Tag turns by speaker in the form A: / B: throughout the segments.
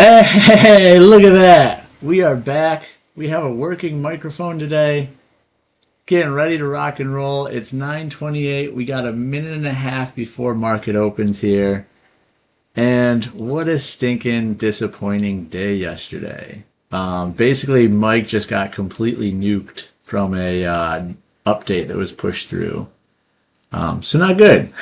A: Hey, look at that. We are back. We have a working microphone today. Getting ready to rock and roll. It's 9:28. We got a minute and a half before market opens here. And what a stinking disappointing day yesterday. Basically, Mike just got completely nuked from a update that was pushed through. So not good.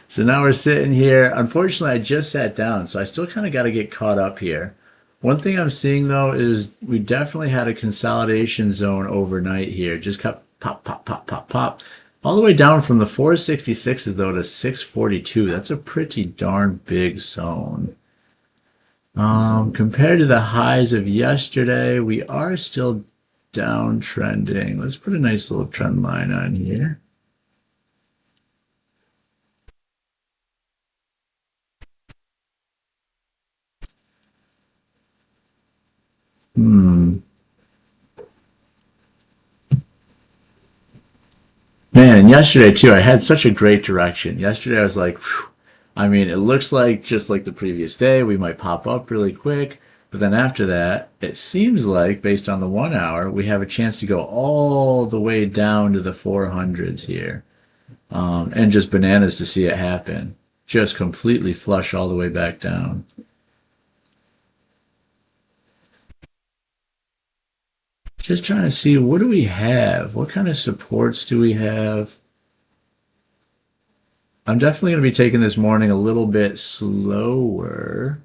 A: So now we're sitting here. Unfortunately, I just sat down, so I still kind of got to get caught up here. One thing I'm seeing though is we definitely had a consolidation zone overnight here. Just kept pop, pop, pop, pop, pop. All the way down from the 466s though to 642. That's a pretty darn big zone. Compared to the highs of yesterday, we are still downtrending. Let's put a nice little trend line on here. Man, and yesterday too, I had such a great direction. Yesterday I was like, phew. I mean, it looks like just like the previous day, we might pop up really quick. But then after that, it seems like based on the 1 hour, we have a chance to go all the way down to the 400s here. And just bananas to see it happen. Just completely flush all the way back down. Just trying to see, what do we have? What kind of supports do we have? I'm definitely going to be taking this morning a little bit slower.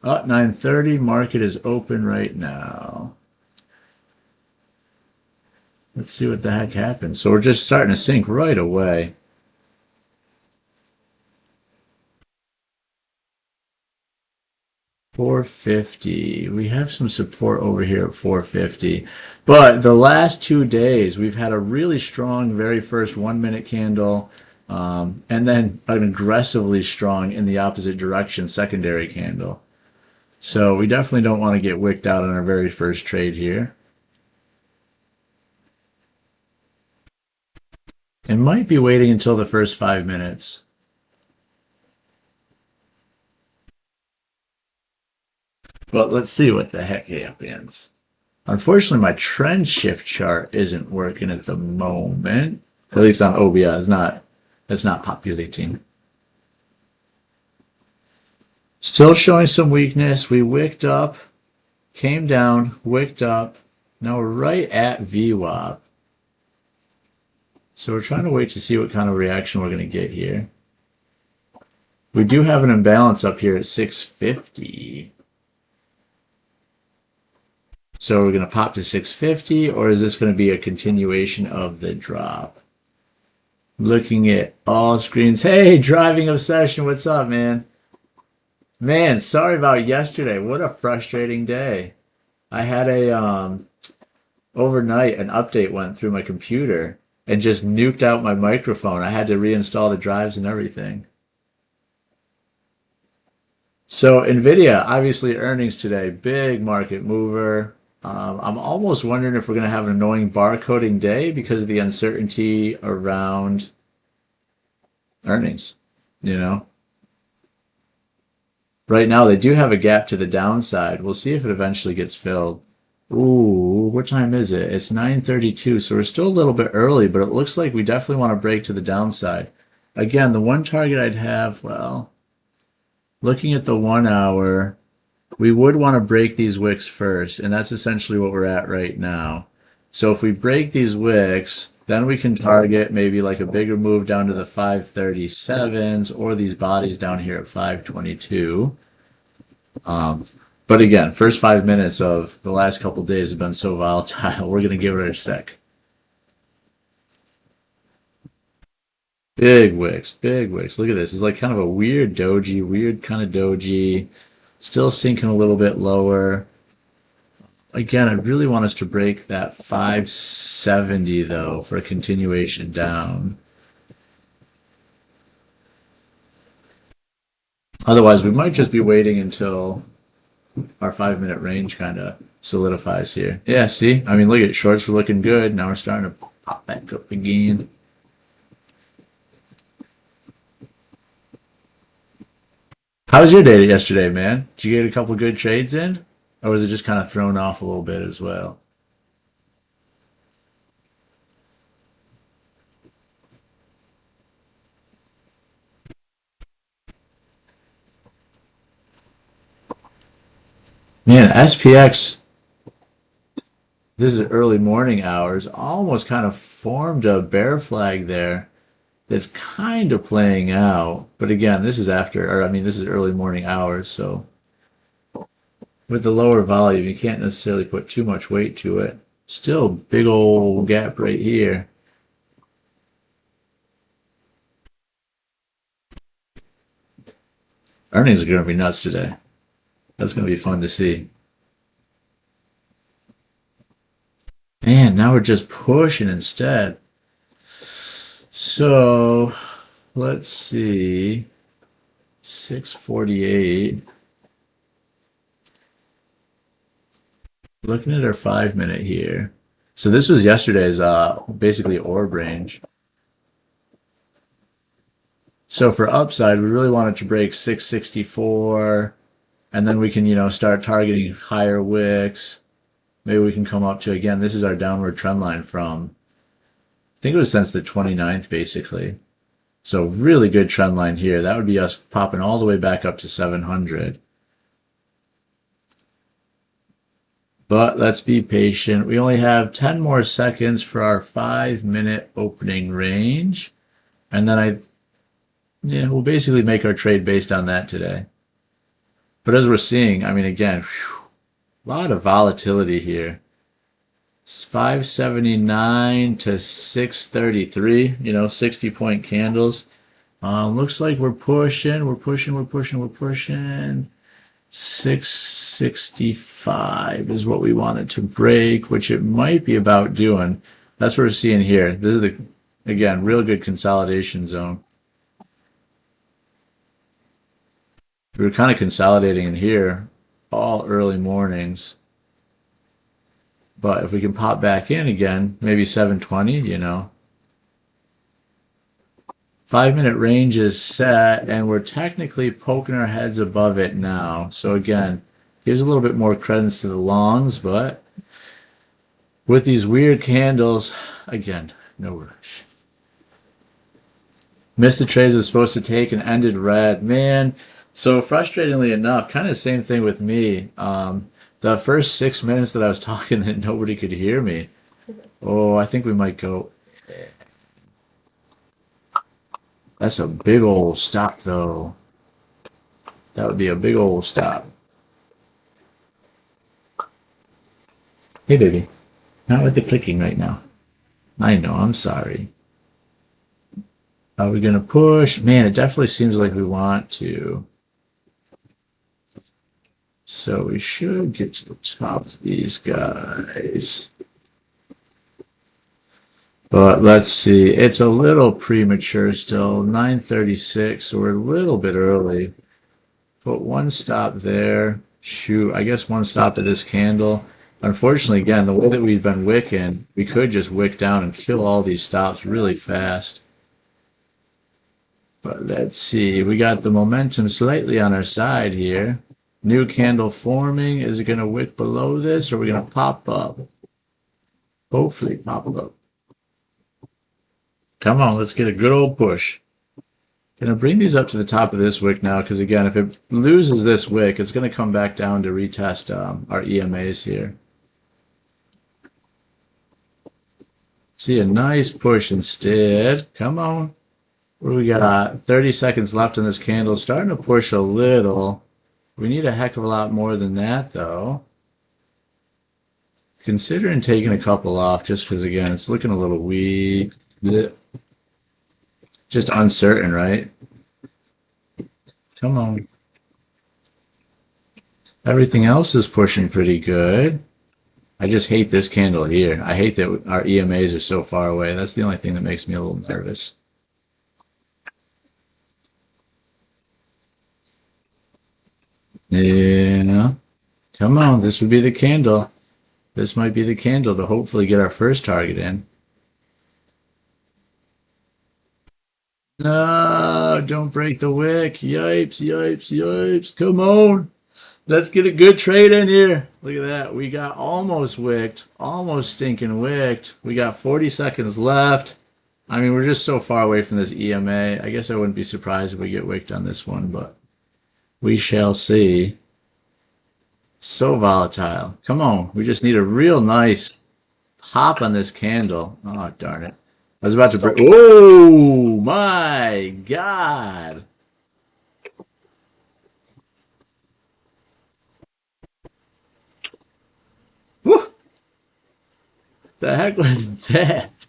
A: Oh, 9:30, market is open right now. Let's see what the heck happens. So we're just starting to sink right away. $450. We have some support over here at 450. But the last 2 days, we've had a really strong very first 1 minute candle, and then an aggressively strong in the opposite direction secondary candle. So we definitely don't want to get wicked out on our very first trade here. It might be waiting until the first 5 minutes. But let's see what the heck happens. Unfortunately, my trend shift chart isn't working at the moment. At least on OBI, it's not populating. Still showing some weakness. We wicked up, came down, wicked up. Now we're right at VWAP. So we're trying to wait to see what kind of reaction we're going to get here. We do have an imbalance up here at 650. So we're going to pop to 650, or is this going to be a continuation of the drop? Looking at all screens. Hey, driving obsession, what's up, man? Man, sorry about yesterday. What a frustrating day. I had overnight an update went through my computer and just nuked out my microphone. I had to reinstall the drives and everything. So Nvidia, obviously earnings today, big market mover. I'm almost wondering if we're going to have an annoying barcoding day because of the uncertainty around earnings, you know? Right now, they do have a gap to the downside. We'll see if it eventually gets filled. Ooh, what time is it? It's 9:32, so we're still a little bit early, but it looks like we definitely want to break to the downside. Again, the one target I'd have, well, looking at the 1 hour, we would want to break these wicks first, and that's essentially what we're at right now. So if we break these wicks, then we can target maybe like a bigger move down to the 537s or these bodies down here at 522. But again, first 5 minutes of the last couple days have been so volatile. We're going to give it a sec. Big wicks, big wicks. Look at this. It's like kind of a weird doji, weird kind of doji. Still sinking a little bit lower. Again, I really want us to break that 570 though for a continuation down. Otherwise, we might just be waiting until our 5 minute range kind of solidifies here. Yeah, see? I mean, look at shorts were looking good. Now we're starting to pop back up again. How was your day yesterday, man? Did you get a couple good trades in? Or was it just kind of thrown off a little bit as well? Man, SPX, this is early morning hours, almost kind of formed a bear flag there that's kind of playing out. But again, this is after, or I mean, this is early morning hours, so with the lower volume, you can't necessarily put too much weight to it. Still big old gap right here. Earnings are going to be nuts today. That's going to be fun to see. Man, now we're just pushing instead. So let's see. 648. Looking at our 5 minute here. So this was yesterday's basically orb range. So for upside, we really wanted to break 664, and then we can, start targeting higher wicks. Maybe we can come up to, again, this is our downward trend line from, I think it was since the 29th, basically. So really good trend line here. That would be us popping all the way back up to 700. But let's be patient. We only have 10 more seconds for our 5 minute opening range. And then we'll basically make our trade based on that today. But as we're seeing, I mean, again, a lot of volatility here. It's 579 to 633, 60-point candles. Looks like we're pushing. 665 is what we wanted to break, which it might be about doing. That's what we're seeing here. This is again, real good consolidation zone. We were kind of consolidating in here all early mornings. But if we can pop back in again, maybe 720, 5 minute range is set, and we're technically poking our heads above it now. So again, gives a little bit more credence to the longs, but with these weird candles, again, no rush. Missed the trades I was supposed to take and ended red. Man, so frustratingly enough, kind of same thing with me. The first 6 minutes that I was talking that nobody could hear me. Oh, I think we might go. That's a big old stop, though. That would be a big old stop. Hey, baby. Not with the clicking right now. I know, I'm sorry. Are we going to push? Man, it definitely seems like we want to. So we should get to the top of these guys. But let's see. It's a little premature still. 9:36, so we're a little bit early. Put one stop there. Shoot, I guess one stop at this candle. Unfortunately, again, the way that we've been wicking, we could just wick down and kill all these stops really fast. But let's see. We got the momentum slightly on our side here. New candle forming. Is it going to wick below this, or are we going to pop up? Hopefully pop up. Come on, let's get a good old push. Going to bring these up to the top of this wick now, because again, if it loses this wick, it's going to come back down to retest our EMAs here. See a nice push instead. Come on. What do we got? 30 seconds left in this candle. Starting to push a little. We need a heck of a lot more than that, though. Considering taking a couple off, just because, again, it's looking a little weak. Just uncertain, right? Come on. Everything else is pushing pretty good. I just hate this candle here. I hate that our EMAs are so far away. That's the only thing that makes me a little nervous. Yeah. Come on, this would be the candle. This might be the candle to hopefully get our first target in. No, Oh, don't break the wick. Yipes, yipes, yipes. Come on. Let's get a good trade in here. Look at that. We got almost wicked. Almost stinking wicked. We got 40 seconds left. I mean, we're just so far away from this EMA. I guess I wouldn't be surprised if we get wicked on this one, but we shall see. So volatile. Come on. We just need a real nice pop on this candle. Oh, darn it. I was about to break. Oh, my God. Woo! The heck was that?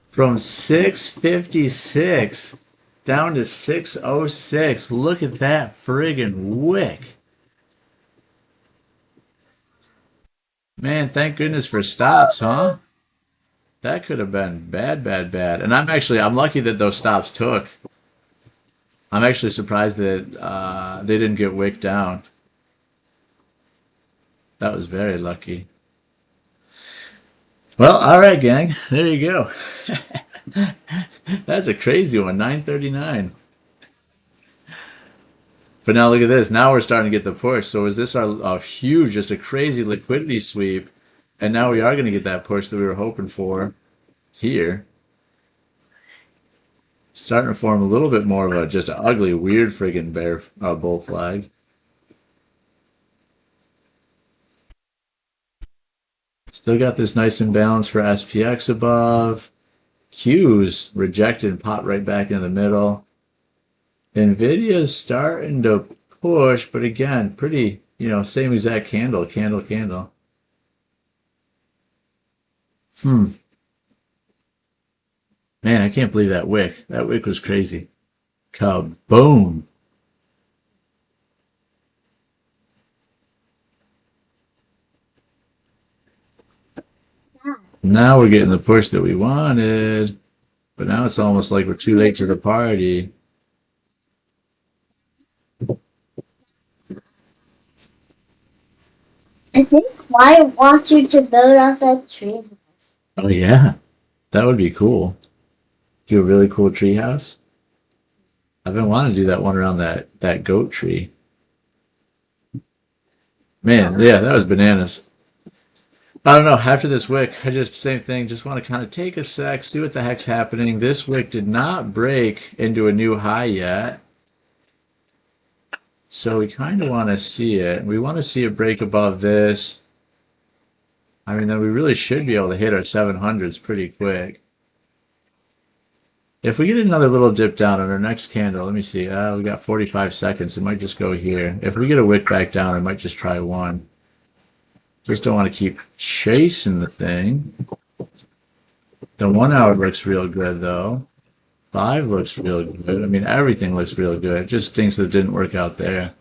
A: From 656 down to 606. Look at that friggin' wick. Man, thank goodness for stops, huh? That could have been bad, bad, bad. And I'm lucky that those stops took. I'm actually surprised that they didn't get wicked down. That was very lucky. Well, all right, gang. There you go. That's a crazy one, 939. But now look at this. Now we're starting to get the push. So is this our huge, just a crazy liquidity sweep? And now we are going to get that push that we were hoping for here. Starting to form a little bit more of a just an ugly, weird friggin' bull flag. Still got this nice imbalance for SPX above. Q's rejected and popped right back into the middle. Nvidia's starting to push, but again, pretty, same exact candle. Man, I can't believe that wick. That wick was crazy. Kaboom. Now we're getting the push that we wanted, but now it's almost like we're too late to the party.
B: I think I want you to build us a tree.
A: Oh yeah, that would be cool. Do a really cool tree house. I've been wanting to do that one around that goat tree. Man, yeah, that was bananas. I don't know. After this wick, same thing. Just want to kind of take a sec, see what the heck's happening. This wick did not break into a new high yet. So we kind of want to see it. We want to see it break above this. I mean, then we really should be able to hit our 700s pretty quick. If we get another little dip down on our next candle, let me see. We got 45 seconds. It might just go here. If we get a wick back down, I might just try one. Just don't want to keep chasing the thing. The 1 hour looks real good, though. 5 looks real good. I mean, everything looks real good. Just things that didn't work out there.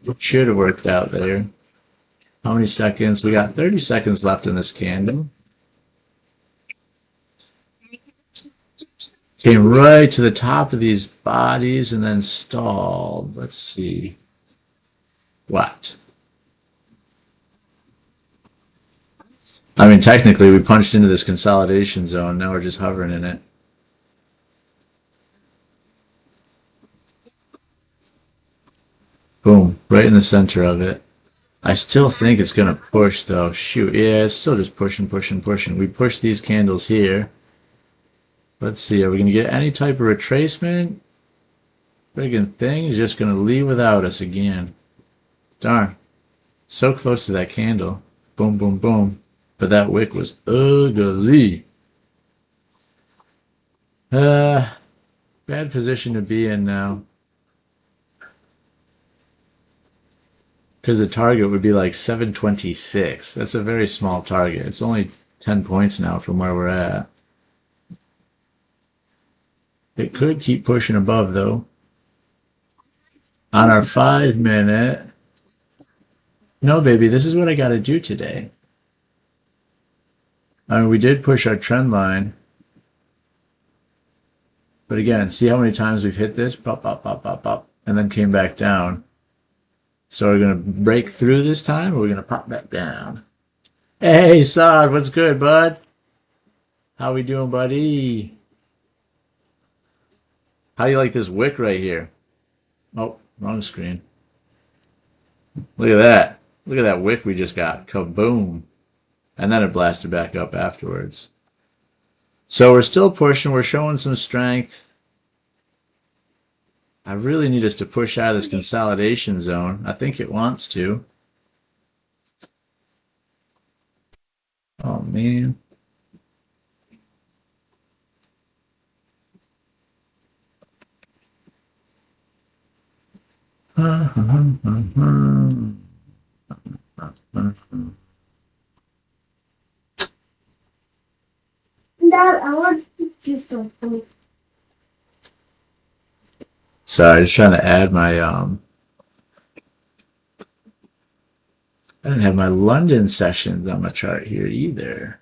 A: It should have worked out there. How many seconds? We got 30 seconds left in this candle. Came right to the top of these bodies and then stalled. Let's see. What? I mean, technically, we punched into this consolidation zone. Now we're just hovering in it. Boom, right in the center of it. I still think it's going to push, though. Shoot, yeah, it's still just pushing. We push these candles here. Let's see, are we going to get any type of retracement? Friggin' thing is just going to leave without us again. Darn. So close to that candle. Boom, boom, boom. But that wick was ugly. Bad position to be in now. Because the target would be like 726. That's a very small target. It's only 10 points now from where we're at. It could keep pushing above, though. On our 5 minute. No, baby, this is what I got to do today. I mean, we did push our trend line. But again, see how many times we've hit this? Pop, pop, pop, pop, pop. And then came back down. So we're going to break through this time, or we're going to pop back down? Hey, Sod, what's good, bud? How we doing, buddy? How do you like this wick right here? Oh, wrong screen. Look at that. Look at that wick we just got. Kaboom. And then it blasted back up afterwards. So we're still pushing. We're showing some strength. I really need us to push out of this consolidation zone. I think it wants to. Oh, man.
B: Dad, I want to do something.
A: Sorry, just trying to add my I didn't have my London sessions on my chart here either.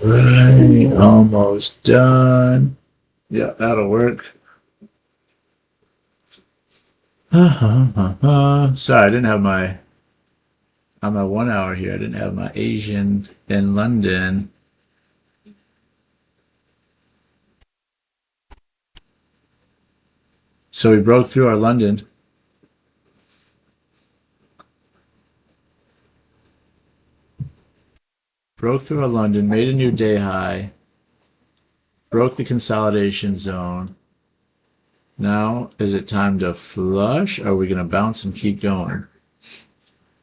A: Right, almost done. Yeah, that'll work. Sorry, I didn't have my on my 1 hour here. I didn't have my Asian in London. So we broke through our London. Broke through our London, made a new day high, broke the consolidation zone. Now, is it time to flush? Or are we going to bounce and keep going?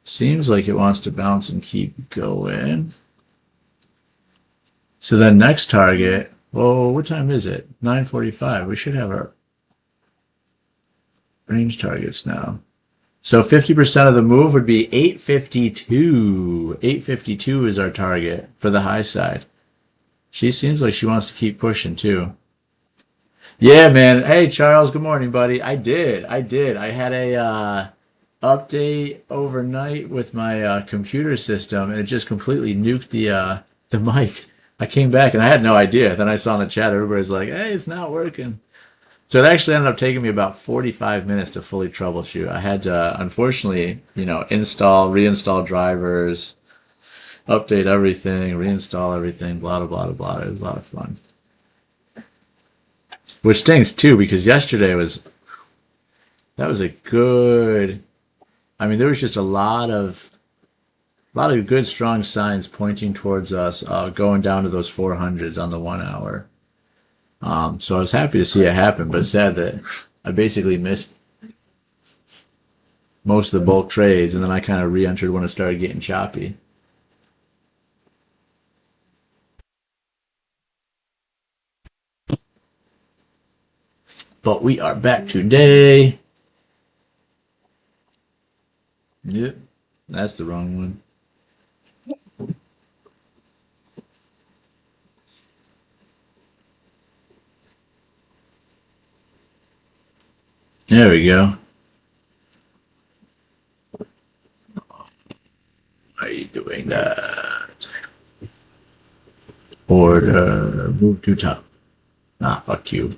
A: Seems like it wants to bounce and keep going. So then next target, oh, what time is it? 9:45. We should have our range targets now. So 50% of the move would be 852. 852 is our target for the high side. She seems like she wants to keep pushing too. Yeah, man. Hey, Charles. Good morning, buddy. I did. I had a update overnight with my computer system, and it just completely nuked the mic. I came back and I had no idea. Then I saw in the chat everybody's like, "Hey, it's not working." So it actually ended up taking me about 45 minutes to fully troubleshoot. I had to, unfortunately, reinstall drivers, update everything, reinstall everything, blah, blah, blah, blah. It was a lot of fun. Which stinks too, because yesterday that was a good, I mean, there was just a lot of good, strong signs pointing towards us going down to those 400s on the 1 hour. So I was happy to see it happen, but it's sad that I basically missed most of the bulk trades, and then I kind of re-entered when it started getting choppy. But we are back today. Yep, that's the wrong one. There we go. Are you doing that? Order, move to top. Ah, fuck you.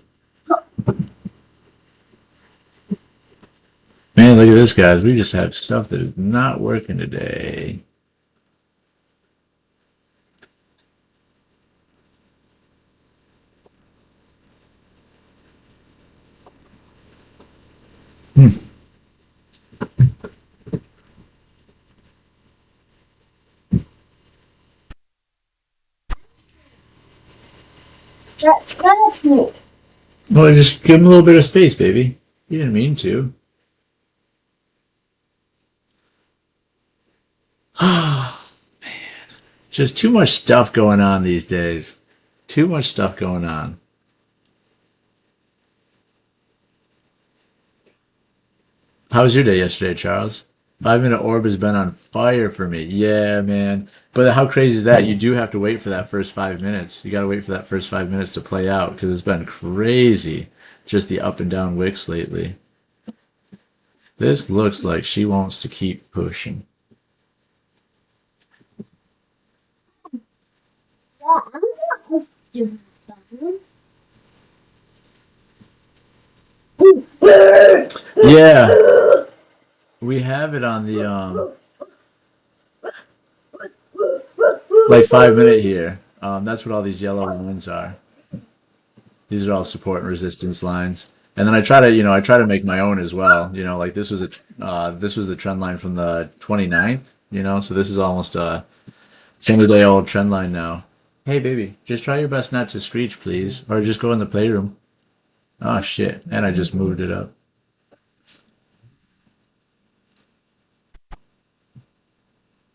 A: Man, look at this, guys. We just have stuff that is not working today.
B: That scares me.
A: Well, just give him a little bit of space, baby. You didn't mean to. Oh, man. Just too much stuff going on these days. Too much stuff going on. How was your day yesterday, Charles? 5 minute orb has been on fire for me. Yeah, man. But how crazy is that? You do have to wait for that first 5 minutes. You got to wait for that first 5 minutes to play out because it's been crazy. Just the up and down wicks lately. This looks like she wants to keep pushing. Yeah, we have it on the like 5 minute here. That's what all these yellow lines are. These are all support and resistance lines. And then I try to, I try to make my own as well. Like this was the trend line from the 29th, so this is almost a single day old trend line now. Hey baby, just try your best not to screech, please, or just go in the playroom. Oh shit, and I just moved it up.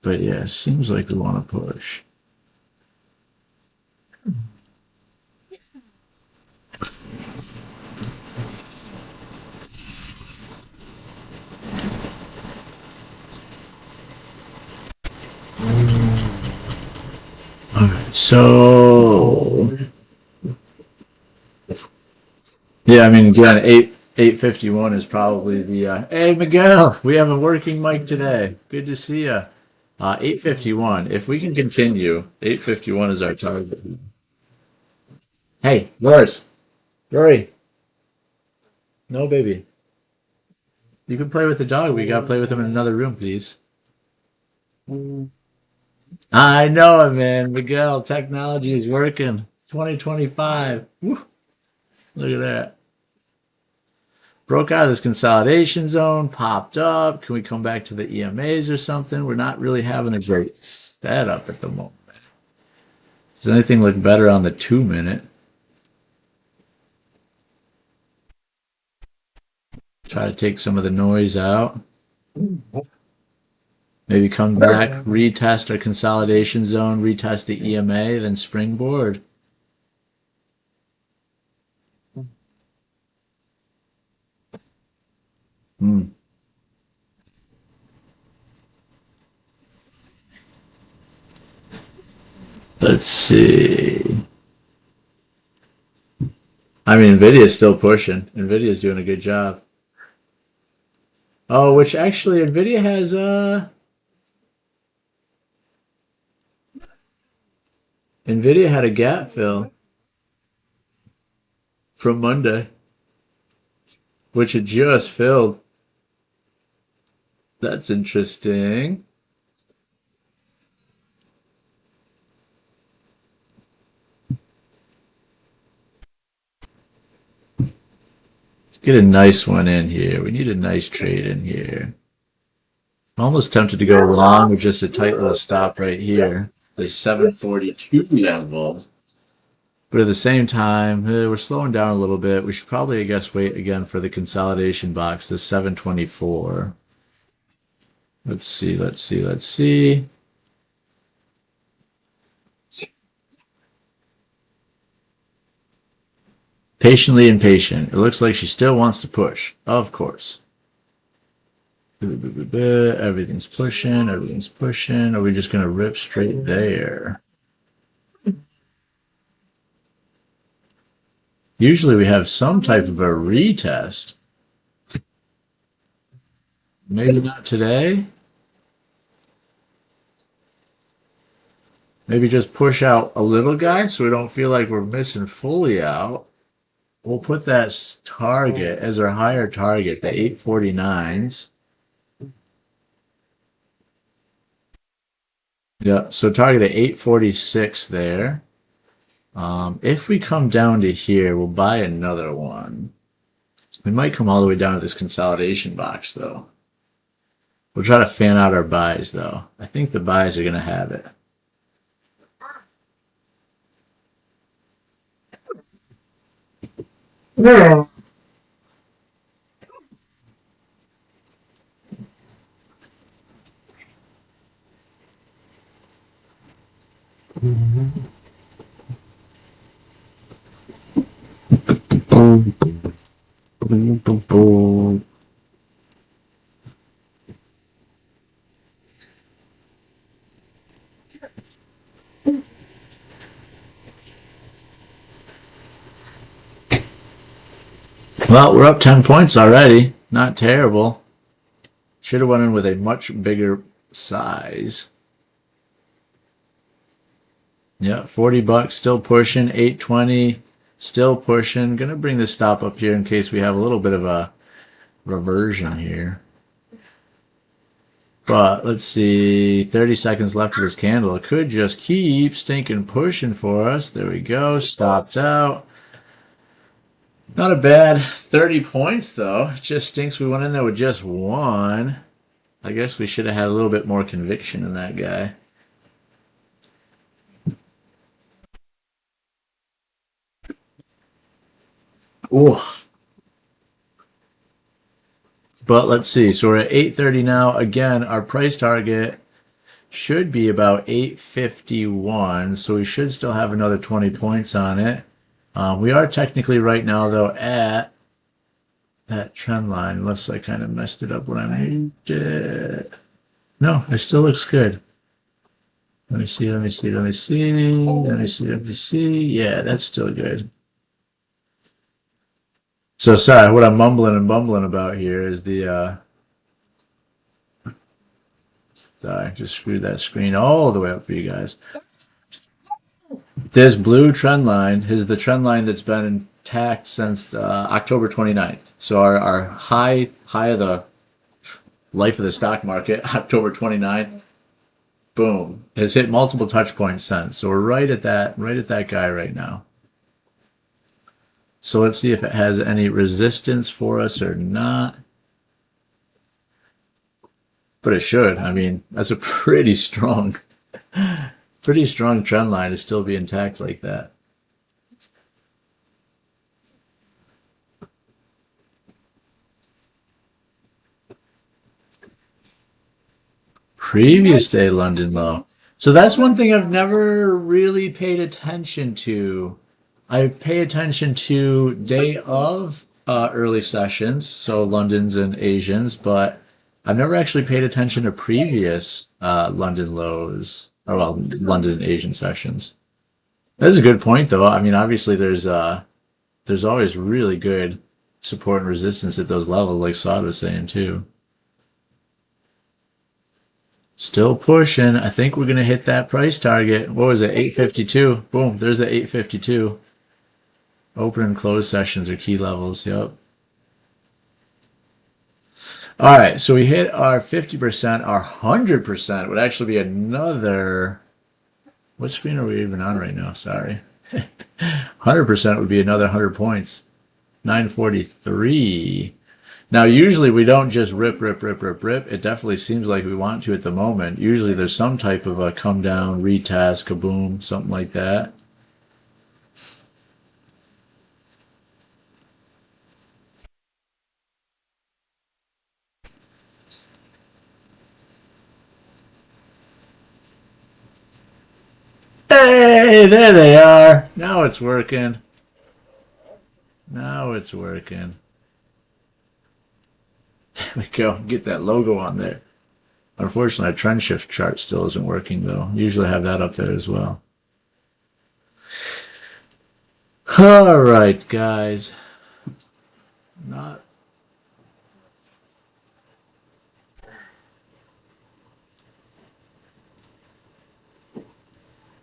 A: But yeah, seems like we want to push. Alright, so yeah, I mean again, 851 is probably the hey Miguel, we have a working mic today. Good to see you. 851. If we can continue, 851 is our target. Hey, Boris, Rory. No, baby. You can play with the dog. We gotta play with him in another room, please. I know it, man. Miguel, technology is working. 2025. Woo. Look at that. Broke out of this consolidation zone, popped up. Can we come back to the EMAs or something? We're not really having a great setup at the moment. Does anything look better on the 2 minute? Try to take some of the noise out. Maybe come back, retest our consolidation zone, retest the EMA, then springboard. Let's see. I mean, Nvidia's still pushing. Nvidia's doing a good job. Oh, which actually Nvidia has Nvidia had a gap fill from Monday, which it just filled. That's interesting. Let's get a nice one in here. We need a nice trade in here. I'm almost tempted to go long with just a tight little stop right here. The 742 level. But at the same time, we're slowing down a little bit. We should probably, I guess, wait again for the consolidation box, the 724. Let's see, let's see, let's see. Patiently impatient. It looks like she still wants to push. Of course. Everything's pushing, everything's pushing. Are we just going to rip straight there? Usually we have some type of a retest. Maybe not today. Maybe just push out a little guy so we don't feel like we're missing fully out. We'll put that target as our higher target, the 849s. Yeah, so target at 846 there. If we come down to here, we'll buy another one. We might come all the way down to this consolidation box, though. We'll try to fan out our buys, though. I think the buys are going to have it. Yeah. Boom, boom, boom, boom. Well, we're up 10 points already. Not terrible. Should have went in with a much bigger size. Yeah, 40 bucks, still pushing. 820, still pushing. Gonna bring the stop up here in case we have a little bit of a reversion here. But let's see, 30 seconds left of this candle. It could just keep stinking pushing for us. There we go, stopped out. Not a bad 30 points though. It just stinks we went in there with just one. I guess we should have had a little bit more conviction in that guy. Ooh. But let's see. So we're at 830 now. Again, our price target should be about 851. So we should still have another 20 points on it. We are technically right now, though, at that trend line, unless I kind of messed it up when I made it. No, it still looks good. Let me see, let me see, let me see, let me see, let me see. Yeah, that's still good. So sorry, what I'm mumbling and bumbling about here is the, sorry, just screwed that screen all the way up for you guys. This blue trend line is the trend line that's been intact since October 29th. So our high of the life of the stock market, October 29th, boom, has hit multiple touch points since. So we're right at that guy right now. So let's see if it has any resistance for us or not. But it should. I mean, that's a pretty strong trend line to still be intact like that. Previous day London low. So that's one thing I've never really paid attention to. I pay attention to day of early sessions, so Londons and Asians, but I've never actually paid attention to previous London lows, or well, London and Asian sessions. That's a good point, though. I mean, obviously there's always really good support and resistance at those levels, like Saad was saying too. Still pushing. I think we're gonna hit that price target. What was it? 852. Boom. There's the 852. Open and close sessions are key levels. Yep. All right, so we hit our 50%. Our 100% would actually be another. What screen are we even on right now? Sorry. 100% would be another 100 points. 943. Now, usually we don't just rip. It definitely seems like we want to at the moment. Usually there's some type of a come down, retest, kaboom, something like that. Hey, there they are. Now it's working. Now it's working. There we go. Get that logo on there. Unfortunately, our trend shift chart still isn't working, though. Usually have that up there as well. All right, guys. Not.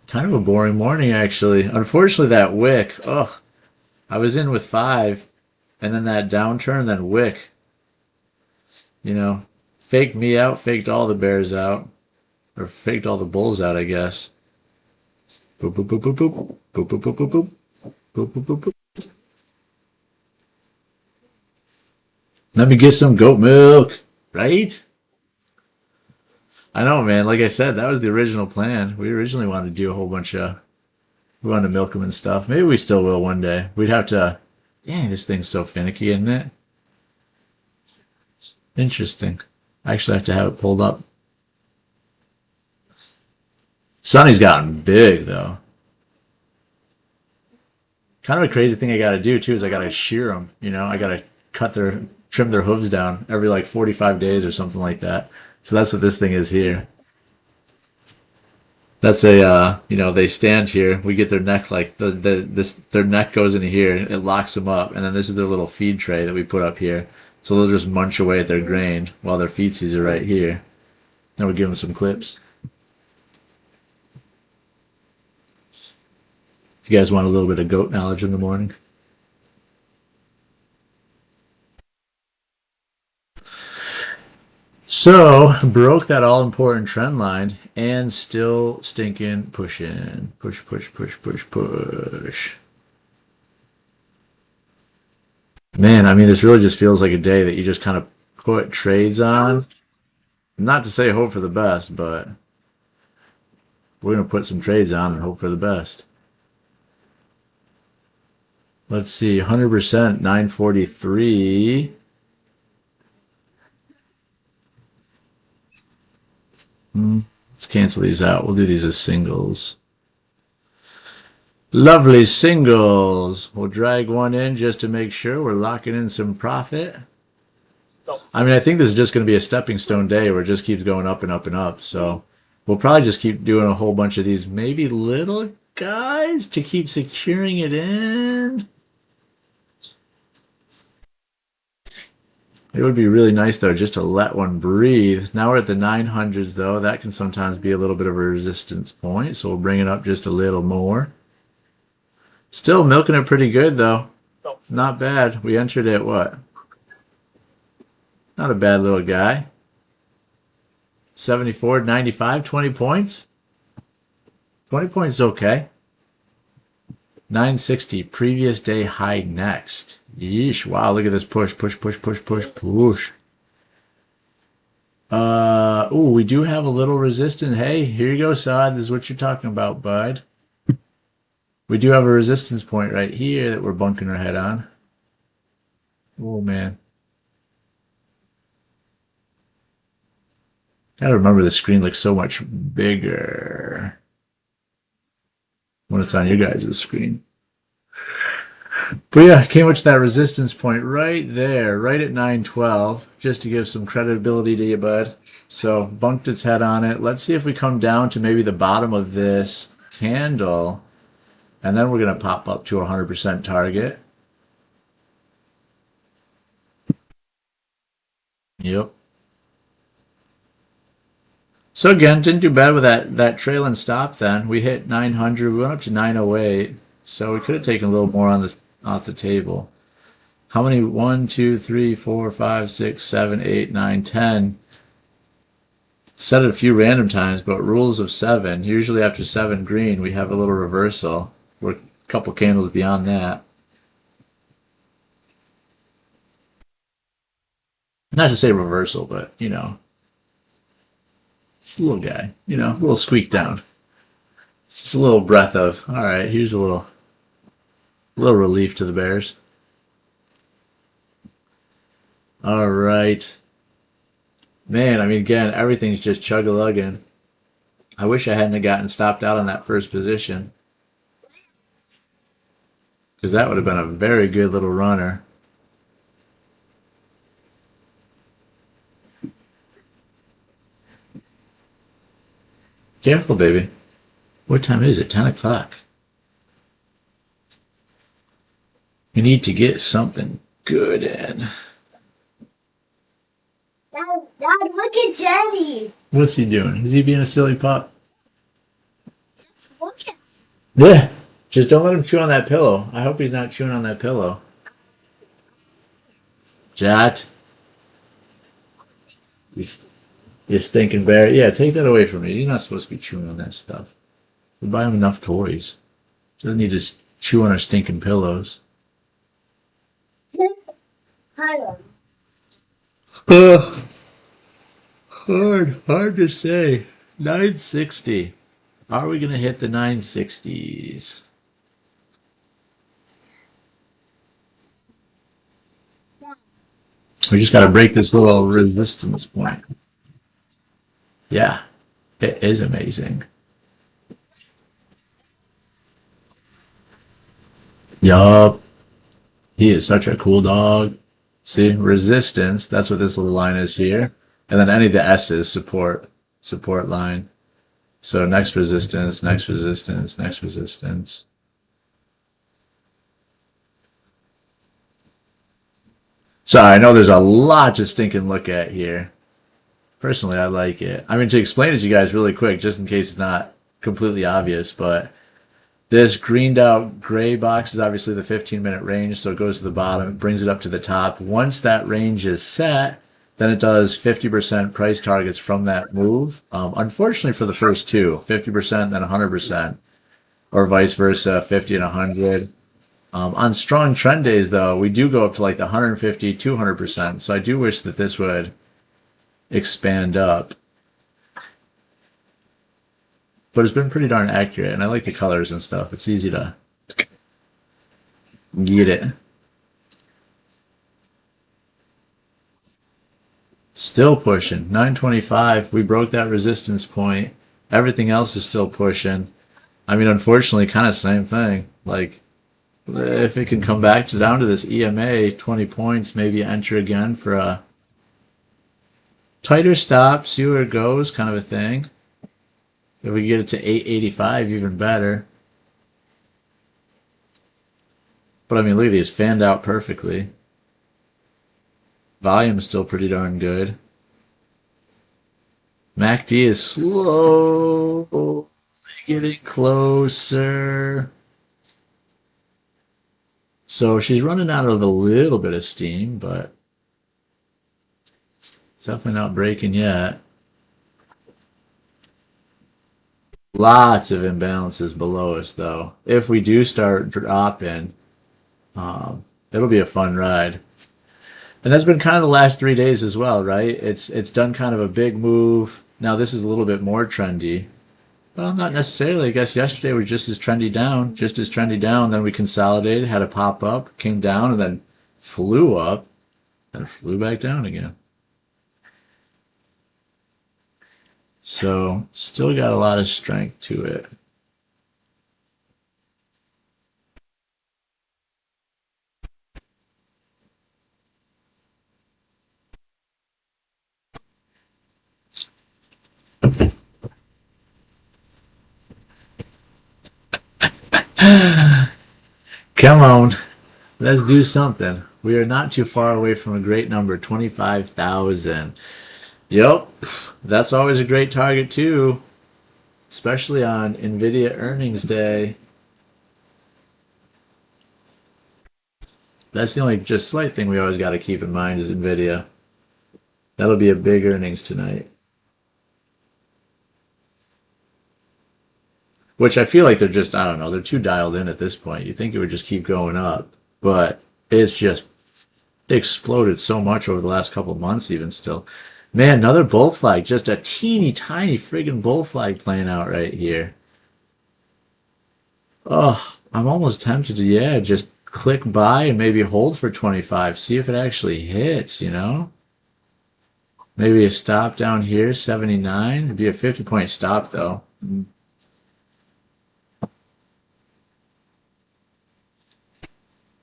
A: Kind of a boring morning, actually. Unfortunately, that wick. Ugh. I was in with 5, and then that downturn, then wick. You know, faked me out, faked all the bears out. Or faked all the bulls out, I guess. Boop, boop, boop, boop, boop. Boop, boop, boop, boop, boop. Boop, boop, boop, boop. Let me get some goat milk, right? I know, man. Like I said, that was the original plan. We originally wanted to do a whole bunch of... We wanted to milk them and stuff. Maybe we still will one day. We'd have to... Dang, this thing's so finicky, isn't it? Interesting. I actually have to have it pulled up. Sonny's gotten big, though. Kind of a crazy thing I got to do, too, is I got to shear them. You know, I got to trim their hooves down every, like, 45 days or something like that. So that's what this thing is here. That's a you know, they stand here. We get their neck like their neck goes into here. It locks them up, and then this is their little feed tray that we put up here. So they'll just munch away at their grain while their feetsies are right here. Then we'll give them some clips. If you guys want a little bit of goat knowledge in the morning. So, broke that all-important trend line and still stinking pushing. Push, push, push, push, push. Man, I mean, this really just feels like a day that you just kind of put trades on. Not to say hope for the best, but we're going to put some trades on and hope for the best. Let's see, 100%, 943. Let's cancel these out. We'll do these as singles. Lovely singles. We'll drag one in just to make sure we're locking in some profit. I mean, I think this is just going to be a stepping stone day where it just keeps going up and up and up. So we'll probably just keep doing a whole bunch of these maybe little guys to keep securing it in. It would be really nice, though, just to let one breathe. Now we're at the 900s, though. That can sometimes be a little bit of a resistance point, so we'll bring it up just a little more. Still milking it pretty good, though. Not bad. We entered it, what? Not a bad little guy. 74, 95, 20 points? 20 points is okay. 960, previous day high next. Yeesh, wow, look at this push, push, push, push, push, push. Ooh, we do have a little resistance. Hey, here you go, Saad. This is what you're talking about, bud. We do have a resistance point right here that we're bunking our head on. Oh, man. Gotta remember the screen looks so much bigger when it's on your guys' screen. But yeah, came up to that resistance point right there, right at 912, just to give some credibility to you, bud. So bunked its head on it. Let's see if we come down to maybe the bottom of this candle, and then we're going to pop up to a 100% target. Yep. So again, didn't do bad with that trailing stop then. We hit 900, we went up to 908, so we could have taken a little more on off the table. How many? 1, 2, 3, 4, 5, 6, 7, 8, 9, 10. Said it a few random times, but rules of 7. Usually after 7 green, we have a little reversal. We're a couple candles beyond that. Not to say reversal, but, you know, just a little guy, you know, a little squeak down. Just a little breath of, all right, here's a little relief to the bears. All right. Man, I mean, again, everything's just chug-a-lugging. I wish I hadn't gotten stopped out on that first position, because that would have been a very good little runner. Careful, baby. What time is it? 10 o'clock. We need to get something good in.
B: Dad, look at Jenny.
A: What's he doing? Is he being a silly pup?
B: Let's look at.
A: Yeah. Just don't let him chew on that pillow. I hope he's not chewing on that pillow. Jat. You stinking bear. Yeah, take that away from me. He's not supposed to be chewing on that stuff. We buy him enough toys. Doesn't need to chew on our stinking pillows. Hard to say. 960. Are we going to hit the 960s? We just got to break this little resistance point. Yeah, it is amazing. Yup. He is such a cool dog. See, resistance, that's what this little line is here. And then any of the S's support line. So next resistance, next resistance, next resistance. Sorry, I know there's a lot to stinking look at here. Personally, I like it. I mean, to explain it to you guys really quick, just in case it's not completely obvious, but this greened out gray box is obviously the 15-minute range, so it goes to the bottom, it brings it up to the top. Once that range is set, then it does 50% price targets from that move. Unfortunately for the first two, 50% then 100%, or vice versa, 50 and 100. On strong trend days, though, we do go up to like the 150, 200%. So I do wish that this would expand up. But it's been pretty darn accurate, and I like the colors and stuff. It's easy to get it. Still pushing. 925. We broke that resistance point. Everything else is still pushing. I mean, unfortunately, kind of same thing. Like, if it can come back to down to this EMA, 20 points, maybe enter again for a tighter stop, see where it goes, kind of a thing. If we get it to 885, even better. But I mean, look at these, fanned out perfectly. Volume is still pretty darn good. MACD is slow, getting closer. So she's running out of a little bit of steam, but it's definitely not breaking yet. Lots of imbalances below us, though. If we do start dropping, it'll be a fun ride. And that's been kind of the last 3 days as well, right? It's done kind of a big move. Now this is a little bit more trendy. Well, not necessarily. I guess yesterday was just as trendy down, just as trendy down. Then we consolidated, had a pop up, came down, and then flew up, and flew back down again. So still got a lot of strength to it. Come on, let's do something. We are not too far away from a great number, 25,000. Yep, that's always a great target too, especially on NVIDIA earnings day. That's the only just slight thing we always got to keep in mind is NVIDIA. That'll be a big earnings tonight. Which I feel like they're just, I don't know, they're too dialed in at this point. You think it would just keep going up, but it's just exploded so much over the last couple of months even still. Man, another bull flag, just a teeny tiny friggin' bull flag playing out right here. Oh, I'm almost tempted to, yeah, just click buy and maybe hold for 25, see if it actually hits, you know? Maybe a stop down here, 79. It'd be a 50-point stop though.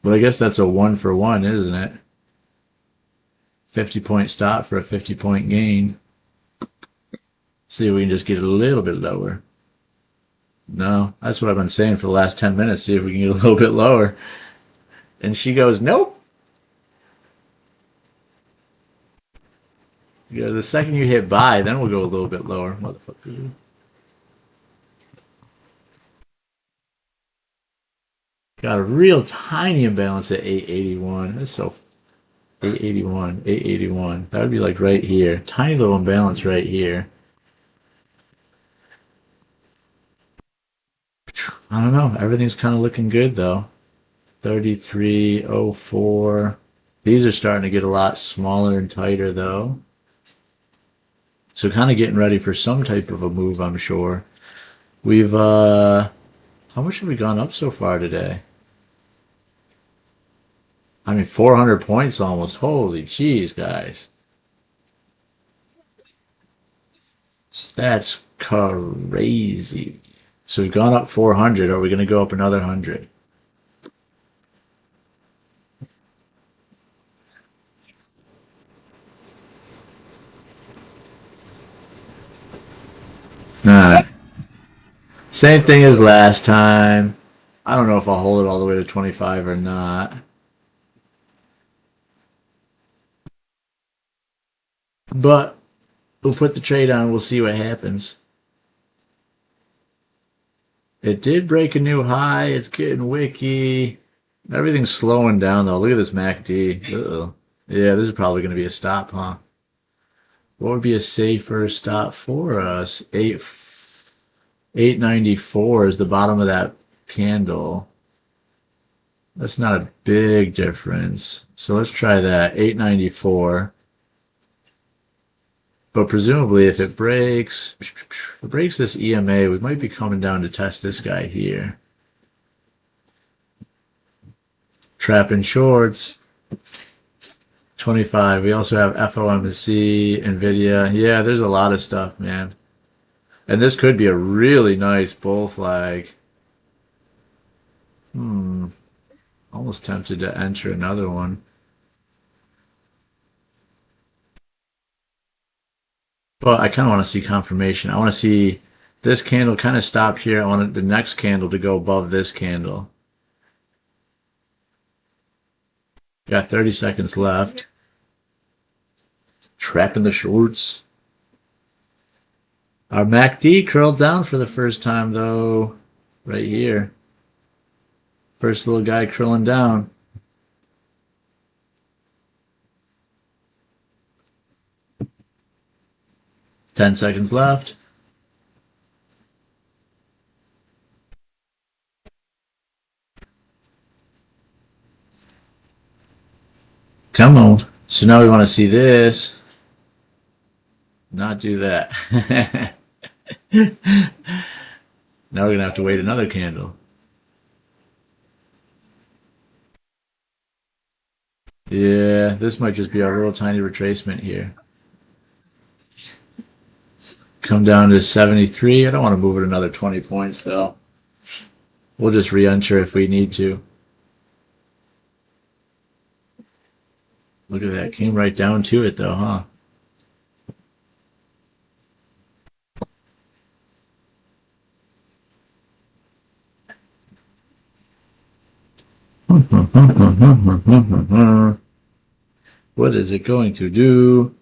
A: But I guess that's a 1-for-1, isn't it? 50-point stop for a 50-point gain. See if we can just get it a little bit lower. No, that's what I've been saying for the last 10 minutes. See if we can get a little bit lower. And she goes, nope. Yeah, the second you hit buy, then we'll go a little bit lower. Motherfucker. Got a real tiny imbalance at 881. That's so 881, 881. That would be like right here. Tiny little imbalance right here. I don't know. Everything's kind of looking good though. 3304. These are starting to get a lot smaller and tighter though. So kind of getting ready for some type of a move, I'm sure. We've how much have we gone up so far today? I mean, 400 points almost. Holy jeez, guys. That's crazy. So we've gone up 400. Are we going to go up another 100? Nah. Same thing as last time. I don't know if I'll hold it all the way to 25 or not. But we'll put the trade on. We'll see what happens. It did break a new high. It's getting wicky. Everything's slowing down, though. Look at this MACD. Uh-oh. Yeah, this is probably going to be a stop, huh? What would be a safer stop for us? 894 is the bottom of that candle. That's not a big difference. So let's try that. 894. But presumably, if it breaks this EMA, we might be coming down to test this guy here. Trapping shorts. 25. We also have FOMC, NVIDIA. Yeah, there's a lot of stuff, man. And this could be a really nice bull flag. Almost tempted to enter another one. But I kind of want to see confirmation. I want to see this candle kind of stop here. I want the next candle to go above this candle. Got 30 seconds left. Trapping the shorts. Our MACD curled down for the first time, though, right here. First little guy curling down. Ten seconds left. Come on. So now we want to see this. Not do that. Now we're going to have to wait another candle. Yeah, this might just be our little tiny retracement here. Come down to 73. I don't want to move it another 20 points, though. We'll just re-enter if we need to. Look at that. Came right down to it, though, huh? What is it going to do?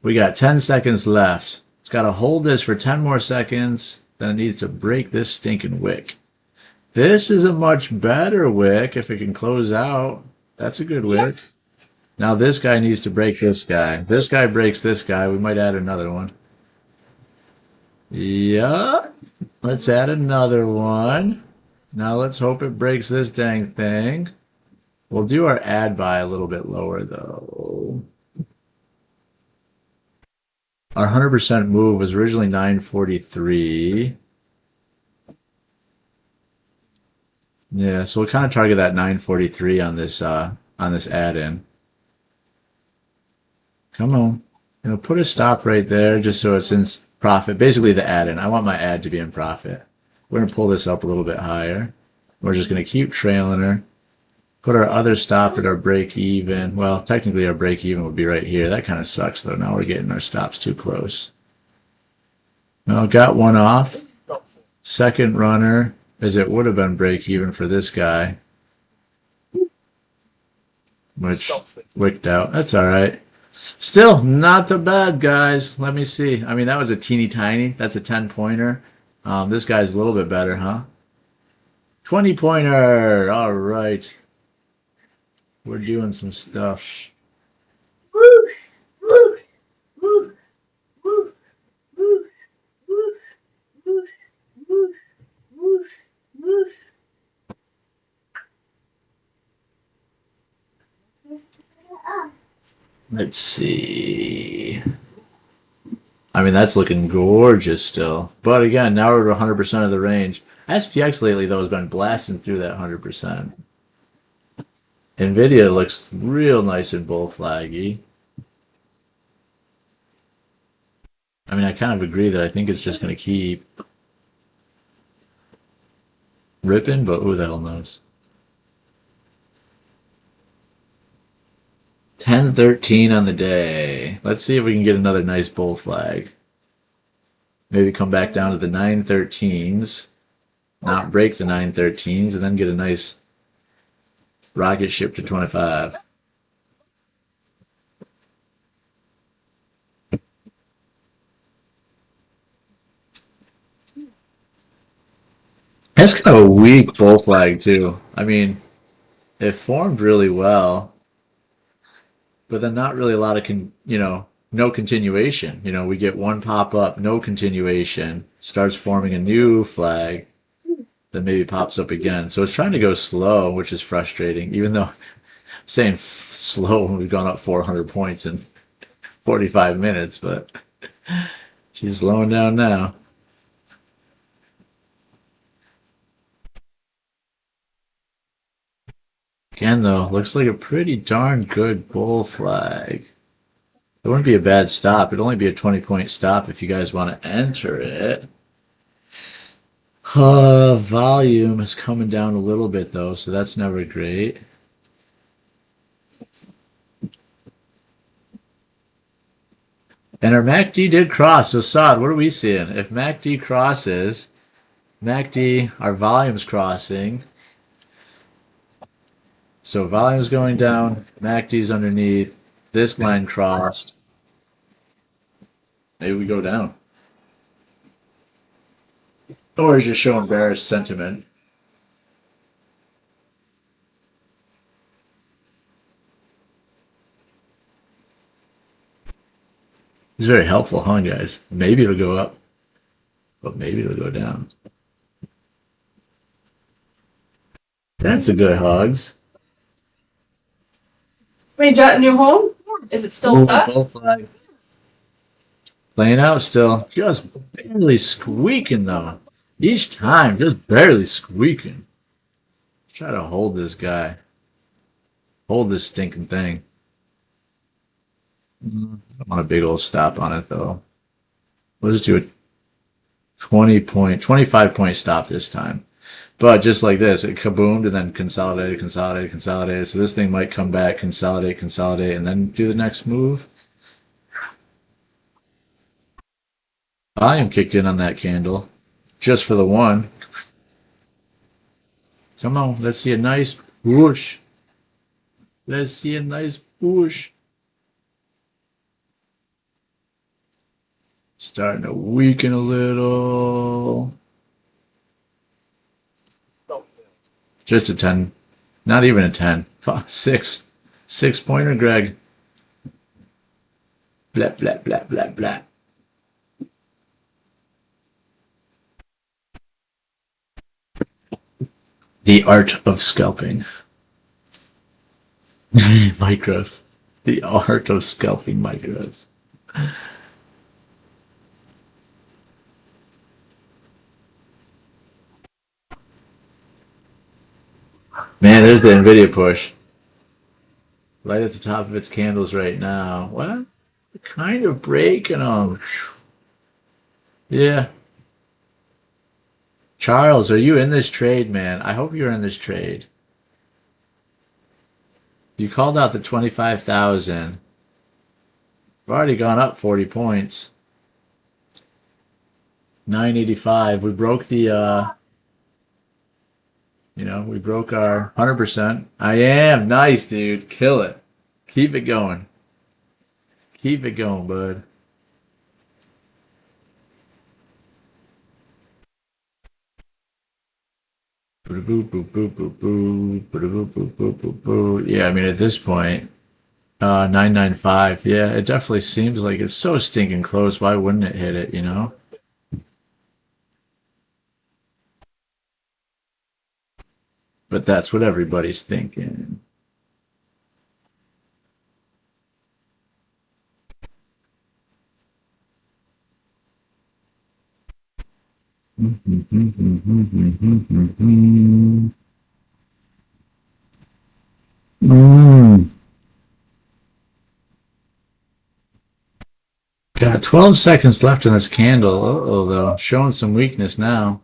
A: We got 10 seconds left. It's got to hold this for 10 more seconds. Then it needs to break this stinking wick. This is a much better wick if it can close out. That's a good wick. Now this guy needs to break this guy. This guy breaks this guy. We might add another one. Yeah. Let's add another one. Now let's hope it breaks this dang thing. We'll do our add buy a little bit lower, though. Our 100% move was originally 943. Yeah, so we'll kind of target that 943 on this add-in. Come on. Put a stop right there just so it's in profit. Basically the add-in. I want my add to be in profit. We're going to pull this up a little bit higher. We're just going to keep trailing her. Put our other stop at our break even. Well, technically our break even would be right here. That kind of sucks, though. Now we're getting our stops too close. Well, got one off. Second runner, as it would have been break even for this guy, which wicked out. That's all right. Still not the bad, guys. Let me see. I mean, that was a teeny tiny. That's a 10-pointer. This guy's a little bit better, huh? 20-pointer. All right. We're doing some stuff.
B: Woo! Woo! Woo! Woo! Woo! Woo! Woo! Woo! Woo! Woo!
A: Let's see. I mean, that's looking gorgeous still. But again, now we're at 100% of the range. SPX lately, though, has been blasting through that 100%. NVIDIA looks real nice and bull flaggy. I mean, I kind of agree that I think it's just going to keep ripping, but who the hell knows? 10:13 on the day. Let's see if we can get another nice bull flag. Maybe come back down to the 913s, not break the 913s, and then get a nice rocket ship to 25. That's kind of a weak bull flag too. I mean, it formed really well, but then not really a lot of no continuation. We get one pop up, no continuation, starts forming a new flag, then maybe pops up again. So it's trying to go slow, which is frustrating. Even though I'm saying slow when we've gone up 400 points in 45 minutes, but she's slowing down now. Again, though, looks like a pretty darn good bull flag. It wouldn't be a bad stop. It'd only be a 20-point stop if you guys want to enter it. Volume is coming down a little bit, though, so that's never great. And our MACD did cross. So, Saad, what are we seeing? If MACD crosses, MACD, our volume's crossing. So volume's going down, MACD's underneath, this line crossed. Maybe we go down. Or is just showing bearish sentiment. It's very helpful, huh, guys? Maybe it'll go up, but maybe it'll go down. That's a good hogs.
C: Wait, Jet, a new home? Is it still with us?
A: Playing out still. Just barely squeaking, though. Each time, just barely squeaking. Try to hold this guy. Hold this stinking thing. I want a big old stop on it, though. Let's do a 25-point stop this time. But just like this, it kaboomed and then consolidated. So this thing might come back, consolidate, and then do the next move. Volume kicked in on that candle, just for the one. Come on, let's see a nice push. Let's see a nice push. Starting to weaken a little. Just a 10. Not even a 10. 6. 6-pointer, Greg. Blah, blah, blah, blah, blah. The art of scalping. Micros. The art of scalping micros. Man, there's the NVIDIA push. Right at the top of its candles right now. Well, kind of breaking them. Yeah. Charles, are you in this trade, man? I hope you're in this trade. You called out the 25,000. We've already gone up 40 points. 985. We broke the we broke our 100%. I am. Nice, dude. Kill it. Keep it going. Keep it going, bud. Yeah, I mean, at this point, 995. Yeah, it definitely seems like it's so stinking close. Why wouldn't it hit it, But that's what everybody's thinking. Got 12 seconds left in this candle. Uh-oh, though. Showing some weakness now.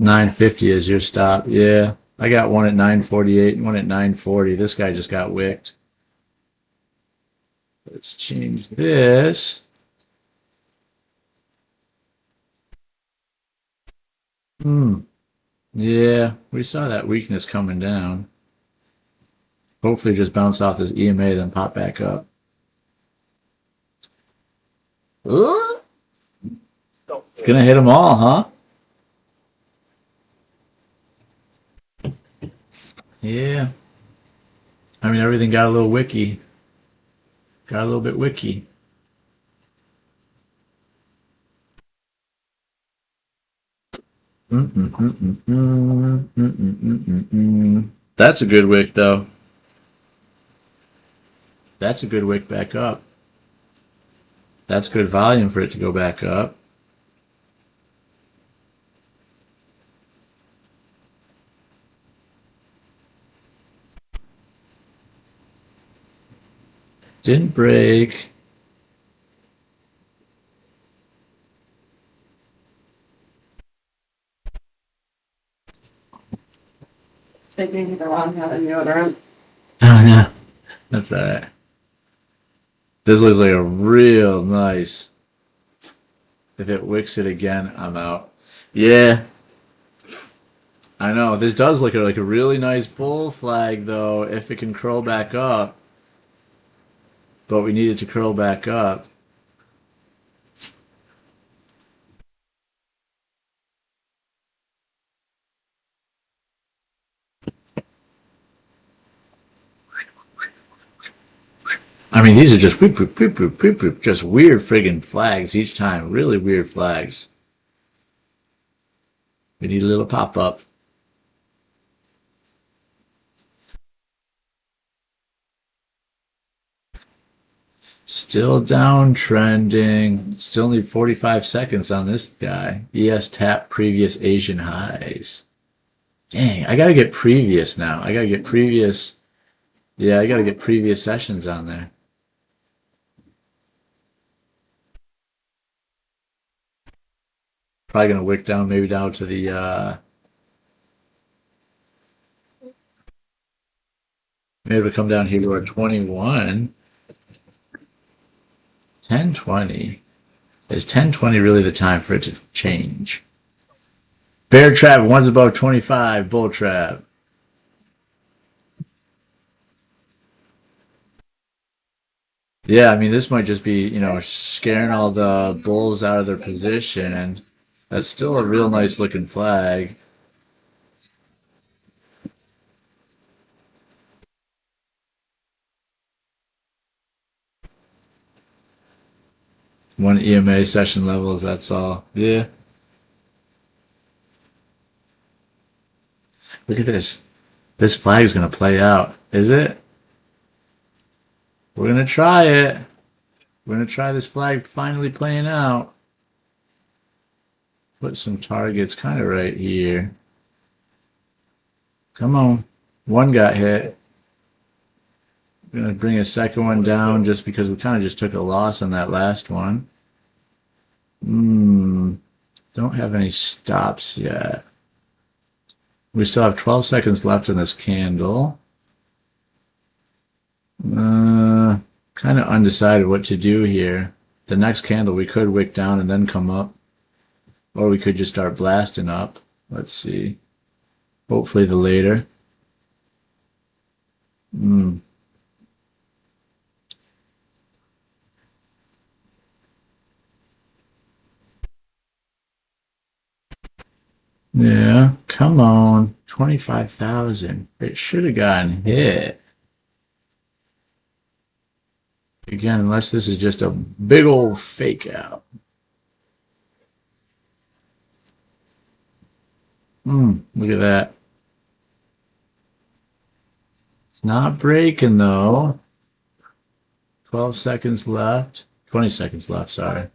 A: $9.50 is your stop. Yeah. I got one at 948 and one at 940. This guy just got wicked. Let's change this. Yeah, we saw that weakness coming down. Hopefully just bounce off this EMA, then pop back up. Ooh. It's gonna hit them all, huh? Yeah. I mean, everything got a little wicky. Got a little bit wicky. That's a good wick, though. That's a good wick back up. That's good volume for it to go back up. Didn't break.
C: They gave me the wrong hat and deodorant.
A: Oh, yeah. That's all right. This looks like a real nice. If it wicks it again, I'm out. Yeah. I know. This does look like a really nice bull flag, though, if it can curl back up. But we need it to curl back up. I mean, these are just whoop, whoop, whoop, whoop, whoop, whoop, just weird friggin' flags each time. Really weird flags. We need a little pop-up. Still downtrending. Still need 45 seconds on this guy. ES tap previous Asian highs. Dang, I gotta get previous now. I gotta get previous. Yeah, I gotta get previous sessions on there. Probably gonna wick down, maybe down to the maybe it'll come down here to our 21. 1020. Is 1020 really the time for it to change? Bear trap, one's above 25. Bull trap. Yeah, I mean, this might just be, scaring all the bulls out of their position, and that's still a real nice looking flag. One EMA session levels, that's all. Yeah. Look at this. This flag is going to play out. Is it? We're going to try it. We're going to try this flag finally playing out. Put some targets kind of right here. Come on. One got hit. We're going to bring a second one down just because we kind of just took a loss on that last one. Don't have any stops yet. We still have 12 seconds left in this candle. Kind of undecided what to do here. The next candle we could wick down and then come up. Or we could just start blasting up. Let's see. Hopefully the later. Yeah, come on. 25,000. It should have gotten hit. Again, unless this is just a big old fake out. Look at that. It's not breaking though. 12 seconds left. 20 seconds left, sorry.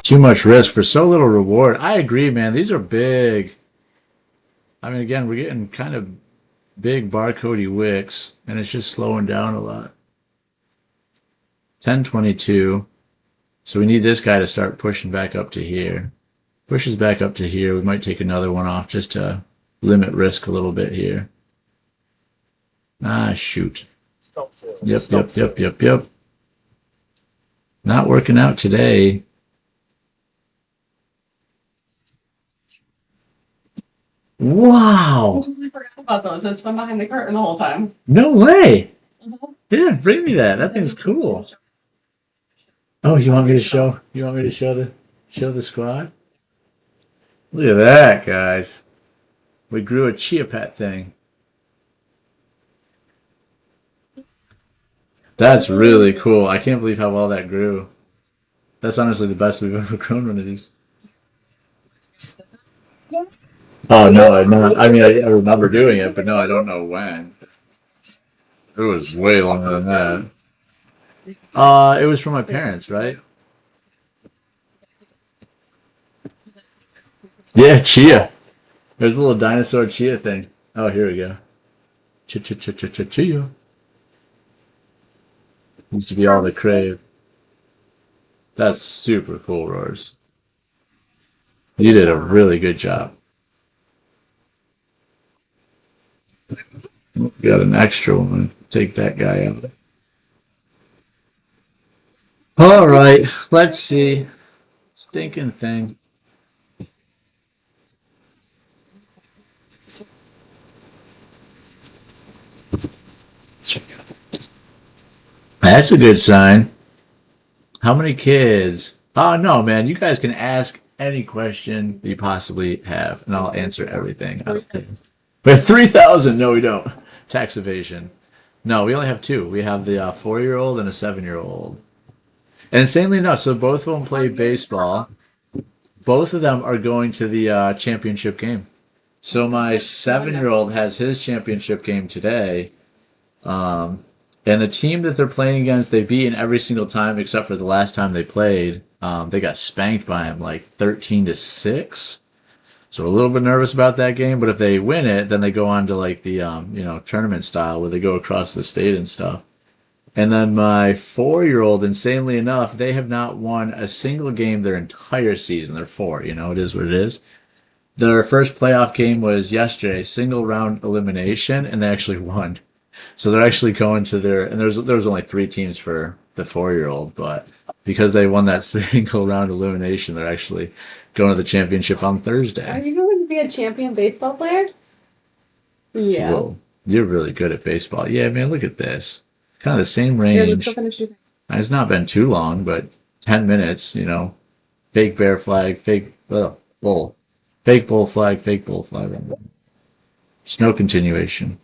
A: Too much risk for so little reward. I agree, man. These are big. I mean, again, we're getting kind of big barcodey wicks, and it's just slowing down a lot. 1022. So we need this guy to start pushing back up to here. Pushes back up to here. We might take another one off just to limit risk a little bit here. Ah, shoot. Yep. Not working out today. Wow.
C: I totally forgot about those. It's been behind the curtain the whole time.
A: No way. Yeah, bring me that. That thing's cool. Oh, you want me to show? You want me to show the squad? Look at that, guys. We grew a chia pet thing. That's really cool. I can't believe how well that grew. That's honestly the best we've ever grown one of these. Oh no. I mean, I remember doing it, but no, I don't know when. It was way longer than that. It was from my parents, right? Yeah, chia. There's a little dinosaur chia thing. Oh, here we go. Chia. Used to be all the crave. That's super cool, Roars. You did a really good job. Got an extra one. Take that guy out. All right, let's see. Stinking thing. That's a good sign. How many kids? Oh, no, man. You guys can ask any question you possibly have, and I'll answer everything. We have 3,000. No, we don't. Tax evasion. No, we only have two. We have the 4-year-old and a 7-year-old. And insanely enough, so both of them play baseball. Both of them are going to the championship game. So my 7-year-old has his championship game today. And the team that they're playing against, they've beaten every single time except for the last time they played. They got spanked by him like 13-6. So a little bit nervous about that game, but if they win it, then they go on to like the tournament style where they go across the state and stuff. And then my 4-year-old, insanely enough, they have not won a single game their entire season. They're 4, it is what it is. Their first playoff game was yesterday, single round elimination, and they actually won. So they're actually going to and there was only 3 teams for the 4-year-old, but because they won that single round elimination, they're actually going to the championship on
C: Are
A: Thursday.
C: you going to be a champion baseball player? Yeah.
A: Whoa, you're really good at baseball. Yeah, man, look at this. Kind of the same
C: Here, let's
A: range.
C: go finish shooting.
A: It's not been too long, but 10 minutes, Fake bear flag, fake bull. Fake bull flag, fake bull flag. There's no continuation.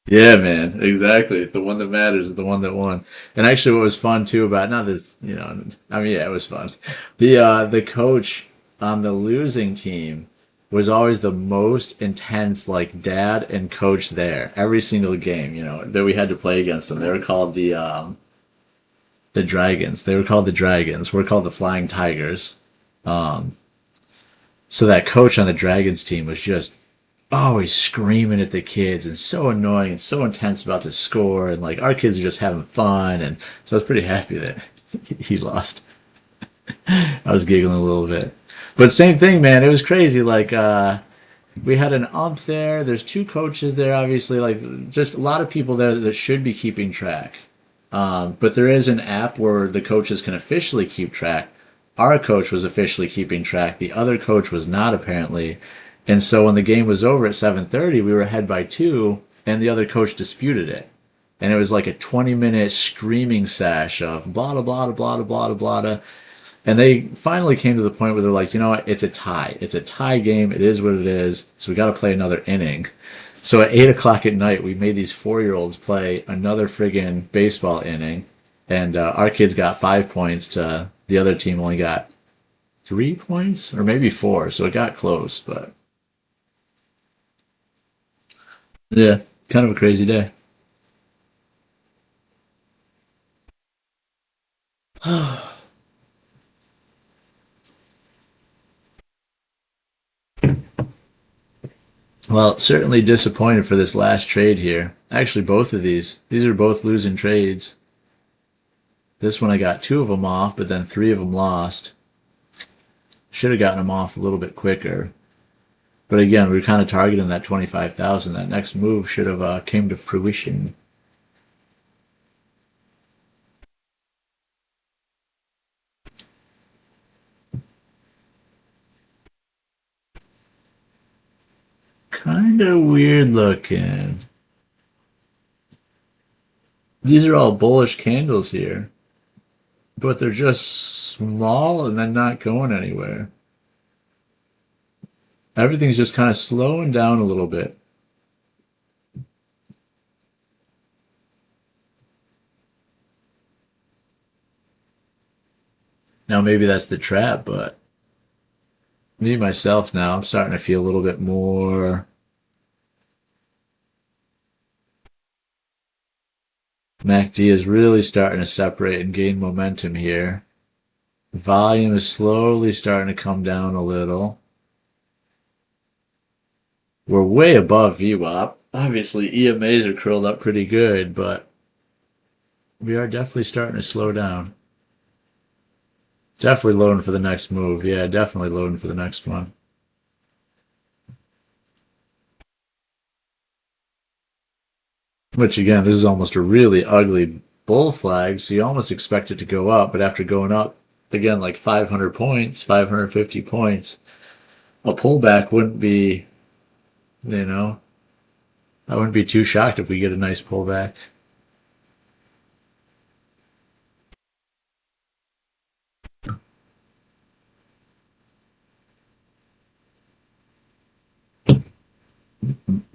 A: Yeah, man, exactly. The one that matters is the one that won. And actually, what was fun too about not this, I mean, yeah, it was fun. The coach on the losing team was always the most intense, like dad and coach there. Every single game, that we had to play against them. They were called the Dragons. They were called the Dragons. We're called the Flying Tigers. So that coach on the Dragons team was just always screaming at the kids and so annoying and so intense about the score, and like our kids are just having fun, and so I was pretty happy that he lost. I was giggling a little bit. But same thing, man, it was crazy. Like we had an ump there, there's 2 coaches there, obviously, like just a lot of people there that should be keeping track. But there is an app where the coaches can officially keep track. Our coach was officially keeping track. The other coach was not, apparently. And so when the game was over at 7:30, we were ahead by 2, and the other coach disputed it. And it was like a 20-minute screaming sash of blah, blah, blah, blah, blah, blah, blah. And they finally came to the point where they're like, you know what, it's a tie. It's a tie game. It is what it is. So we got to play another inning. So at 8 o'clock at night, we made these 4-year-olds play another friggin' baseball inning. And our kids got 5 points to the other team only got 3 points or maybe 4. So it got close, but yeah, kind of a crazy day. Well, certainly disappointed for this last trade here. Actually, both of these. These are both losing trades. This one I got 2 of them off, but then 3 of them lost. Should have gotten them off a little bit quicker. But again, we were kind of targeting that 25,000. That next move should have came to fruition. Kind of weird looking. These are all bullish candles here, but they're just small and then not going anywhere. Everything's just kind of slowing down a little bit. Now maybe that's the trap, but me myself now, I'm starting to feel a little bit more. MACD is really starting to separate and gain momentum here. Volume is slowly starting to come down a little. We're way above VWAP. Obviously, EMAs are curled up pretty good, but we are definitely starting to slow down. Definitely loading for the next move. Yeah, definitely loading for the next one. Which, again, this is almost a really ugly bull flag, so you almost expect it to go up, but after going up, again, like 500 points, 550 points, a pullback wouldn't be, you know, I wouldn't be too shocked if we get a nice pullback.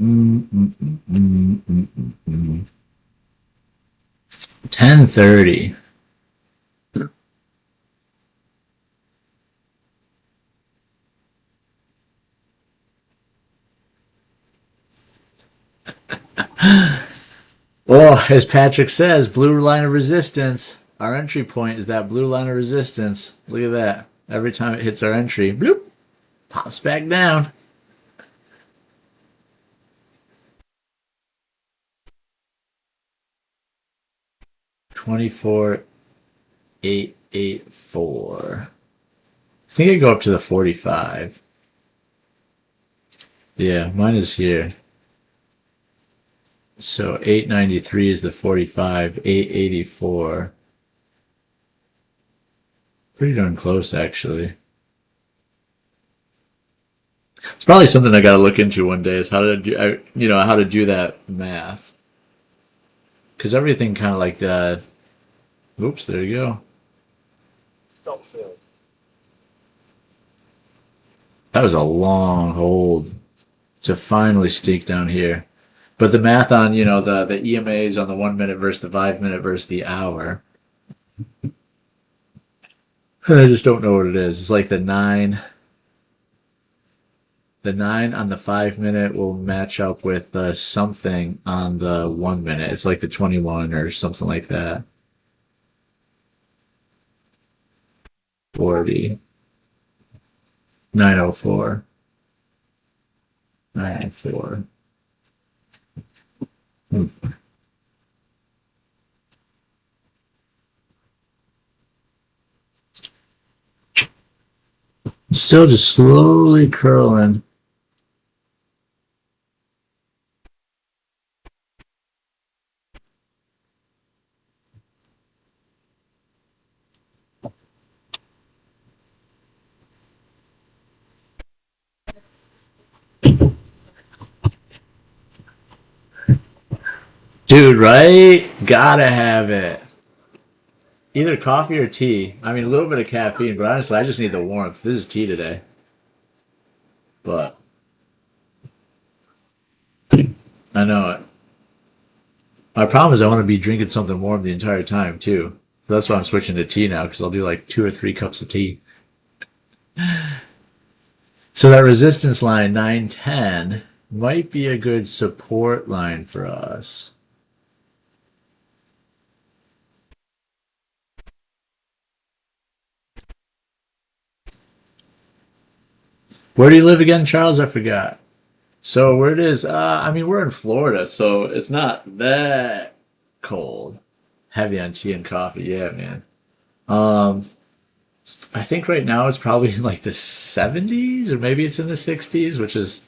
A: Mm-mm-mm-mm-mm-mm-mm. 10:30. Well, as Patrick says, blue line of resistance. Our entry point is that blue line of resistance. Look at that. Every time it hits our entry, bloop, pops back down. $24,884. I think I go up to the 45. Yeah, mine is here. So 893 is the 45, 884. Pretty darn close, actually. It's probably something I got to look into one day, is how to do, how to do that math. Because everything kind of like that. Oops, there you go.
D: Stop film.
A: That was a long hold to finally stake down here. But the math on, the EMAs on the 1 minute versus the 5 minute versus the hour, I just don't know what it is. It's like the 9 on the 5 minute will match up with something on the 1 minute. It's like the 21 or something like that. 40. 904. 904. Still just slowly curling. Dude, right? Gotta have it. Either coffee or tea. I mean, a little bit of caffeine, but honestly, I just need the warmth. This is tea today. But I know it. My problem is I want to be drinking something warm the entire time, too. So that's why I'm switching to tea now, because I'll do like 2 or 3 cups of tea. So that resistance line, 910, might be a good support line for us. Where do you live again, Charles? I forgot. So where it is, we're in Florida, so it's not that cold. Heavy on tea and coffee. Yeah, man. Um, I think right now it's probably in like the 70s or maybe it's in the 60s, which is,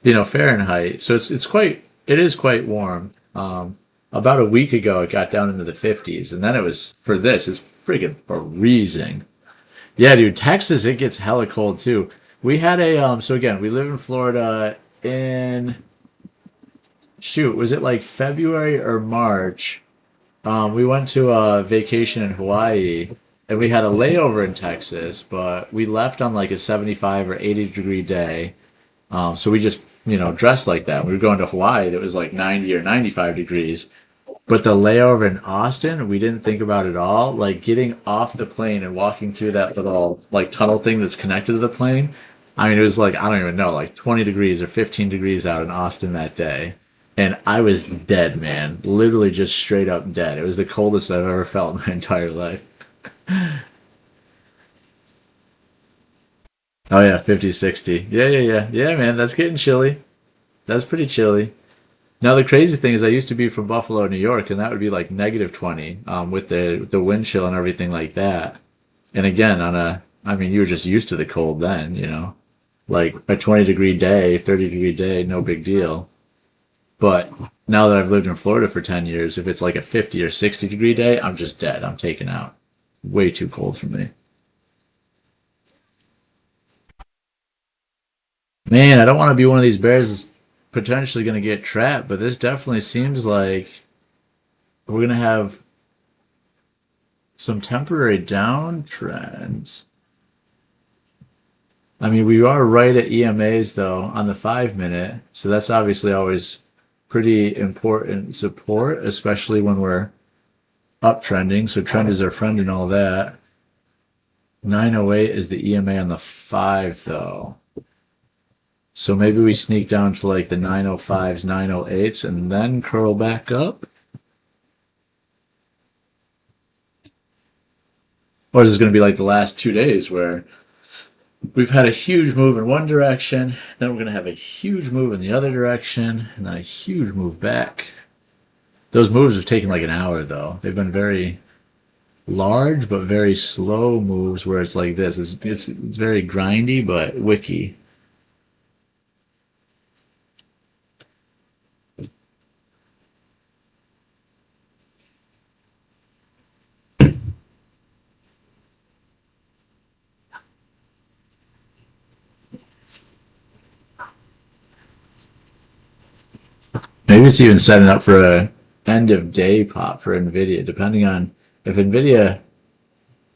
A: Fahrenheit. So it is quite warm. About a week ago, it got down into the 50s, and then it's freaking freezing. Yeah, dude, Texas, it gets hella cold too. We had so again, we live in Florida in, shoot, was it like February or March? We went to a vacation in Hawaii and we had a layover in Texas, but we left on like a 75 or 80-degree day. So we just, dressed like that. We were going to Hawaii that was like 90 or 95 degrees. But the layover in Austin, we didn't think about at all. Like getting off the plane and walking through that little like tunnel thing that's connected to the plane. I mean, it was like, I don't even know, like 20 degrees or 15 degrees out in Austin that day. And I was dead, man. Literally just straight up dead. It was the coldest I've ever felt in my entire life. Oh yeah, 50, 60. Yeah, yeah, yeah. Yeah, man, that's getting chilly. That's pretty chilly. Now the crazy thing is I used to be from Buffalo, New York, and that would be like negative 20, with the wind chill and everything like that. And again, I mean, you were just used to the cold then, like a 20-degree day, 30-degree day, no big deal. But now that I've lived in Florida for 10 years, if it's like a 50 or 60-degree day, I'm just dead. I'm taken out. Way too cold for me. Man, I don't want to be one of these bears that's potentially going to get trapped, but this definitely seems like we're going to have some temporary downtrends. I mean, we are right at EMAs though on the 5 minute, so that's obviously always pretty important support, especially when we're uptrending. So trend is our friend and all that. 908 is the EMA on the 5 though. So maybe we sneak down to like the 905s, 908s, and then curl back up. Or is this going to be like the last 2 days where we've had a huge move in one direction, then we're going to have a huge move in the other direction, and then a huge move back. Those moves have taken like an hour though. They've been very large but very slow moves where it's like this. It's very grindy but wicky. Maybe it's even setting up for a end of day pop for Nvidia, depending on if Nvidia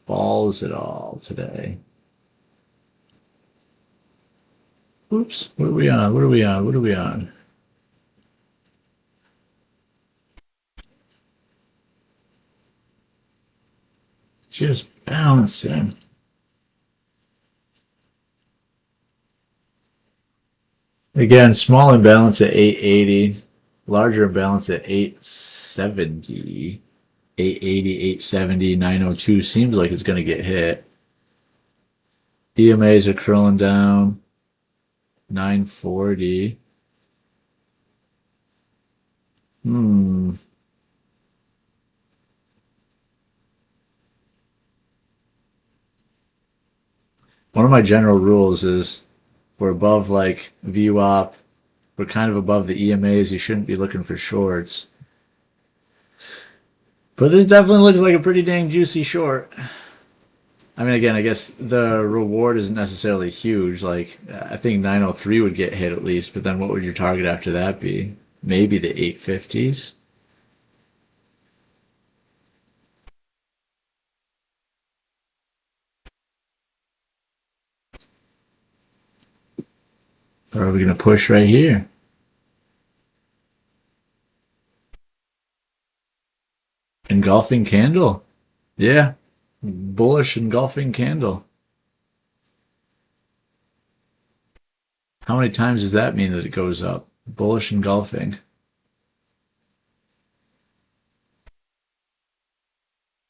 A: falls at all today. Oops, what are we on? What are we on? What are we on? Just bouncing. Again, small imbalance at 880, larger imbalance at 870, 880, 870, 902 seems like it's going to get hit. EMAs are curling down, 940. One of my general rules is we're above like VWAP, we're kind of above the EMAs, you shouldn't be looking for shorts. But this definitely looks like a pretty dang juicy short. I mean, again, I guess the reward isn't necessarily huge. Like, I think 903 would get hit at least, but then what would your target after that be? Maybe the 850s? Or are we going to push right here? Engulfing candle. Yeah. Bullish engulfing candle. How many times does that mean that it goes up? Bullish engulfing.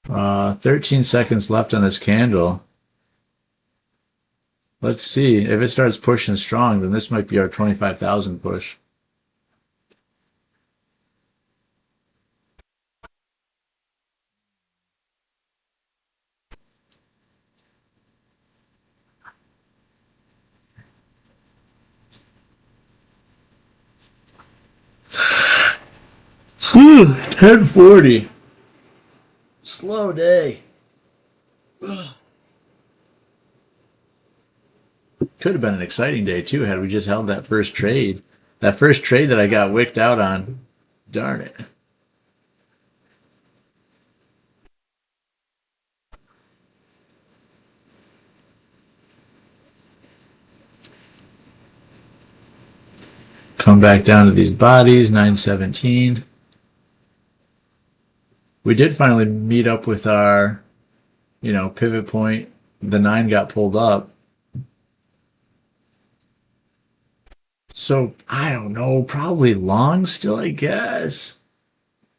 A: 13 seconds left on this candle. Let's see. If it starts pushing strong, then this might be our 25,000 push. 10:40. Slow day. Could have been an exciting day too had we just held that first trade. That first trade that I got wicked out on. Darn it. Come back down to these bodies, 917. We did finally meet up with our, pivot point. The 9 got pulled up. So, I don't know, probably long still, I guess.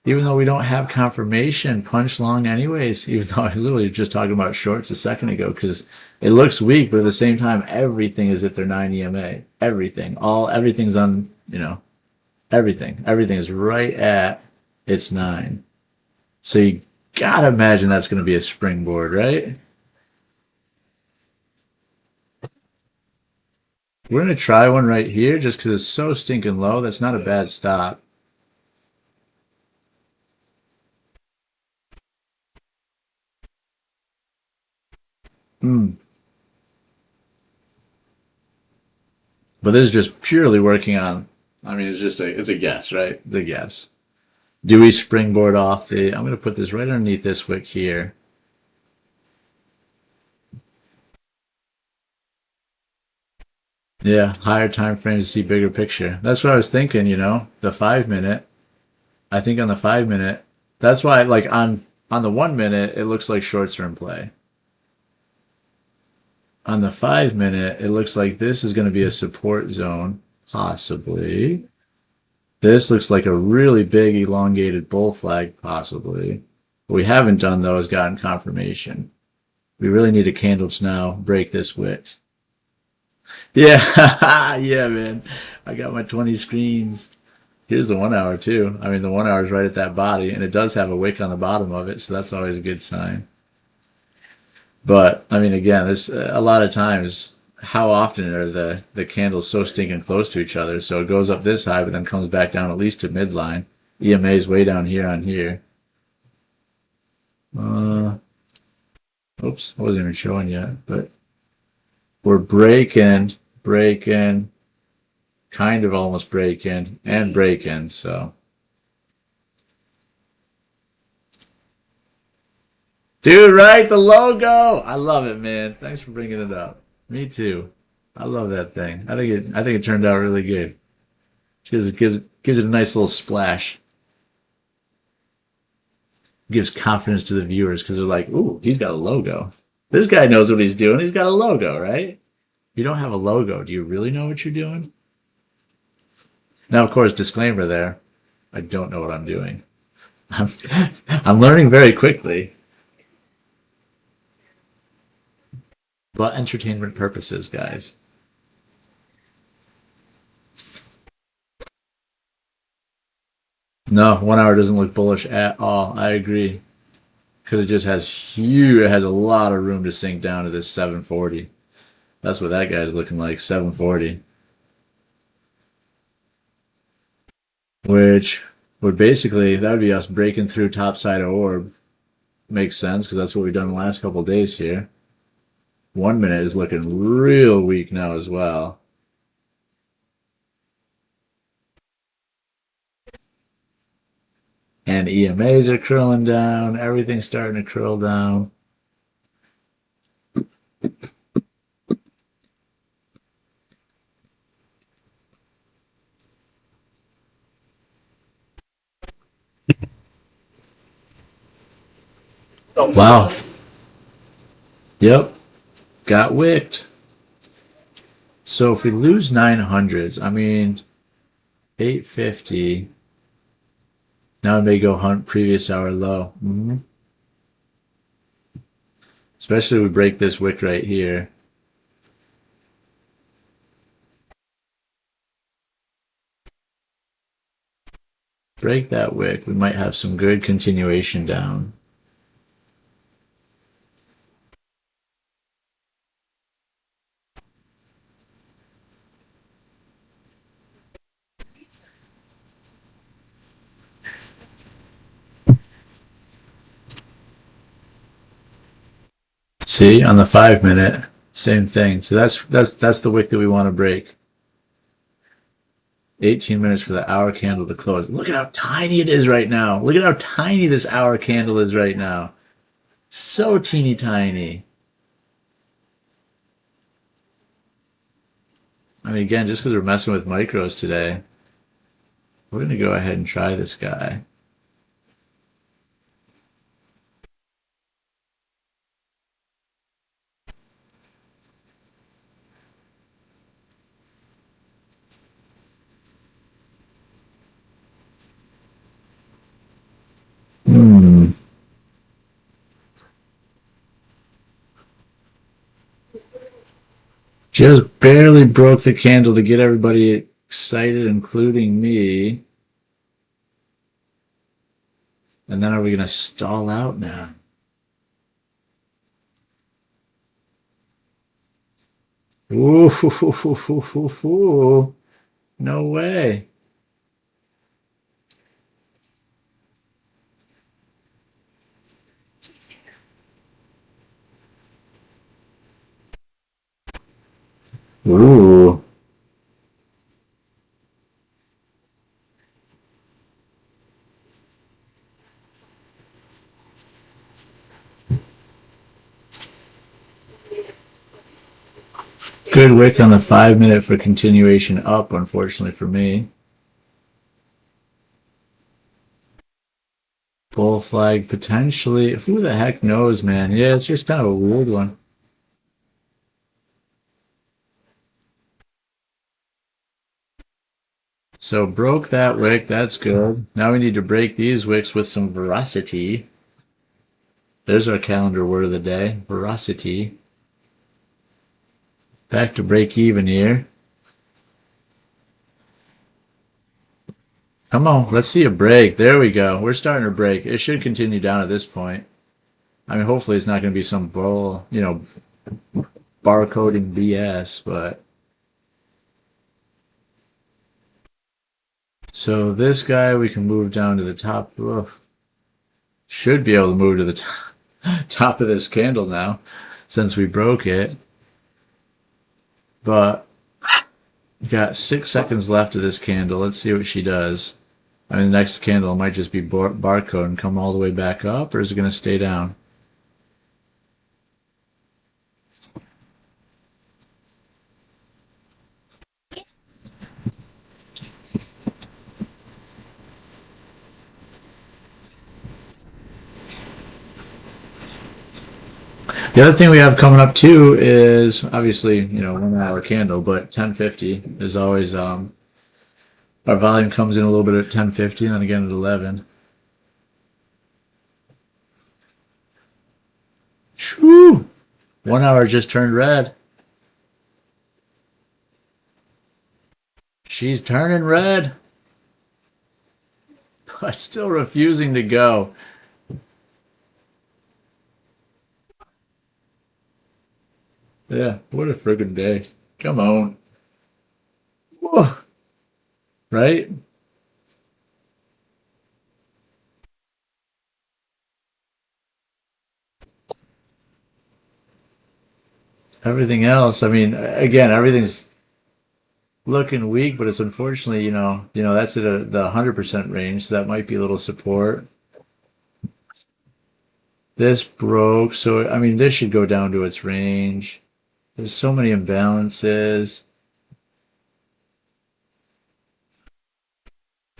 A: Even though we don't have confirmation, punch long anyways, even though I literally was just talking about shorts a second ago, because it looks weak, but at the same time, everything is at their 9 EMA. Everything. Everything's on, everything. Everything is right at its 9. So you gotta imagine that's going to be a springboard, right? We're going to try one right here just because it's so stinking low. That's not a bad stop. But this is just purely working on, it's a guess, right? It's a guess. Do we springboard off I'm going to put this right underneath this wick here. Yeah, higher time frames to see bigger picture. That's what I was thinking, the 5 minute. I think on the 5 minute, that's why like on the 1 minute, it looks like shorts are in play. On the 5 minute, it looks like this is going to be a support zone, possibly. This looks like a really big elongated bull flag, possibly. What we haven't done, though, is gotten confirmation. We really need a candle to now break this wick. Yeah, yeah, man. I got my 20 screens. Here's the 1 hour, too. The 1 hour is right at that body, and it does have a wick on the bottom of it, so that's always a good sign. But, again, this a lot of times, how often are the candles so stinking close to each other? So it goes up this high, but then comes back down at least to midline. EMA is way down here on here. Oops, I wasn't even showing yet, but we're breaking, kind of almost breaking, and breaking, so. Dude, right? The logo! I love it, man. Thanks for bringing it up. Me too. I love that thing. I think it turned out really good. Gives it a nice little splash. Gives confidence to the viewers because they're like, ooh, he's got a logo. This guy knows what he's doing. He's got a logo, right? If you don't have a logo, do you really know what you're doing? Now, of course, disclaimer there. I don't know what I'm doing. I'm learning very quickly. But entertainment purposes, guys. No, 1 hour doesn't look bullish at all. I agree. Because it just it has a lot of room to sink down to this 740. That's what that guy's looking like, 740. Which would basically, that would be us breaking through top side of orb. Makes sense, because that's what we've done the last couple of days here. 1 minute is looking real weak now as well. And EMAs are curling down. Everything's starting to curl down. Wow. Yep. Got wicked. So if we lose 900s, 850. Now it may go hunt previous hour low. Especially if we break this wick right here. Break that wick, we might have some good continuation down. See, on the 5 minute, same thing. So that's the wick that we want to break. 18 minutes for the hour candle to close. Look at how tiny it is right now. Look at how tiny this hour candle is right now. So teeny tiny. I mean, again, just because we're messing with micros today, we're going to go ahead and try this guy. Just barely broke the candle to get everybody excited, including me. And then are we going to stall out now? Ooh, no way. Ooh. Good wick on the 5 minute for continuation up, unfortunately for me. Bull flag potentially. Who the heck knows, man? Yeah, it's just kind of a weird one. So broke that wick. That's good. Now we need to break these wicks with some veracity. There's our calendar word of the day. Veracity. Back to break even here. Come on, let's see a break. There we go. We're starting to break. It should continue down at this point. I mean, hopefully it's not going to be some bull, barcoding BS, but. So this guy we can move down to the top. Oof. Should be able to move to the top of this candle now, since we broke it. But we got 6 seconds left of this candle. Let's see what she does. I mean, the next candle might just be barcode and come all the way back up, or is it going to stay down? The other thing we have coming up too is obviously, 1 hour candle, but 10:50 is always, our volume comes in a little bit at 10:50 and then again at 11. Shoo! 1 hour just turned red. She's turning red, but still refusing to go. Yeah, what a friggin' day. Come on. Whoa. Right? Everything else, I mean, again, everything's looking weak, but it's unfortunately, that's at the 100% range, so that might be a little support. This broke, so, I mean, this should go down to its range. There's so many imbalances.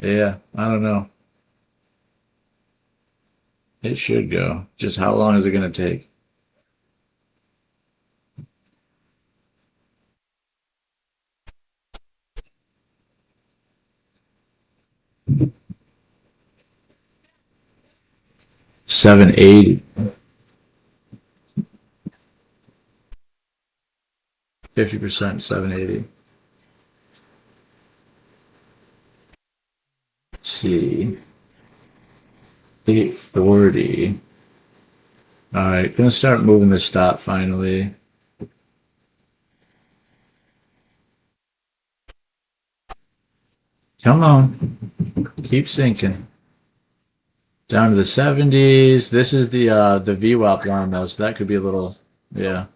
A: Yeah, I don't know. It should go. Just how long is it going to take? $780. 50%, $780. Let's see. 840. All right, gonna start moving the stop finally. Come on, keep sinking. Down to the 70s. This is the VWAP line though, so that could be a little Yeah.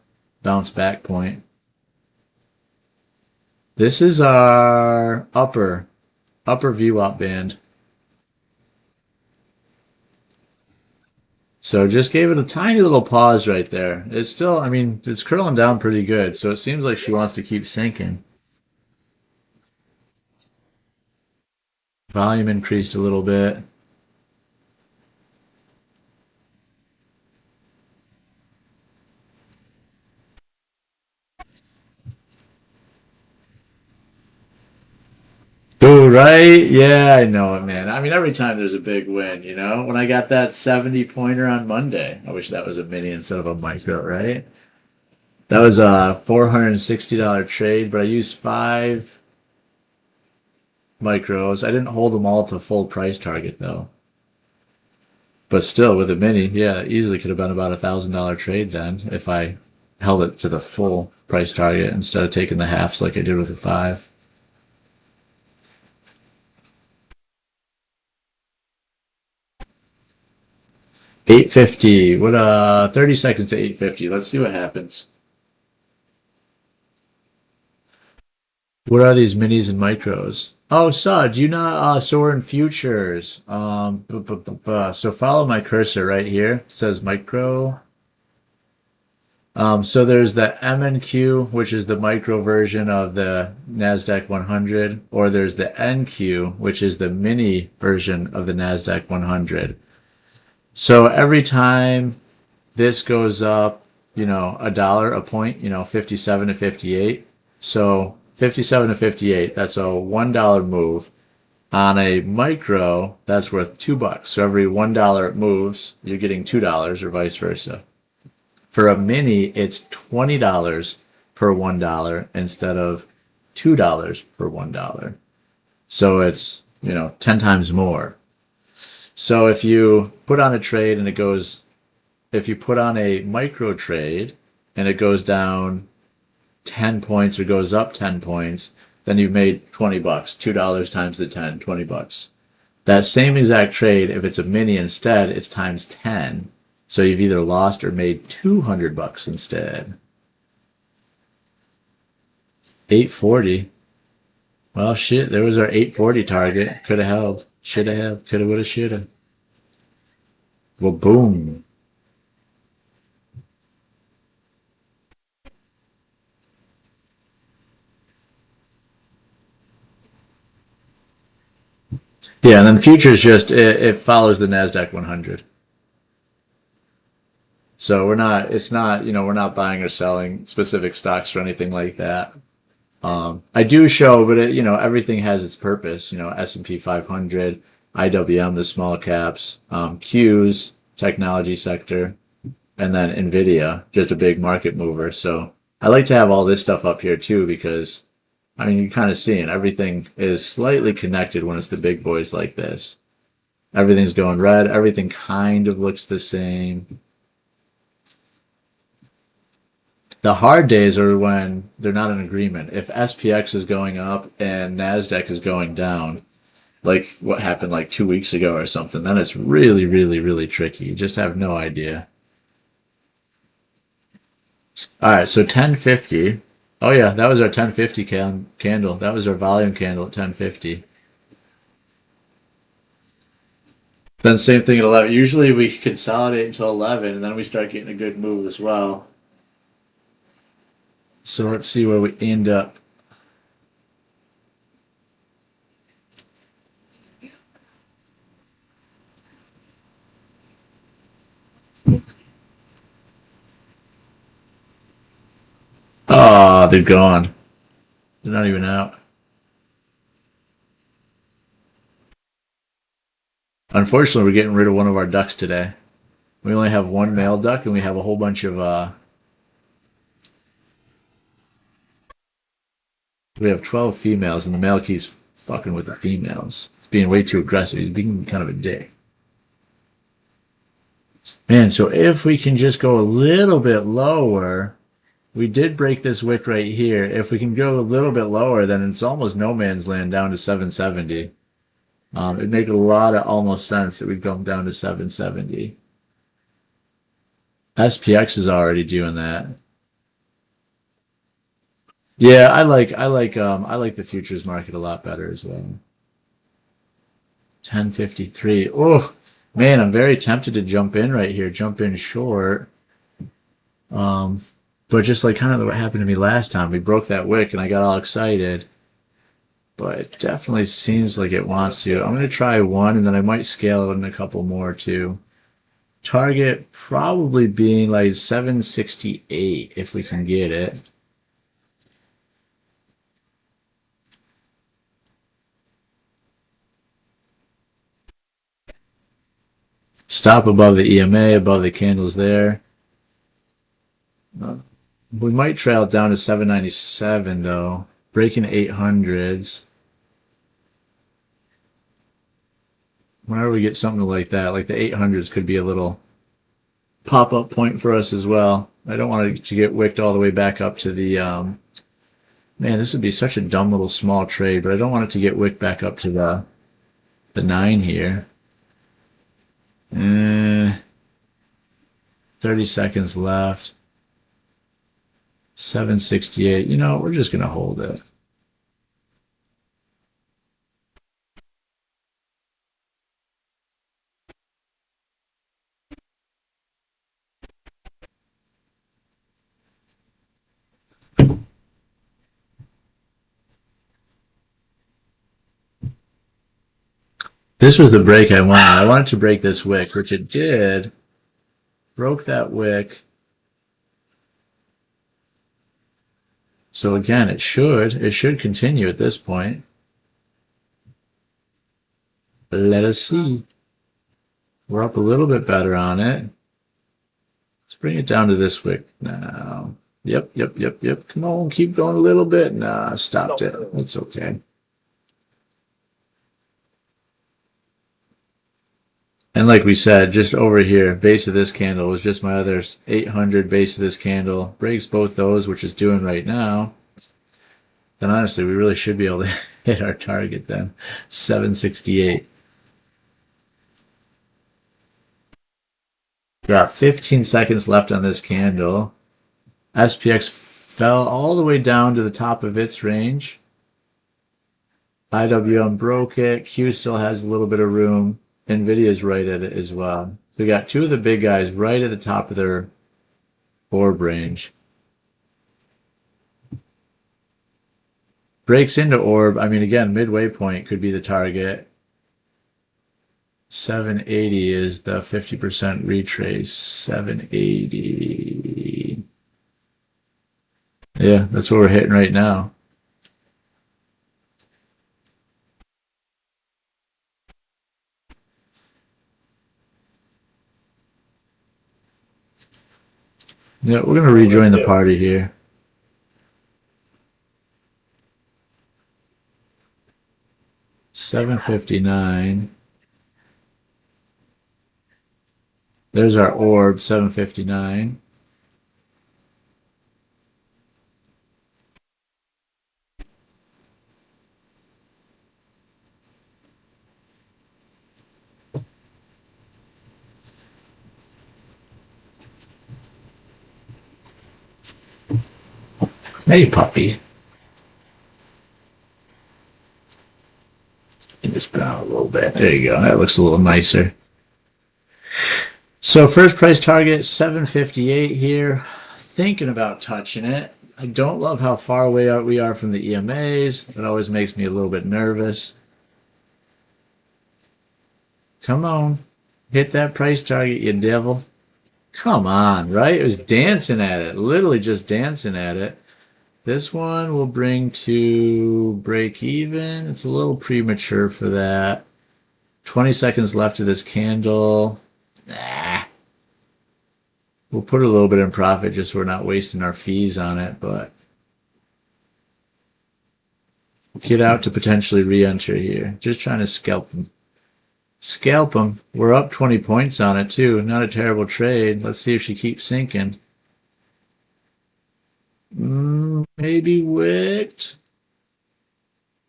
A: Bounce back point. This is our upper VWAP band. So just gave it a tiny little pause right there. It's still, I mean, it's curling down pretty good. So it seems like she wants to keep sinking. Volume increased a little bit. Ooh, right? Yeah, I know it, man. I mean, every time there's a big win, you know? When I got that 70 pointer on Monday, I wish that was a mini instead of a micro, right? That was a $460 trade, but I used 5 micros. I didn't hold them all to full price target though. But still, with a mini, yeah, easily could have been about $1,000 trade then if I held it to the full price target instead of taking the halves like I did with the 5. $8.50. What 30 seconds to 8.50. Let's see what happens. What are these minis and micros? Oh, Sud, you not so we're in futures. So follow my cursor right here. It says micro. So there's the MNQ, which is the micro version of the Nasdaq 100, or there's the NQ, which is the mini version of the Nasdaq 100. So every time this goes up, you know, $1 a point, you know, 57 to 58. So 57 to 58, that's a $1 move. On a micro, that's worth $2. So every $1 it moves, you're getting $2 or vice versa. For a mini, it's $20 per $1 instead of $2 per $1. So it's, you know, 10 times more. So if you put on a trade and it goes, if you put on a micro trade and it goes down 10 points or goes up 10 points, then you've made $20. $2 times the 10, $20. That same exact trade, if it's a mini instead, it's times 10. So you've either lost or made $200 instead. 840. Well, shit, there was our 840 target. Could have held. Should have, could have, would have, should have. Well, boom. Yeah, and then futures just, it follows the Nasdaq 100. So we're not, it's not, you know, we're not buying or selling specific stocks or anything like that. I do show, but it, you know, everything has its purpose. You know, S&P 500, IWM, the small caps, Qs, technology sector, and then Nvidia, just a big market mover. So I like to have all this stuff up here too because, I mean, you're kind of seeing everything is slightly connected when it's the big boys like this. Everything's going red. Everything kind of looks the same. The hard days are when they're not in agreement. If SPX is going up and NASDAQ is going down, like what happened like 2 weeks ago or something, then it's really, really, really tricky. You just have no idea. All right, so 1050. Oh yeah, that was our 1050 candle. That was our volume candle at 1050. Then same thing at 11. Usually we consolidate until 11, and then we start getting a good move as well. So let's see where we end up. Oh, they're gone. They're not even out. Unfortunately, we're getting rid of one of our ducks today. We only have one male duck, and we have a whole bunch of we have 12 females, and the male keeps fucking with the females. He's being way too aggressive. He's being kind of a dick. Man, so if we can just go a little bit lower, we did break this wick right here. If we can go a little bit lower, then it's almost no man's land down to 770. It'd make a lot of almost sense that we'd come down to 770. SPX is already doing that. Yeah, I like the futures market a lot better as well. 1053. Oh, man, I'm very tempted to jump in right here, jump in short. But just like kind of what happened to me last time, we broke that wick and I got all excited. But it definitely seems like it wants to. I'm going to try one and then I might scale it in a couple more too. Target probably being like 768 if we can get it. Stop above the EMA, above the candles there. We might trail it down to 797 though. Breaking 800s. Whenever we get something like that, like the 800s could be a little pop-up point for us as well. I don't want it to get wicked all the way back up to the, man, this would be such a dumb little small trade, but I don't want it to get wicked back up to the 9 here. 30 seconds left. 768. You know, we're just going to hold it. This was the break I wanted. I wanted to break this wick, which it did. Broke that wick. So again, it should continue at this point. Let us see. We're up a little bit better on it. Let's bring it down to this wick now. Yep. Come on, keep going a little bit. Nah, stopped it. It's okay. And like we said, just over here, base of this candle was just my other 800 base of this candle. Breaks both those, which is doing right now. Then honestly, we really should be able to hit our target then. 768. Got 15 seconds left on this candle. SPX fell all the way down to the top of its range. IWM broke it. Q still has a little bit of room. NVIDIA's right at it as well. We got two of the big guys right at the top of their orb range. Breaks into orb. I mean, again, midway point could be the target. 780 is the 50% retrace. 780. Yeah, that's what we're hitting right now. Yeah, we're going to rejoin the party here. $7.59. There's our orb, $7.59. Hey, puppy. Just down a little bit. There you go. That looks a little nicer. So first price target, 758 here. Thinking about touching it. I don't love how far away we are from the EMAs. That always makes me a little bit nervous. Come on. Hit that price target, you devil. Come on, right? It was dancing at it. Literally just dancing at it. This one will bring to break even. It's a little premature for that. 20 seconds left of this candle. Nah. We'll put a little bit in profit just so we're not wasting our fees on it, but get out to potentially re-enter here. Just trying to scalp them. Scalp them. We're up 20 points on it too. Not a terrible trade. Let's see if she keeps sinking. Maybe wicked.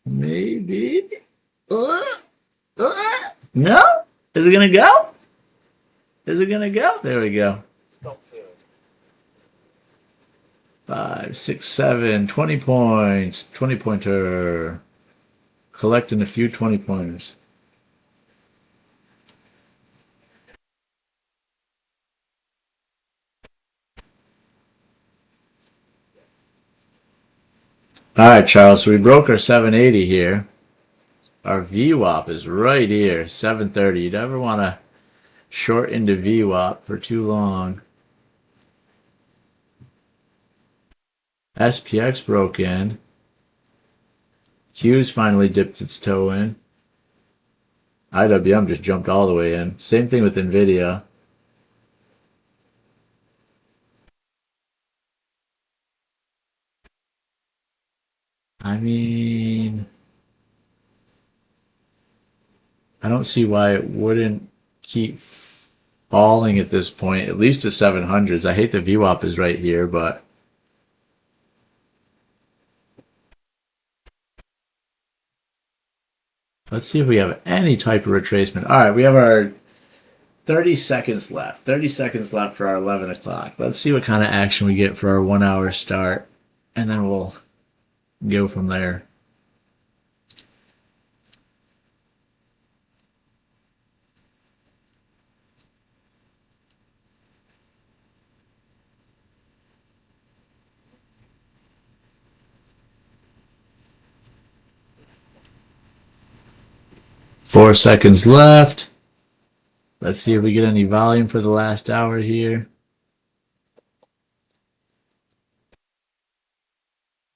A: Maybe. No? Is it gonna go? Is it gonna go? There we go.
D: Don't feel.
A: 5, 6, 7, 20 points. 20 pointer. Collecting a few 20 pointers. All right, Charles. So we broke our 780 here. Our VWAP is right here, 730. You never want to short into VWAP for too long. SPX broke in. Q's finally dipped its toe in. IWM just jumped all the way in. Same thing with NVIDIA. I mean, I don't see why it wouldn't keep falling at this point, at least to 700s. I hate the VWAP is right here, but let's see if we have any type of retracement. All right, we have our 30 seconds left. 30 seconds left for our 11 o'clock. Let's see what kind of action we get for our 1 hour start, and then we'll go from there. Four seconds left. Let's see if we get any volume for the last hour here.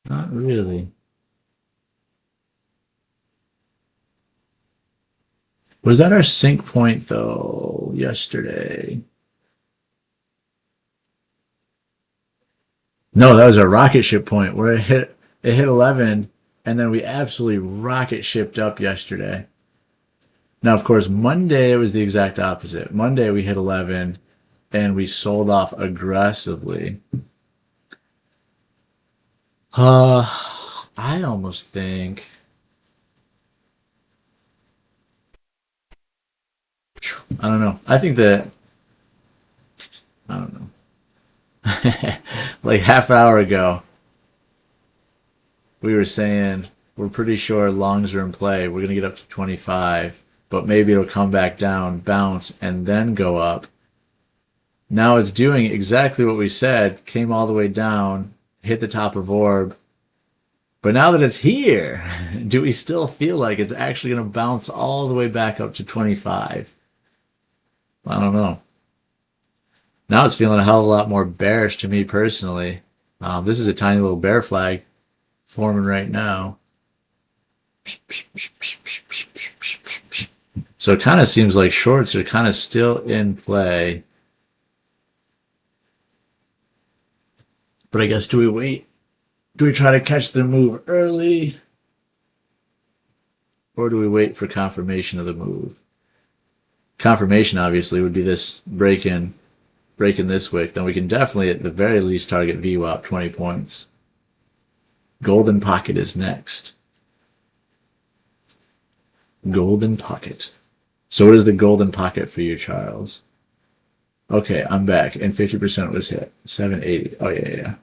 A: Not really. Was that our sync point though yesterday? No, that was our rocket ship point where it hit 11 and then we absolutely rocket shipped up yesterday. Now, of course, Monday it was the exact opposite. Monday we hit 11 and we sold off aggressively. I almost think I don't know. I think that I don't know. Like half hour ago, we were saying we're pretty sure longs are in play. We're gonna get up to 25, but maybe it'll come back down, bounce, and then go up. Now it's doing exactly what we said, came all the way down, hit the top of orb. But now that it's here, do we still feel like it's actually going to bounce all the way back up to 25? I don't know. Now it's feeling a hell of a lot more bearish to me personally. This is a tiny little bear flag forming right now. So it kind of seems like shorts are kind of still in play. But I guess do we wait? Do we try to catch the move early? Or do we wait for confirmation of the move? Confirmation obviously would be this break-in this wick. Then we can definitely at the very least target VWAP 20 points. Golden pocket is next. Golden pocket. So what is the golden pocket for you, Charles? Okay, I'm back, and 50% was hit. 780. Oh, yeah.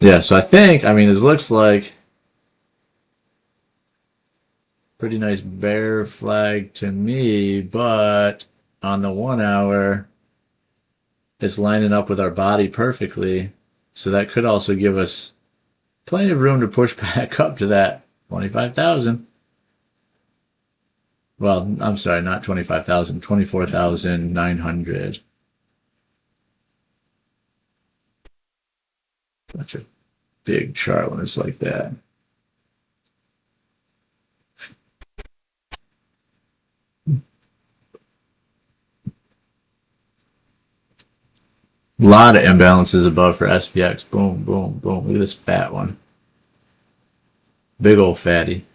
A: Yeah, so I mean, this looks like pretty nice bear flag to me, but on the 1 hour, it's lining up with our body perfectly. So that could also give us plenty of room to push back up to that 25,000. Well, I'm sorry, not 25,000, 24,900. Such a big chart when it's like that. A lot of imbalances above for SPX. Boom, boom, boom. Look at this fat one. Big old fatty.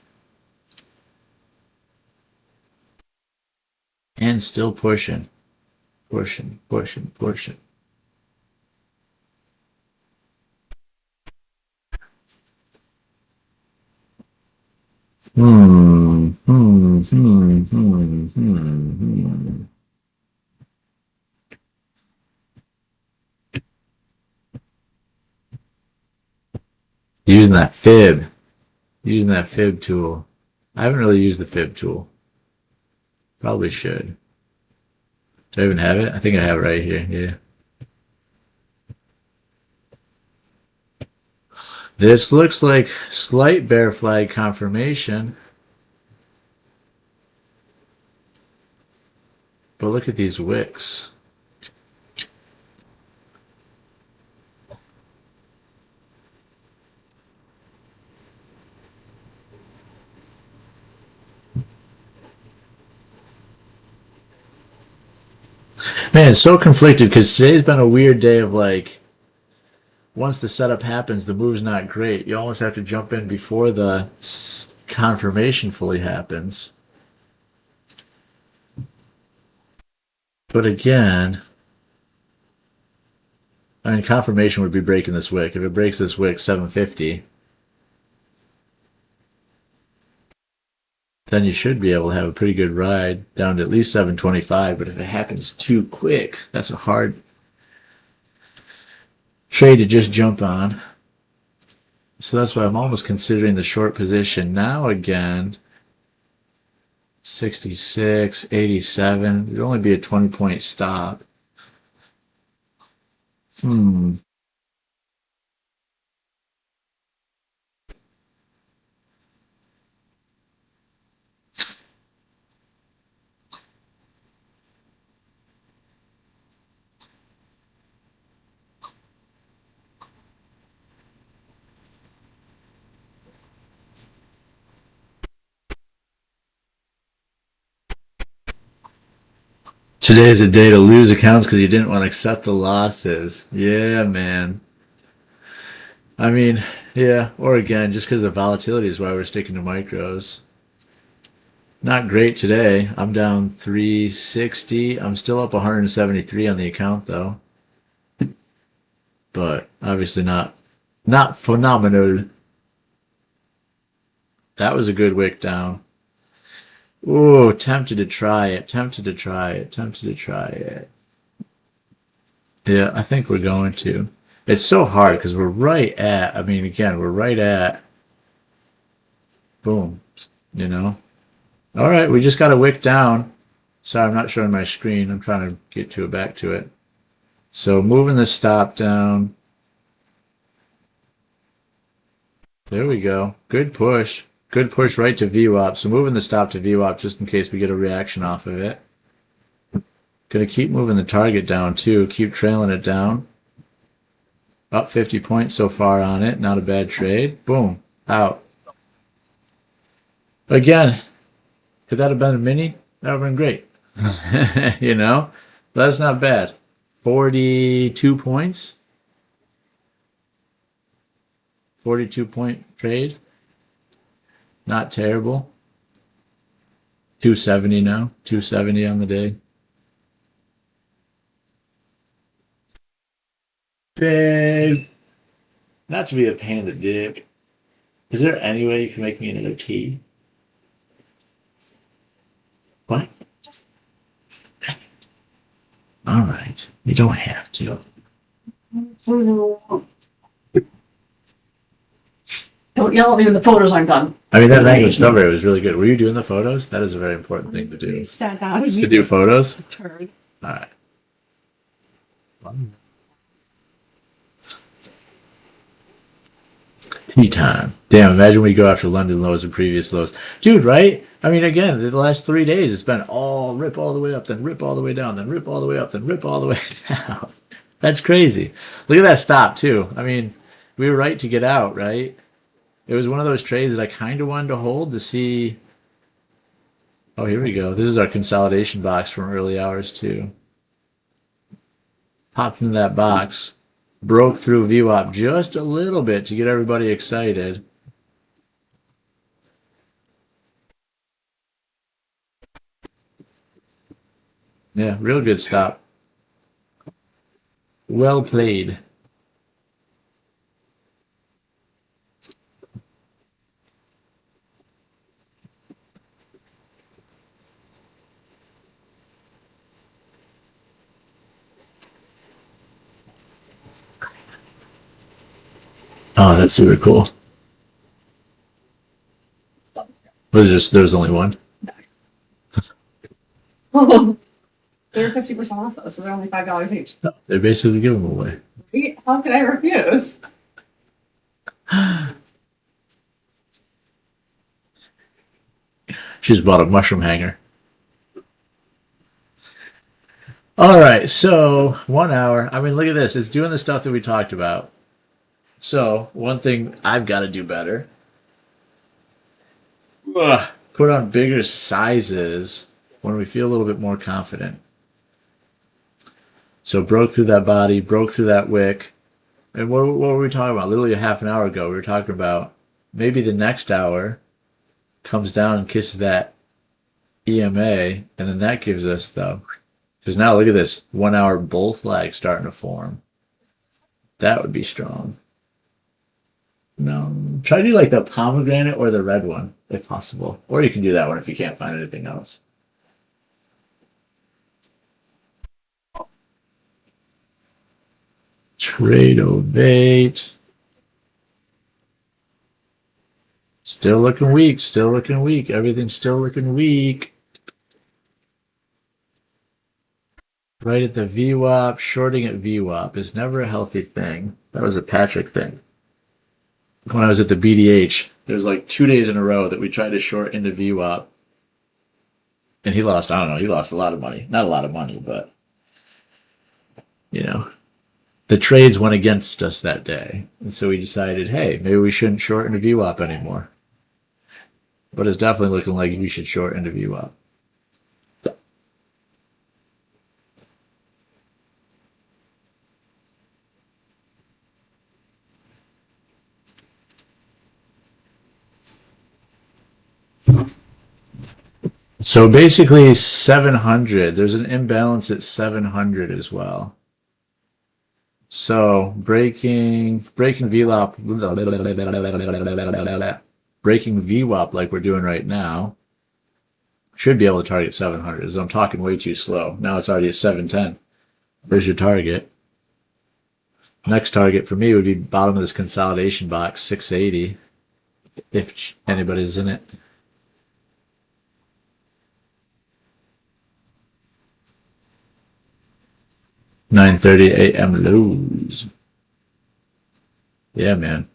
A: And still pushing. Pushing. Using that fib. Using that fib tool. I haven't really used the fib tool. Probably should. Do I even have it? I think I have it right here. Yeah. This looks like slight bear flag confirmation. But look at these wicks. Man, it's so conflicted because today's been a weird day of like, once the setup happens, the move's not great. You almost have to jump in before the confirmation fully happens. But again, I mean, confirmation would be breaking this wick. If it breaks this wick, 750, then you should be able to have a pretty good ride down to at least 725. But if it happens too quick, that's a hard trade to just jump on. So that's why I'm almost considering the short position. Now again, 66, 87. It'd only be a 20-point stop. Today is a day to lose accounts because you didn't want to accept the losses. Yeah, man. I mean, yeah, or again, just because the volatility is why we're sticking to micros. Not great today. I'm down 360. I'm still up 173 on the account though. But obviously not phenomenal. That was a good wick down. Ooh, tempted to try it. Tempted to try it. Tempted to try it. Yeah, I think we're going to. It's so hard because we're right at, I mean, again, we're right at, boom, you know? All right, we just got a wick down. Sorry, I'm not showing my screen. I'm trying to get to it, back to it. So moving the stop down. There we go. Good push. Good push right to VWAP. So moving the stop to VWAP just in case we get a reaction off of it. Gonna keep moving the target down too. Keep trailing it down. Up 50 points so far on it. Not a bad trade. Boom. Out. Again, could that have been a mini? That would have been great. You know? But that's not bad. 42 points. 42-point trade. Not terrible. 270 now. 270 on the day. Babe. Not to be a pain in the dick. Is there any way you can make me another tea? What? All right. You don't have to.
C: Don't yell at me when the photos aren't done.
A: I mean, that language cover was really good. Were you doing the photos? That is a very important thing to do.
C: You sat down
A: To do photos?
C: turd.
A: All right. Tea time. Damn, imagine we go after London lows and previous lows. Dude, right? I mean, again, the last 3 days, it's been all rip all the way up, then rip all the way down, then rip all the way up, then rip all the way down. That's crazy. Look at that stop, too. I mean, we were right to get out, right? It was one of those trades that I kind of wanted to hold to see. Oh, here we go. This is our consolidation box from early hours, too. Popped into that box. Broke through VWAP just a little bit to get everybody excited. Yeah, real good stop. Well played. Oh, that's super cool. There's only one.
C: They're 50% off though, so they're only $5 each.
A: No, they basically give them away.
C: How could I refuse?
A: She just bought a mushroom hanger. All right, so 1 hour. I mean, look at this. It's doing the stuff that we talked about. So one thing I've got to do better. Put on bigger sizes when we feel a little bit more confident. So broke through that body, broke through that wick. And what were we talking about? Literally a half an hour ago, we were talking about maybe the next hour comes down and kisses that EMA, and then that gives us the... Because now look at this, 1 hour bull flag starting to form. That would be strong. No, try to do like the pomegranate or the red one, if possible. Or you can do that one if you can't find anything else. Trade ovate. Still looking weak, still looking weak. Everything's still looking weak. Right at the VWAP, shorting at VWAP is never a healthy thing. That was a Patrick thing. When I was at the BDH, there was like 2 days in a row that we tried to short into VWAP. And he lost, I don't know, he lost a lot of money. Not a lot of money, but, you know, the trades went against us that day. And so we decided, hey, maybe we shouldn't short into VWAP anymore. But it's definitely looking like we should short into VWAP. So basically 700, there's an imbalance at 700 as well. So breaking VWAP, breaking VWAP like we're doing right now, should be able to target 700. So I'm talking way too slow. Now it's already at 710. There's your target. Next target for me would be bottom of this consolidation box, 680, if anybody's in it. $9:30 a.m. lows. Yeah, man.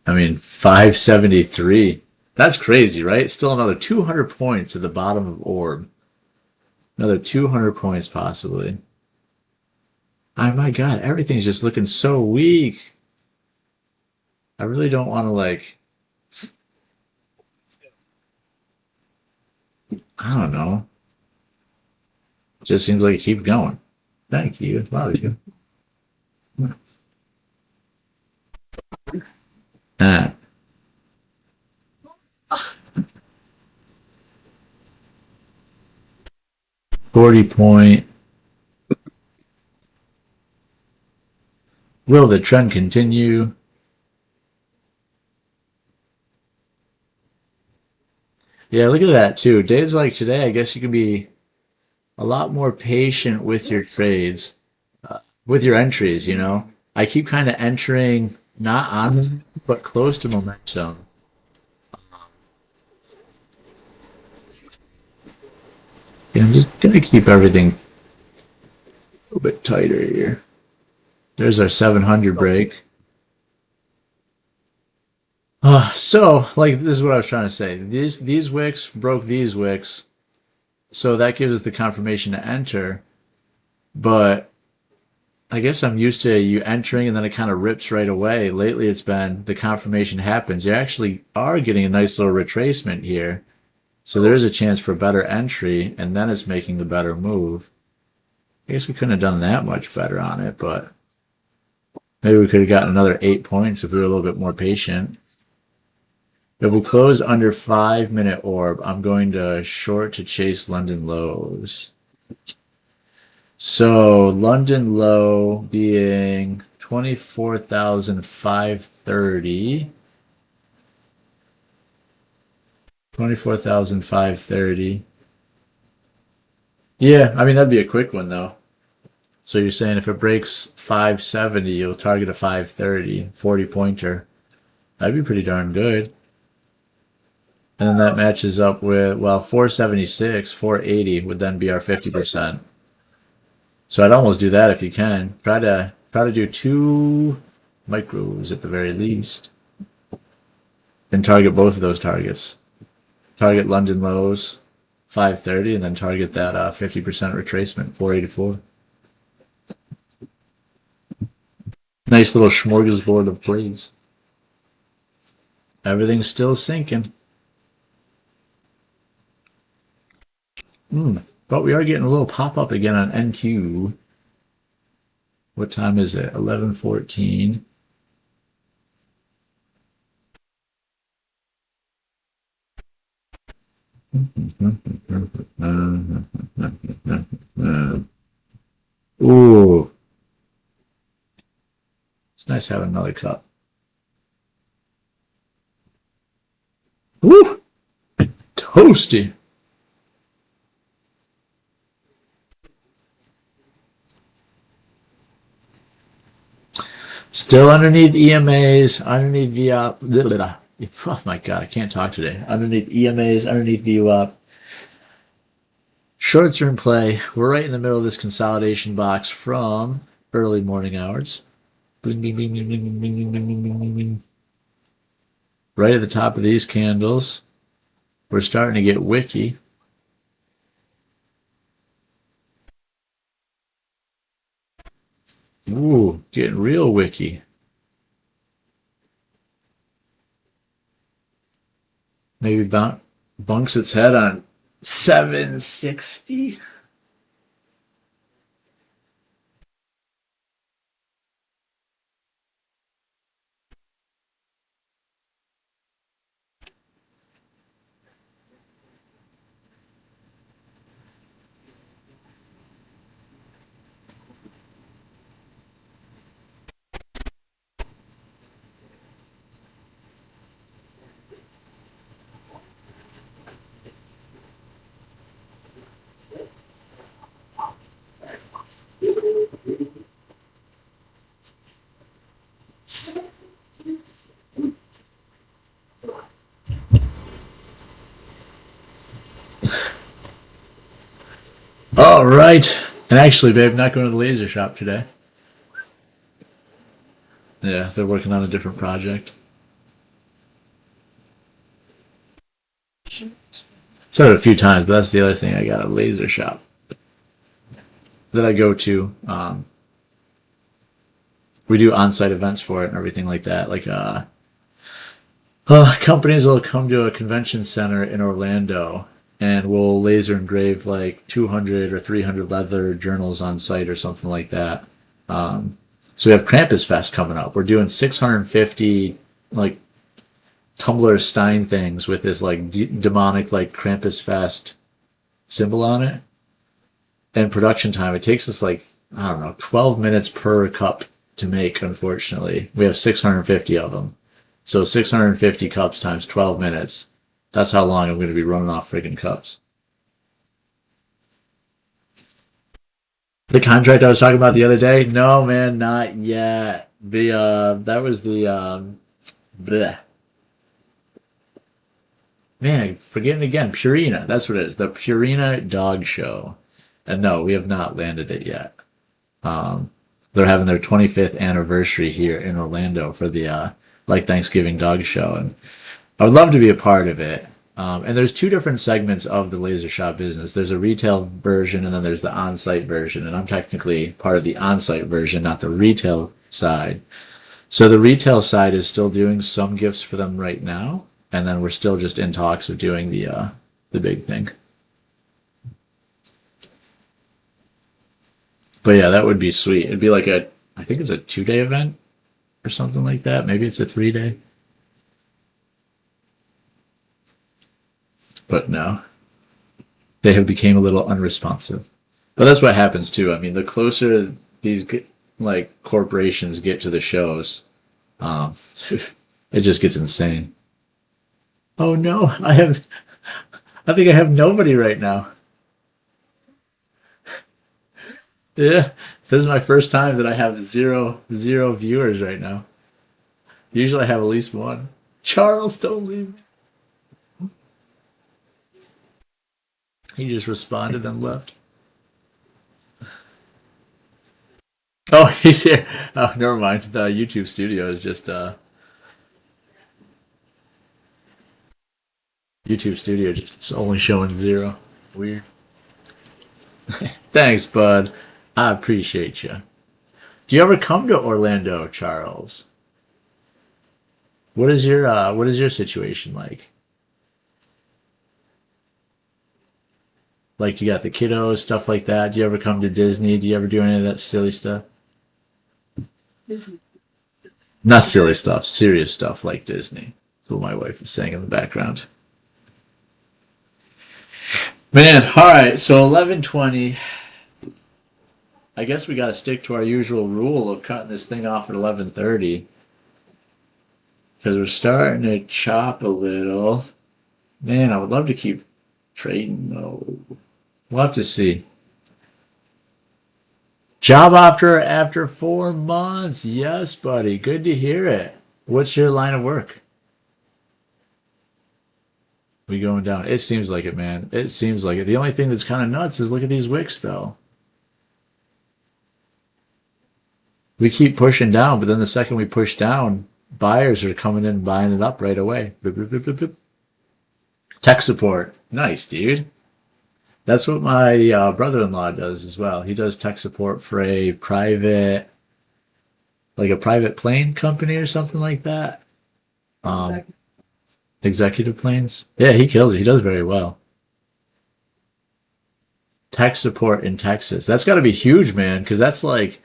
A: I mean, 573. That's crazy, right? Still another 200 points at the bottom of orb. Another 200 points possibly. Oh my God, everything's just looking so weak. I really don't want to like... I don't know. Just seems like it keeps going. Thank you. Wow, you. Ah. 40 point. Will the trend continue? Yeah, look at that too. Days like today, I guess you can be a lot more patient with your trades, with your entries, you know. I keep kind of entering not on, but close to momentum. Yeah, I'm just going to keep everything a little bit tighter here. There's our 700 break. So, like, this is what I was trying to say. These wicks broke these wicks. So that gives us the confirmation to enter, but I guess I'm used to you entering and then it kind of rips right away. Lately it's been the confirmation happens. You actually are getting a nice little retracement here. So there is a chance for a better entry and then it's making the better move. I guess we couldn't have done that much better on it, but maybe we could have gotten another 8 points if we were a little bit more patient. If we close under 5-minute orb, I'm going to short to chase London lows. So London low being 24,530. 24,530. Yeah, I mean, that'd be a quick one though. So So you're saying if it breaks 570, you'll target a 530, 40 pointer. That'd be pretty darn good. And then that matches up with, well, 476, 480 would then be our 50%. So I'd almost do that if you can. Try to do 2 micros at the very least. And target both of those targets. Target London lows, 530, and then target that 50% retracement, 484. Nice little smorgasbord of plays. Everything's still sinking. But we are getting a little pop-up again on NQ. What time is it? 11:14. Ooh. It's nice having another cup. Woo! Toasty. Still underneath EMAs, underneath VWAP. Oh my god, I can't talk today. Underneath EMAs, underneath VWAP. Shorts are in play. We're right in the middle of this consolidation box from early morning hours. Bling, bling, bling, bling, bling, bling, bling, bling, bling, bling. Right at the top of these candles, we're starting to get wicky. Ooh, getting real wicky. Maybe bunks its head on 760. All right. And actually, babe, not going to the laser shop today. Yeah, they're working on a different project. Said it a few times, but that's the other thing. I got a laser shop that I go to. We do on-site events for it and everything like that. Like companies will come to a convention center in Orlando and we'll laser engrave like 200 or 300 leather journals on site or something like that. So we have Krampus Fest coming up. We're doing 650 like Tumblr Stein things with this like demonic like Krampus Fest symbol on it. And production time, it takes us like, I don't know, 12 minutes per cup to make, unfortunately. We have 650 of them. So 650 cups times 12 minutes. That's how long I'm going to be running off friggin' cups. The contract I was talking about the other day? No, man, not yet. That was the, bleh. Man, forgetting again. Purina. That's what it is. The Purina Dog Show. And no, we have not landed it yet. They're having their 25th anniversary here in Orlando for the like Thanksgiving Dog Show, and I would love to be a part of it. And there's 2 different segments of the laser shop business. There's a retail version, and then there's the on-site version. And I'm technically part of the on-site version, not the retail side. So the retail side is still doing some gifts for them right now, and then we're still just in talks of doing the big thing. But yeah, that would be sweet. It'd be like I think it's a 2-day event or something like that. Maybe it's a 3-day. But no, they have become a little unresponsive. But that's what happens too. I mean, the closer these like corporations get to the shows, it just gets insane. Oh no, I think I have nobody right now. Yeah, this is my first time that I have zero viewers right now. Usually I have at least one. Charles, don't leave me. He just responded and left. Oh, he's here. Oh, never mind. The YouTube studio is just YouTube studio just only showing 0. Weird. Thanks, bud. I appreciate you. Do you ever come to Orlando, Charles? What is your situation like? Like, you got the kiddos, stuff like that. Do you ever come to Disney? Do you ever do any of that silly stuff? Not silly stuff, serious stuff like Disney. That's what my wife is saying in the background. Man, all right. So 11:20. I guess we got to stick to our usual rule of cutting this thing off at 11:30 because we're starting to chop a little. Man, I would love to keep trading though. We'll have to see. Job after 4 months. Yes, buddy. Good to hear it. What's your line of work? We going down? It seems like it, man. It seems like it. The only thing that's kind of nuts is look at these wicks, though. We keep pushing down, but then the second we push down, buyers are coming in and buying it up right away. Boop, boop, boop, boop, boop. Tech support. Nice, dude. That's what my brother-in-law does as well. He does tech support for a private plane company or something like that. Um, Executive planes. Yeah, he kills it. He does very well. Tech support in Texas. That's got to be huge, man, because that's like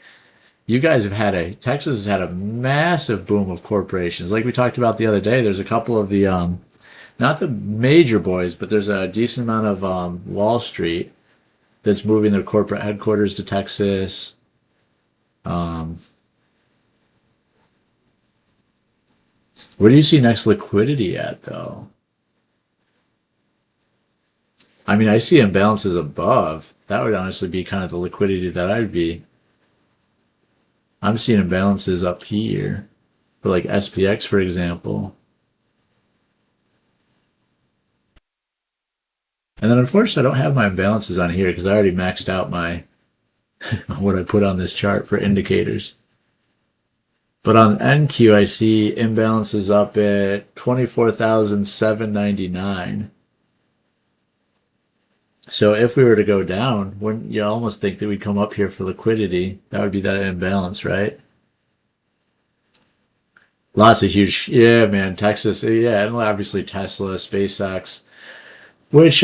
A: you guys have had Texas has had a massive boom of corporations. Like we talked about the other day, there's a couple of the not the major boys, but there's a decent amount of Wall Street that's moving their corporate headquarters to Texas. Where do you see next liquidity at, though? I mean, I see imbalances above. That would honestly be kind of the liquidity that I'd be. I'm seeing imbalances up here for like SPX, for example. And then unfortunately, I don't have my imbalances on here because I already maxed out my what I put on this chart for indicators. But on NQ, I see imbalances up at 24,799. So if we were to go down, wouldn't you almost think that we'd come up here for liquidity? That would be that imbalance, right? Lots of huge, yeah, man, Texas, yeah, and obviously Tesla, SpaceX, which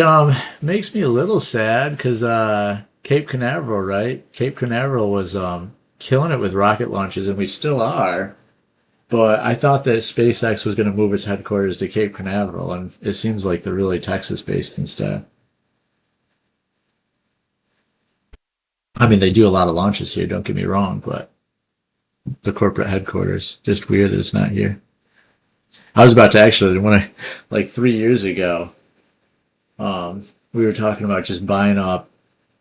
A: makes me a little sad because Cape Canaveral, right? Cape Canaveral was killing it with rocket launches, and we still are. But I thought that SpaceX was going to move its headquarters to Cape Canaveral, and it seems like they're really Texas-based instead. I mean, they do a lot of launches here, don't get me wrong, but the corporate headquarters, just weird that it's not here. I was about to actually, like 3 years ago, we were talking about just buying up,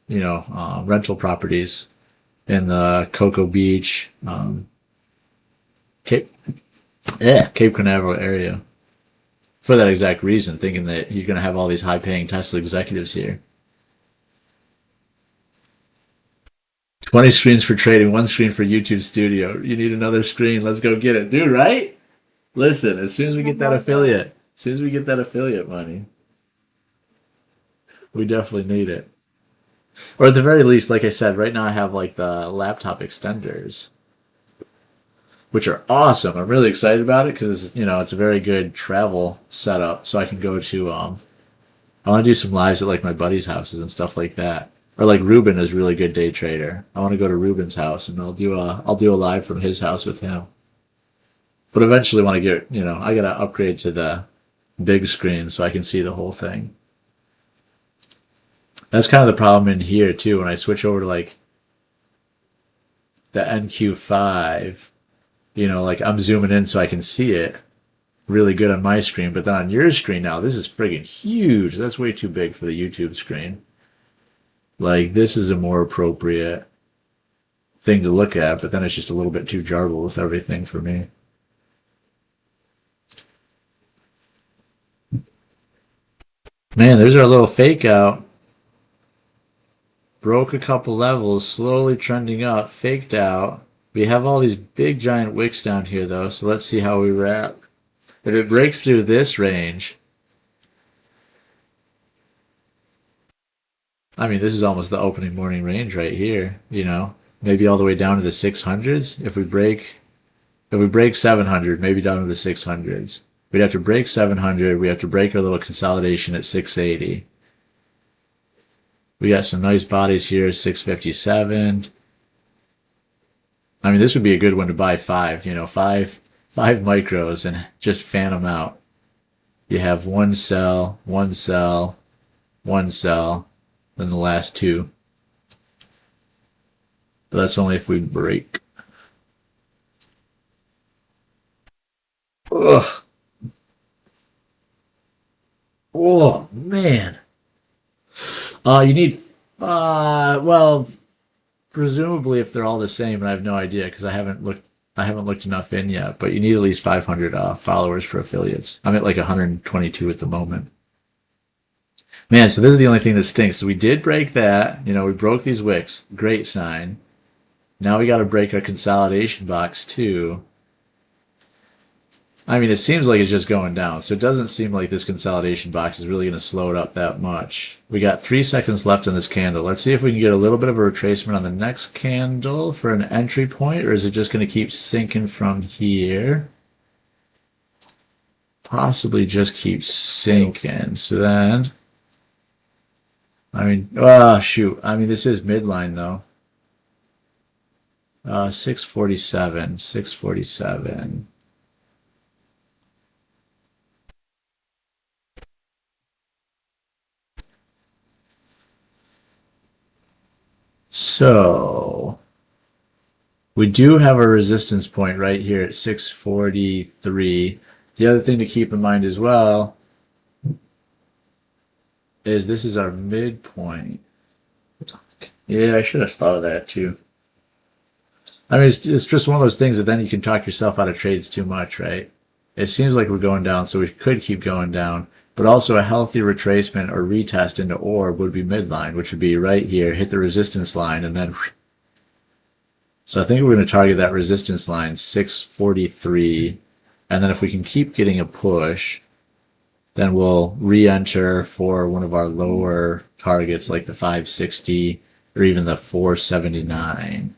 A: rental properties in the Cocoa Beach, Cape Canaveral area for that exact reason, thinking that you're going to have all these high-paying Tesla executives here. 20 screens for trading, 1 screen for YouTube Studio. You need another screen. Let's go get it. Dude, right? Listen, as soon as we get that affiliate money, we definitely need it. Or at the very least, like I said, right now I have like the laptop extenders, which are awesome. I'm really excited about it because, it's a very good travel setup. So I can go to, I want to do some lives at like my buddies' houses and stuff like that. Or like Ruben is a really good day trader. I want to go to Ruben's house and I'll do a live from his house with him. But eventually want to get, I got to upgrade to the big screen so I can see the whole thing. That's kind of the problem in here too. When I switch over to like the NQ5, like I'm zooming in so I can see it really good on my screen. But then on your screen now, this is friggin' huge. That's way too big for the YouTube screen. Like, this is a more appropriate thing to look at, but then it's just a little bit too jarbled with everything for me. Man, there's our little fake out. Broke a couple levels, slowly trending up, faked out. We have all these big giant wicks down here though, so let's see how we wrap. If it breaks through this range, I mean, this is almost the opening morning range right here, you know, maybe all the way down to the 600s. If we break 700, maybe down to the 600s. We'd have to break 700. We have to break our little consolidation at 680. We got some nice bodies here, 657. I mean, this would be a good one to buy five, you know, five micros and just fan them out. You have one sell, one sell, one sell, then the last two. But that's only if we break. Ugh. Oh, man. You need, well, presumably if they're all the same, and I have no idea because I haven't looked enough in yet, but you need at least 500 followers for affiliates. I'm at like 122 at the moment. Man, so this is the only thing that stinks. So we did break that. You know, we broke these wicks. Great sign. Now we got to break our consolidation box too. I mean, it seems like it's just going down, so it doesn't seem like this consolidation box is really going to slow it up that much. We got 3 seconds left in this candle. Let's see if we can get a little bit of a retracement on the next candle for an entry point, or is it just going to keep sinking from here? Possibly just keep sinking. So then, I mean, oh, shoot. I mean, this is midline, though. 647, 647. So we do have a resistance point right here at 643. The other thing to keep in mind as well is this is our midpoint. Yeah, I should have thought of that too. I mean, it's just one of those things that then you can talk yourself out of trades too much, right? It seems like we're going down, so we could keep going down. But also a healthy retracement or retest into orb would be midline, which would be right here, hit the resistance line, and then... So I think we're going to target that resistance line, 643. And then if we can keep getting a push, then we'll re-enter for one of our lower targets, like the 560 or even the 479.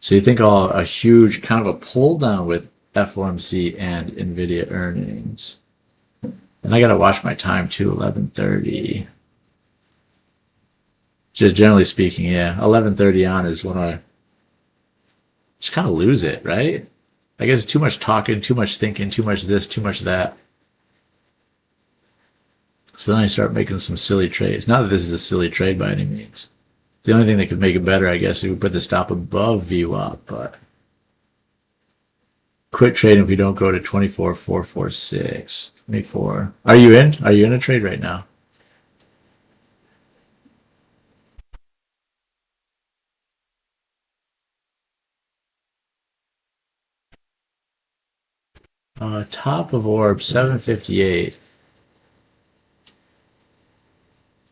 A: So you think a huge kind of a pull down with FOMC and NVIDIA earnings. And I got to watch my time too, 11:30. Just generally speaking, yeah, 11:30 on is when I just kind of lose it, right? I guess too much talking, too much thinking, too much this, too much that. So then I start making some silly trades. Not that this is a silly trade by any means. The only thing that could make it better, I guess, is we put the stop above VWAP, but quit trading if we don't go to 24,446. 24. Are you in? Are you in a trade right now? Top of orb 758.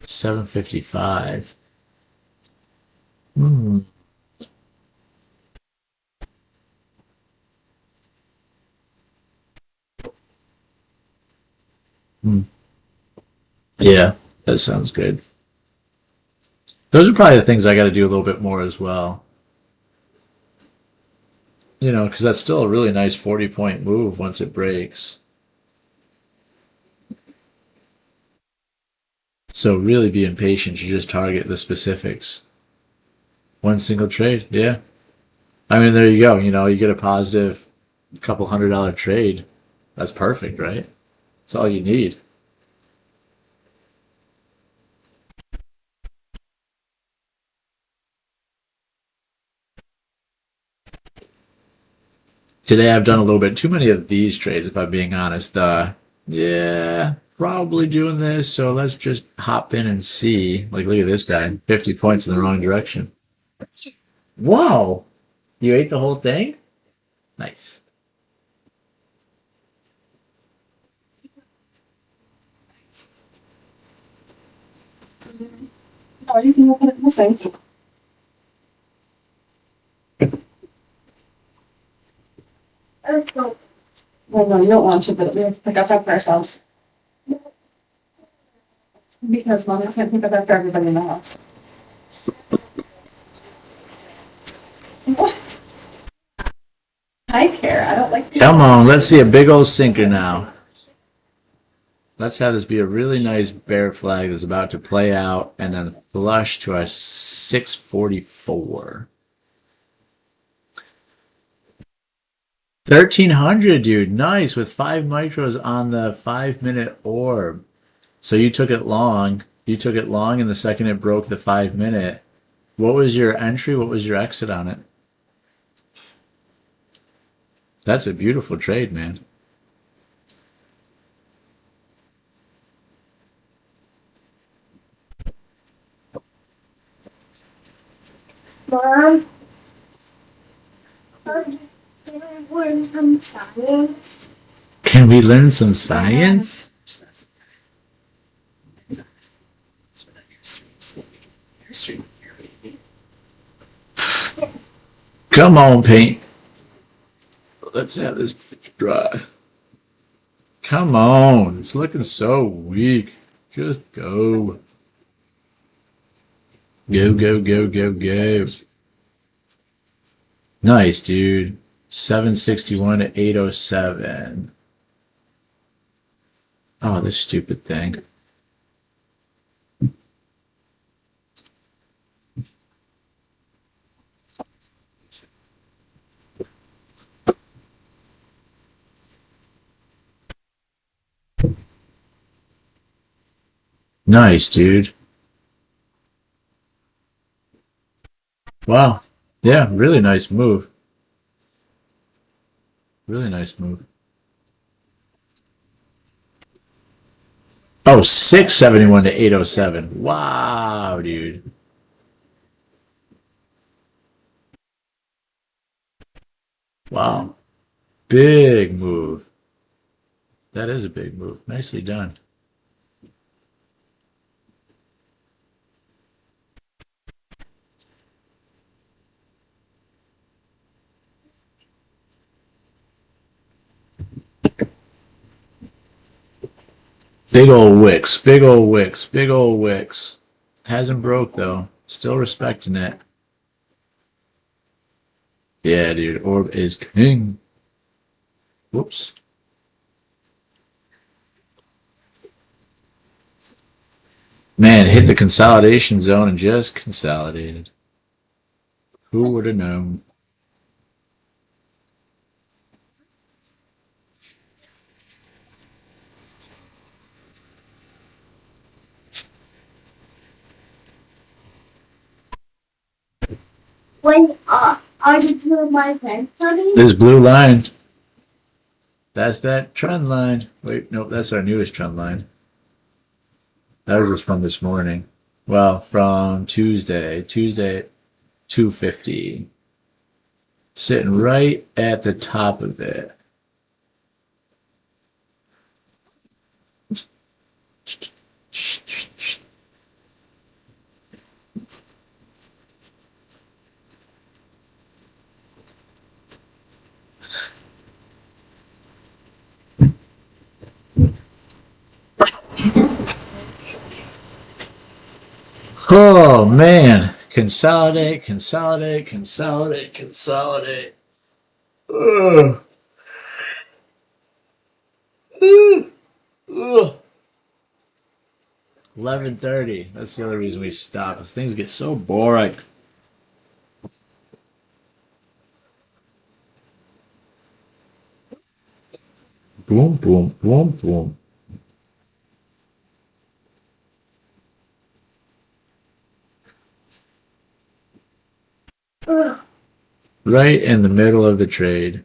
A: 755. Hmm. Hmm. Yeah, that sounds good. Those are probably the things I got to do a little bit more as well. You know, because that's still a really nice 40-point move once it breaks. So really being patient, you just target the specifics. One single trade, yeah. I mean, there you go. You know, you get a positive couple $100 trade. That's perfect, right? That's all you need. Today I've done a little bit too many of these trades, if I'm being honest. Yeah, probably doing this, so let's just hop in and see. Like, look at this guy, 50 points in the wrong direction. Whoa! You ate the whole thing? Nice.
C: Oh, you can open it missing.
B: Okay.
C: Well, no, you don't want to, but we have to pick up after ourselves. Because Mommy can't pick up after everybody in the house. What? I care. I don't like.
A: Come on, let's see a big old sinker now. Let's have this be a really nice bear flag that's about to play out and then flush to our 644. 1300, dude. Nice, with 5 micros on the 5-minute orb. So you took it long. You took it long, and the second it broke the 5-minute. What was your entry? What was your exit on it? That's a beautiful trade, man.
B: Mom, can I learn some science?
A: Can we learn some science? Come on, paint. Let's have this pitch dry. Come on. It's looking so weak. Just go. Go, go, go, go, go. Nice, dude. 761 to 807. Oh, this stupid thing. Nice, dude. Wow. Yeah, really nice move. Really nice move. Oh, 671 to 807. Wow, dude. Wow. Big move. That is a big move. Nicely done. Big old wicks, big old wicks, big old wicks. Hasn't broke though. Still respecting it. Yeah, dude. Orb is king. Whoops. Man, hit the consolidation zone and just consolidated. Who would have known?
B: When are you doing my friend funny?
A: This blue line. That's that trend line. Wait, nope, that's our newest trend line. That was from this morning. Well, from Tuesday. Tuesday at 250. Sitting right at the top of it. Oh man, consolidate, consolidate, consolidate, consolidate. Ugh. Ugh. Ugh. 11:30. That's the other reason we stop. Because things get so boring. Boom, boom, boom, boom.
B: Ugh.
A: Right in the middle of the trade.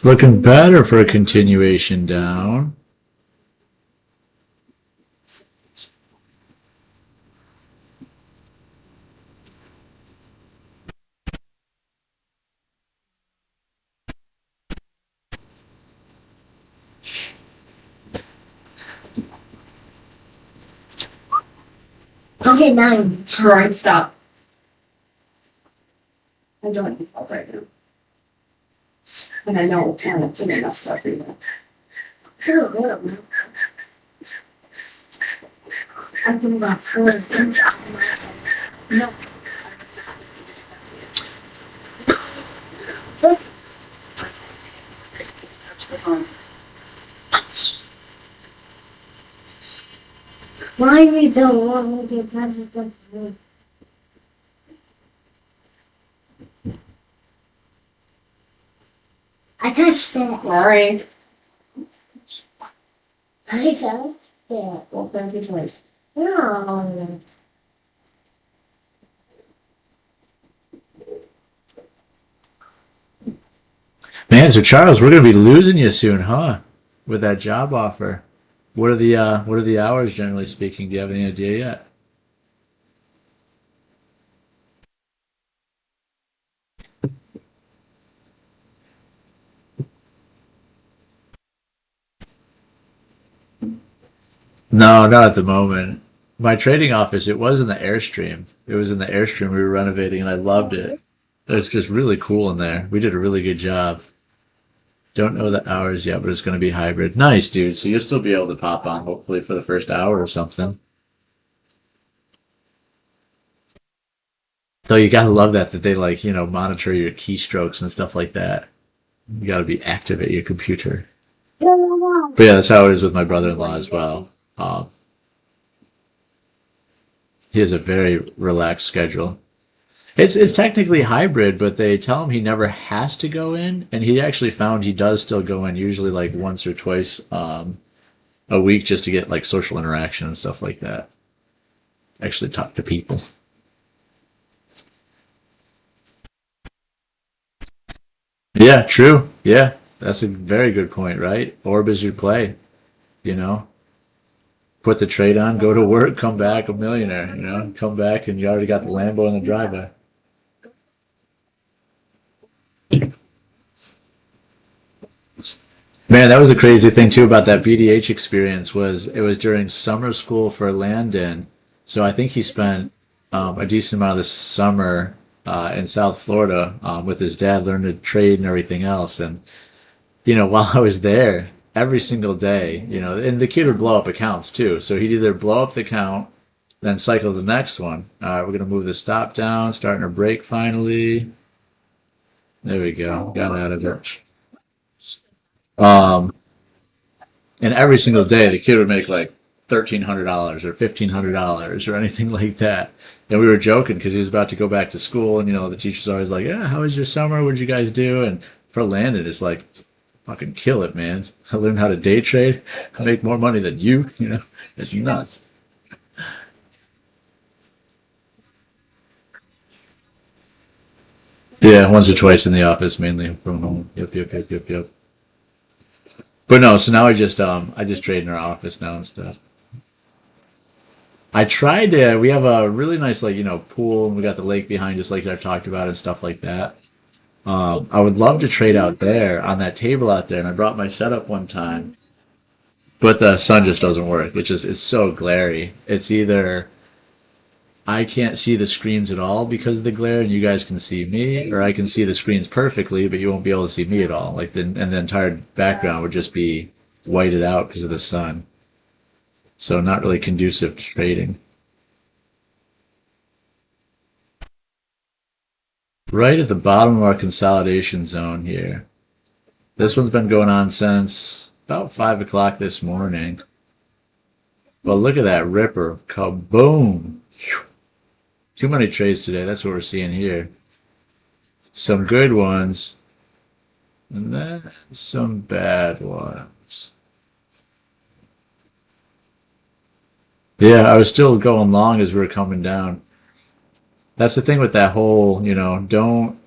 A: It's looking better for a continuation down.
B: Okay, 9.
C: Alright, stop. I don't need help right now. And I know it's enough stuff for you.
B: I think about 4 things.
C: No.
B: Why we don't want to get president? I touched it.
C: Alright.
B: I touched it.
C: Well, there's your choice.
B: No.
A: Man, so Charles, we're gonna be losing you soon, huh? With that job offer. What are the hours generally speaking? Do you have any idea yet? No, not at the moment. My trading office, it was in the Airstream. It was in the Airstream we were renovating and I loved it. It's just really cool in there. We did a really good job. Don't know the hours yet, but it's going to be hybrid. Nice, dude. So you'll still be able to pop on, hopefully, for the first hour or something. So you gotta love that they like, monitor your keystrokes and stuff like that. You gotta be active at your computer. But yeah, that's how it is with my brother-in-law as well. He has a very relaxed schedule. It's technically hybrid, but they tell him he never has to go in, and he actually found he does still go in, usually like once or twice a week, just to get like social interaction and stuff like that. Actually talk to people. Yeah, true. Yeah, that's a very good point, right? Orb is your play, you know? Put the trade on, go to work, come back a millionaire, Come back and you already got the Lambo in the driveway. Man, that was the crazy thing too about that BDH experience was it was during summer school for Landon. So I think he spent a decent amount of the summer in South Florida with his dad, learning to trade and everything else. And while I was there, every single day, and the kid would blow up accounts too. So he'd either blow up the account, then cycle the next one. All right, we're gonna move the stop down, starting our break finally. There we go, got out of it. Um, and every single day, the kid would make like $1,300 or $1,500 or anything like that. And we were joking because he was about to go back to school, and the teacher's always like, "Yeah, how was your summer? What'd you guys do?" And for Landon, it's like, fucking kill it, man. I learned how to day trade. I make more money than you, It's nuts. Yeah, once or twice in the office, mainly from home. Yep, yep, yep, yep, yep. But no, so now I just trade in our office now and stuff. I tried to. We have a really nice like pool, and we got the lake behind us, like I've talked about and stuff like that. I would love to trade out there on that table out there, and I brought my setup one time, but the sun just doesn't work. It's so glary. It's either I can't see the screens at all because of the glare, and you guys can see me, or I can see the screens perfectly, but you won't be able to see me at all. And the entire background would just be whited out because of the sun. So not really conducive to trading. Right at the bottom of our consolidation zone here. This one's been going on since about 5 o'clock this morning. But look at that ripper. Kaboom! Too many trades today. That's what we're seeing here. Some good ones. And then some bad ones. Yeah, I was still going long as we were coming down. That's the thing with that whole, don't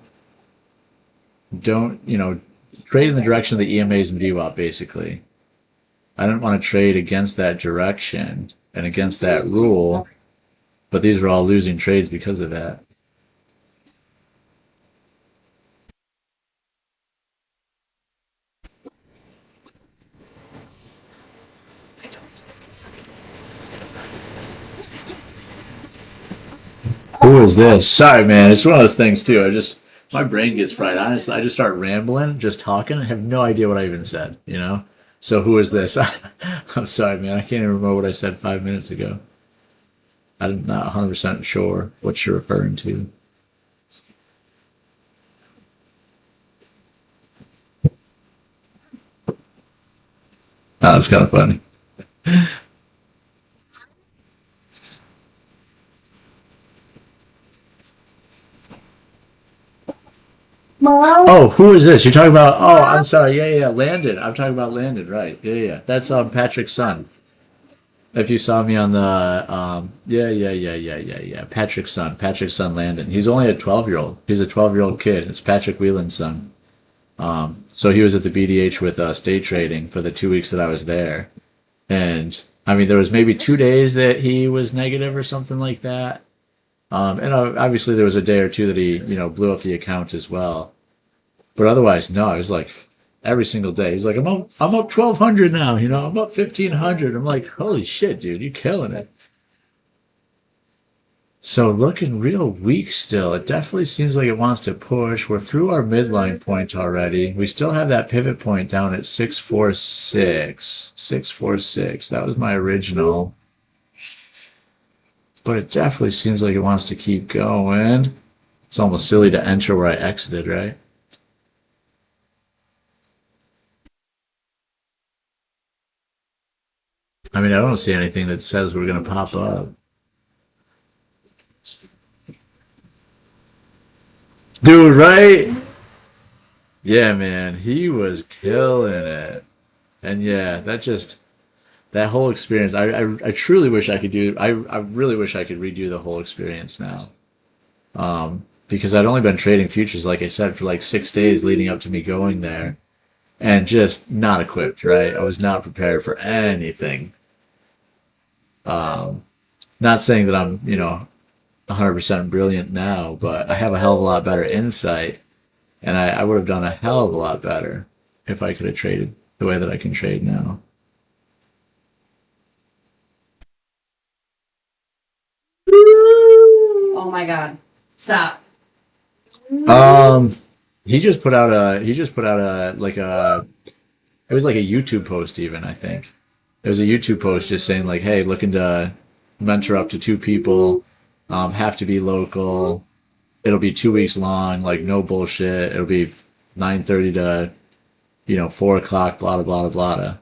A: trade in the direction of the EMAs and VWAP, basically. I didn't want to trade against that direction and against that rule, but these were all losing trades because of that. Who is this? Sorry, man. It's one of those things too. My brain gets fried. Honestly, I just start rambling, just talking. I have no idea what I even said. So who is this? I'm sorry, man. I can't even remember what I said 5 minutes ago. I'm not 100% sure what you're referring to. Oh, that's kind of funny.
B: Mom,
A: Oh, who is this? You're talking about? Oh, I'm sorry. Yeah, Landon. I'm talking about Landon, right? Yeah. That's Patrick's son. If you saw me on the yeah. Patrick's son, Landon. He's only a 12-year-old. He's a 12-year-old kid. It's Patrick Whelan's son. So he was at the BDH with day trading for the 2 weeks that I was there, and I mean there was maybe 2 days that he was negative or something like that. And obviously there was a day or two that he blew up the account as well. But otherwise, no, it was like every single day. He's like, I'm up 1,200 now, I'm up 1,500. I'm like, holy shit, dude, you're killing it. So looking real weak still. It definitely seems like it wants to push. We're through our midline point already. We still have that pivot point down at 646. 646. That was my original. But it definitely seems like it wants to keep going. It's almost silly to enter where I exited, right? I mean, I don't see anything that says we're going to pop up. Dude, right? Yeah, man, he was killing it. And yeah, that whole experience, I truly wish I could I really wish I could redo the whole experience now. Because I'd only been trading futures, like I said, for like 6 days leading up to me going there. And just not equipped, right? I was not prepared for anything. Not saying that I'm, 100% brilliant now, but I have a hell of a lot better insight, and I would have done a hell of a lot better if I could have traded the way that I can trade now.
C: Oh my God. Stop.
A: He just put out like it was like a YouTube post even, I think. It was a YouTube post just saying like, hey, looking to mentor up to 2 people, have to be local. It'll be 2 weeks long, like no bullshit. It'll be 9:30 to 4 o'clock, blah blah blah blah.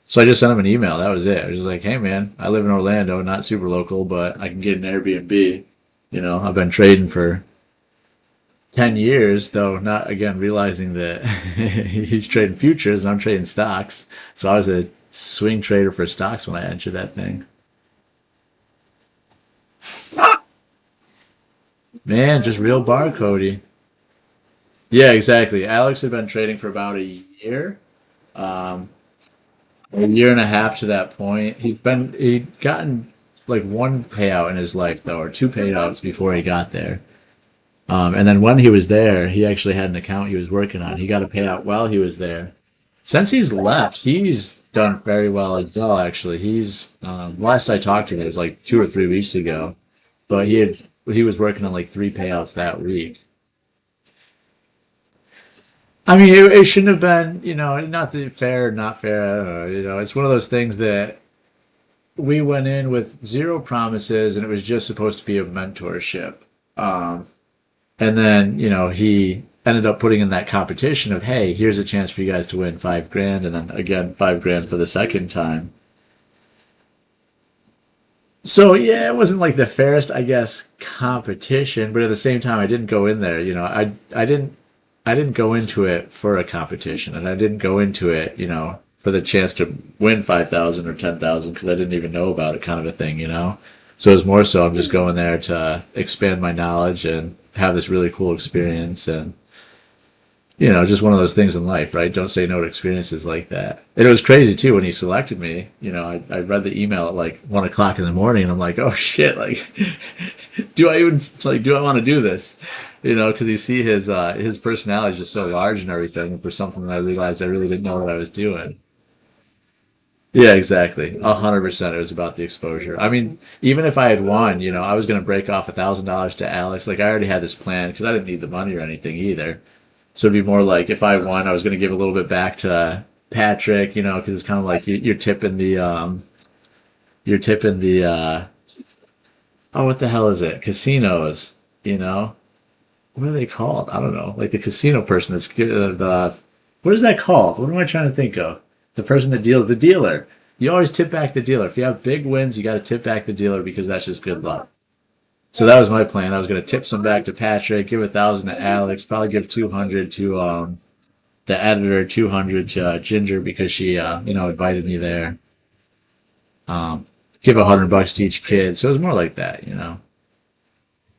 A: So I just sent him an email. That was it. I was just like, hey man, I live in Orlando, not super local, but I can get an Airbnb. I've been trading for 10 years, though not again realizing that he's trading futures and I'm trading stocks. So I was a swing trader for stocks when I entered that thing. Man, just real barcodey. Yeah, exactly. Alex had been trading for about a year and a half to that point. He'd gotten like one payout in his life though, or two payouts before he got there. And then when he was there, he actually had an account he was working on. He got a payout while he was there. Since he's left, he's done very well as well. Actually, he's last I talked to him, it was like 2 or 3 weeks ago, but he was working on like 3 payouts that week. I mean, it shouldn't have been, not fair, not fair. I don't know. It's one of those things that we went in with zero promises, and it was just supposed to be a mentorship. And then, he ended up putting in that competition of, hey, here's a chance for you guys to win 5 grand, and then again 5 grand for the second time. So yeah, it wasn't like the fairest, I guess, competition, but at the same time, I didn't go in there. I didn't go into it for a competition, and I didn't go into it, for the chance to win 5,000 or 10,000 because I didn't even know about it, kind of a thing. So it was more so I'm just going there to expand my knowledge and have this really cool experience and just one of those things in life, right? Don't say no to experiences like that. And it was crazy too when he selected me. I read the email at like 1 o'clock in the morning, and I'm like, oh shit, like, do I want to do this? Because you see his personality is just so large and everything. And for something that I realized I really didn't know what I was doing. Yeah, exactly. 100%. It was about the exposure. I mean, even if I had won, I was going to break off $1,000 to Alex. Like I already had this plan because I didn't need the money or anything either. So it'd be more like if I won, I was going to give a little bit back to Patrick, because it's kind of like you're tipping the oh, what the hell is it? Casinos, you know? What are they called? I don't know. Like the casino person what is that called? What am I trying to think of? The person that deals, the dealer. You always tip back the dealer. If you have big wins, you got to tip back the dealer because that's just good luck. So that was my plan. I was going to tip some back to Patrick, give 1,000 to Alex, probably give 200 to the editor, 200 to Ginger because she invited me there. Um, Give $100 to each kid. So it was more like that.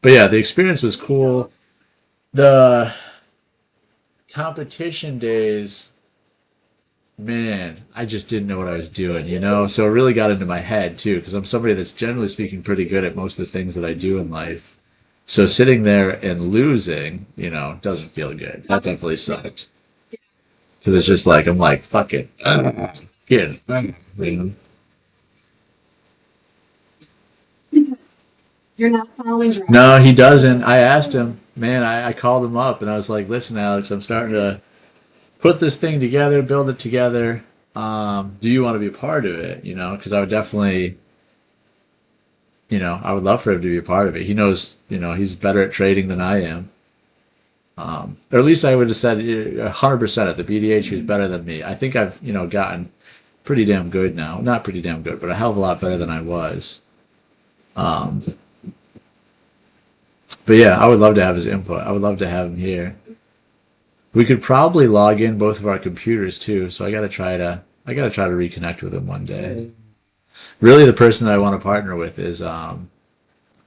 A: But yeah, the experience was cool. The competition days, man, I just didn't know what I was doing. So it really got into my head too, because I'm somebody that's generally speaking pretty good at most of the things that I do in life. So sitting there and losing, doesn't feel good. That definitely sucked. Because it's just like, I'm like, fuck it. Kid.
C: You're not following directions.
A: No, he doesn't. I asked him, man, I called him up and I was like, listen, Alex, I'm starting to put this thing together, build it together. Do you want to be a part of it? Because I would definitely, I would love for him to be a part of it. He knows, he's better at trading than I am. Or at least I would have said 100% at the BDH, he's better than me. I think I've, gotten pretty damn good now. Not pretty damn good, but a hell of a lot better than I was. But yeah, I would love to have his input. I would love to have him here. We could probably log in both of our computers too, so I gotta try to reconnect with him one day. Really, the person that I want to partner with is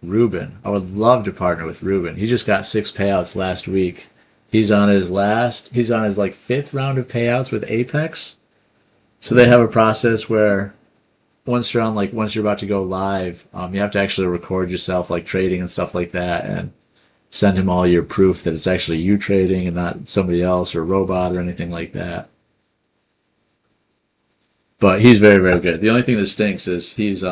A: Ruben. I would love to partner with Ruben. He just got 6 payouts last week. He's on his like 5th round of payouts with Apex. So they have a process where once you're about to go live, you have to actually record yourself like trading and stuff like that and send him all your proof that it's actually you trading and not somebody else or a robot or anything like that. But he's very, very good. The only thing that stinks is he's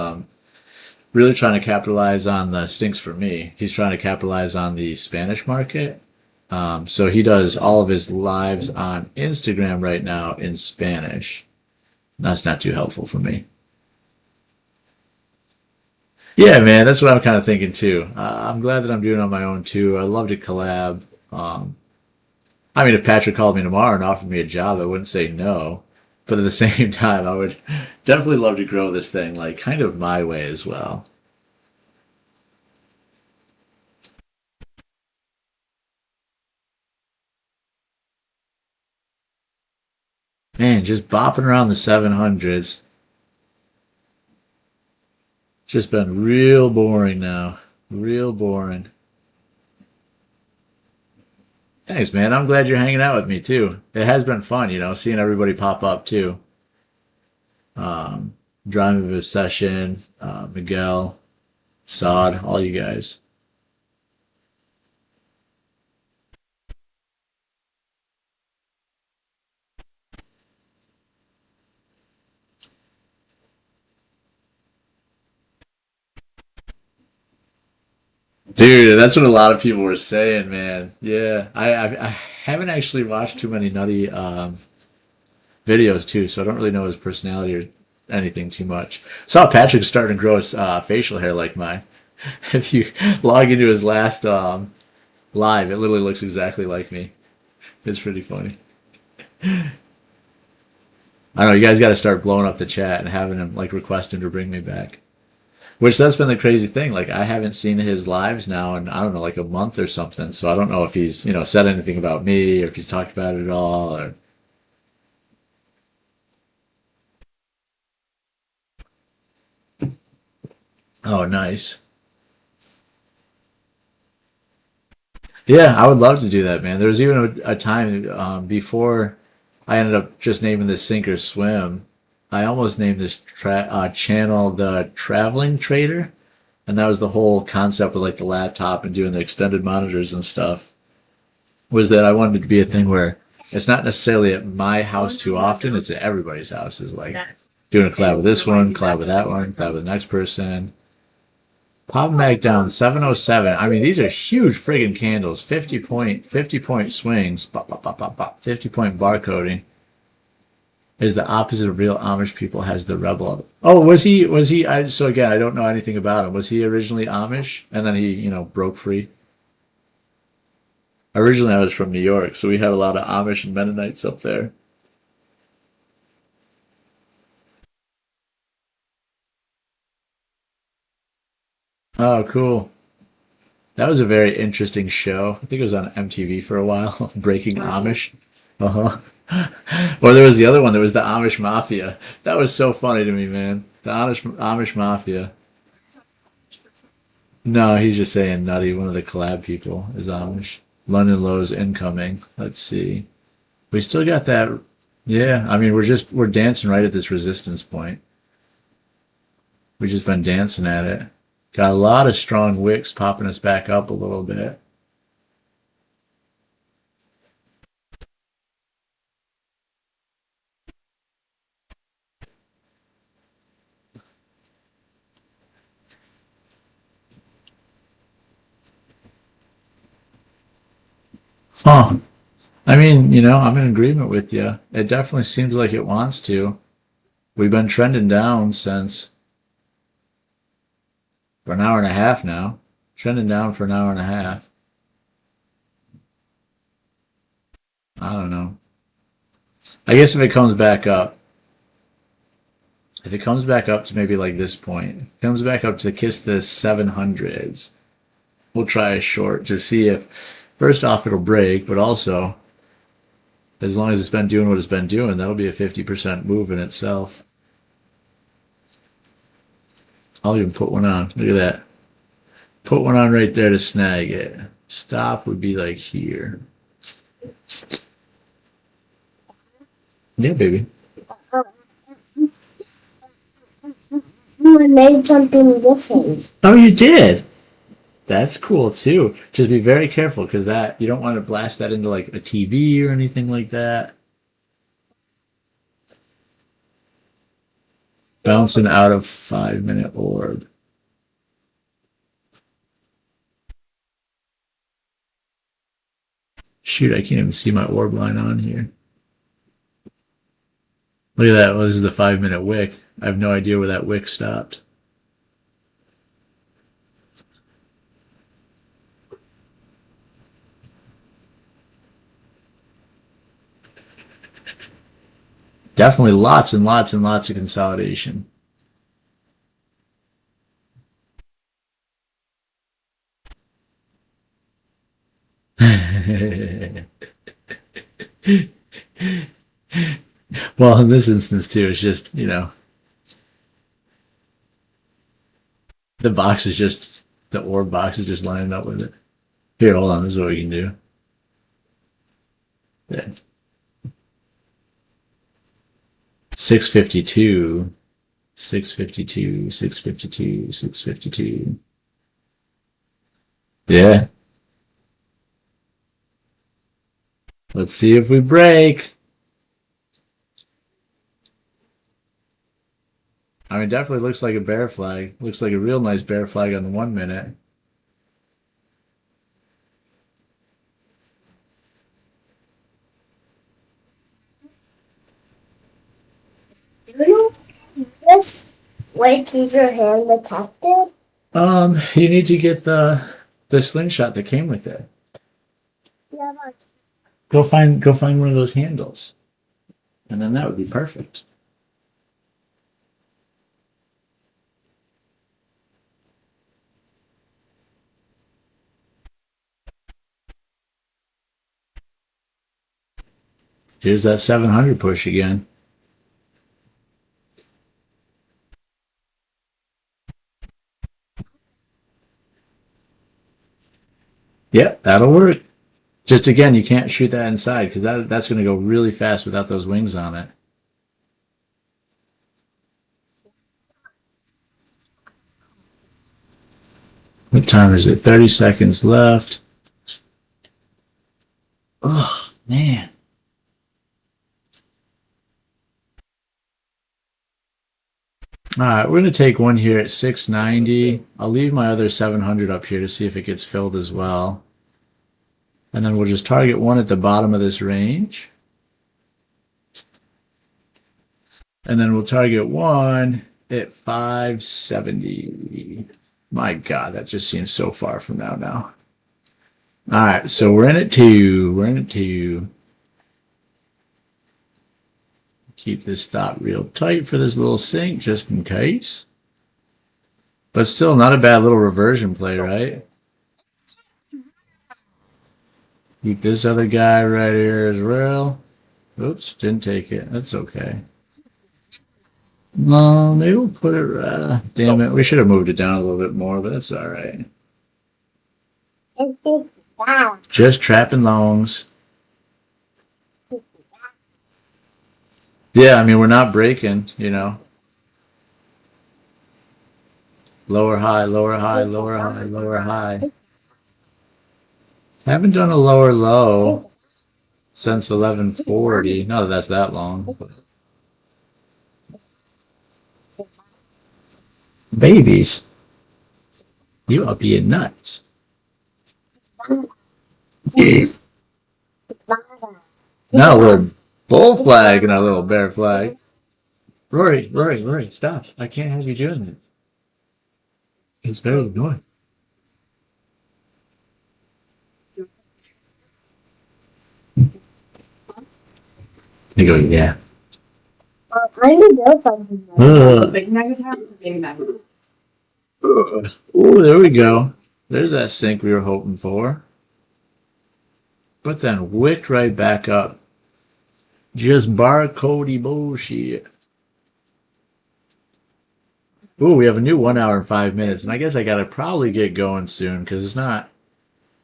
A: really trying to capitalize on the stinks for me. He's trying to capitalize on the Spanish market. So he does all of his lives on Instagram right now in Spanish. That's not too helpful for me. Yeah, man, that's what I'm kind of thinking too. I'm glad that I'm doing it on my own too. I'd love to collab. I mean, if Patrick called me tomorrow and offered me a job, I wouldn't say no. But at the same time, I would definitely love to grow this thing like kind of my way as well. Man, just bopping around the 700s. Just been real boring now. Real boring. Thanks, man. I'm glad you're hanging out with me too. It has been fun, seeing everybody pop up too. Um, Driving Session, Miguel, Sod, all you guys. Dude, that's what a lot of people were saying, man. Yeah, I haven't actually watched too many nutty videos too, so I don't really know his personality or anything too much. Saw Patrick starting to grow his facial hair like mine. If you log into his last live, it literally looks exactly like me. It's pretty funny. I don't know, you guys got to start blowing up the chat and having him like request him to bring me back. Which that's been the crazy thing. Like I haven't seen his lives now in I don't know like a month or something. So I don't know if he's said anything about me or if he's talked about it at all. Or oh, nice. Yeah, I would love to do that, man. There was even a time before I ended up just naming this sink or swim. I almost named this channel the Traveling Trader, and that was the whole concept with like the laptop and doing the extended monitors and stuff. Was that I wanted it to be a thing where it's not necessarily at my house too often; it's at everybody's house. Is like doing a collab with this one, collab with that one, collab with the next person. Pop 'em back down, 707. I mean, these are huge friggin' candles. 50 point swings. Pop, pop, pop, pop, pop. 50 point barcoding is the opposite of real Amish people, has the rebel. Oh, so again, I don't know anything about him. Was he originally Amish? And then he, broke free? Originally, I was from New York, so we had a lot of Amish and Mennonites up there. Oh, cool. That was a very interesting show. I think it was on MTV for a while, Breaking Amish. Uh-huh. Or there was the other one. There was the Amish Mafia. That was so funny to me, man. The Amish Mafia. No, he's just saying nutty. One of the collab people is Amish. London Lowe's incoming. Let's see. We still got that. Yeah, I mean, we're dancing right at this resistance point. We've just been dancing at it. Got a lot of strong wicks popping us back up a little bit. Huh. I mean, I'm in agreement with you. It definitely seems like it wants to. We've been trending down since for an hour and a half now. Trending down for an hour and a half. I don't know. I guess if it comes back up to maybe like this point, if it comes back up to kiss the 700s, we'll try a short to see if, first off, it'll break, but also, as long as it's been doing what it's been doing, that'll be a 50% move in itself. I'll even put one on. Look at that. Put one on right there to snag it. Stop would be like here. Yeah, baby.
B: I made something different.
A: Oh, you did? That's cool too. Just be very careful because that you don't want to blast that into like a TV or anything like that. Bouncing out of 5 minute orb. Shoot, I can't even see my orb line on here. Look at that. Well, this is the 5 minute wick. I have no idea where that wick stopped. Definitely lots and lots and lots of consolidation. Well, in this instance too, it's just, the box is just, the orb box is just lining up with it. Here, hold on, this is what we can do. Yeah. 652, 652, 652, 652. Yeah. Let's see if we break. I mean, it definitely looks like a bear flag. Looks like a real nice bear flag on the 1 minute.
B: Do you this way keep your hand protected?
A: You need to get the slingshot that came with it.
B: Yeah, but
A: Go find one of those handles, and then that would be perfect. Here's that 700 push again. Yep, that'll work. Just again, you can't shoot that inside because that's going to go really fast without those wings on it. What time is it? 30 seconds left. Oh, man. All right, we're going to take one here at 690. I'll leave my other 700 up here to see if it gets filled as well. And then we'll just target one at the bottom of this range. And then we'll target one at 570. My God, that just seems so far from now. All right, so we're in at 2. We're in at 2. Keep this stop real tight for this little sink just in case. But still not a bad little reversion play, right? Keep this other guy right here as well. Oops, didn't take it. That's okay. No, maybe we'll put it, damn it. We should have moved it down a little bit more, but that's all right. Just trapping longs. Yeah, I mean, we're not breaking, you know. Lower high, lower high, lower high, lower high. Haven't done a lower low since 1140. Not that that's that long. Babies, you are being nuts. Now a little bull flag and a little bear flag. Rory, stop. I can't have you doing it. It's very annoying. You go, yeah.
B: I need to build something.
C: Big nuggets have big nuggets.
A: Oh, there we go. There's that sink we were hoping for. But then wicked right back up. Just barcodey bullshit. Ooh, we have a new 1 hour and 5 minutes. And I guess I gotta probably get going soon because it's not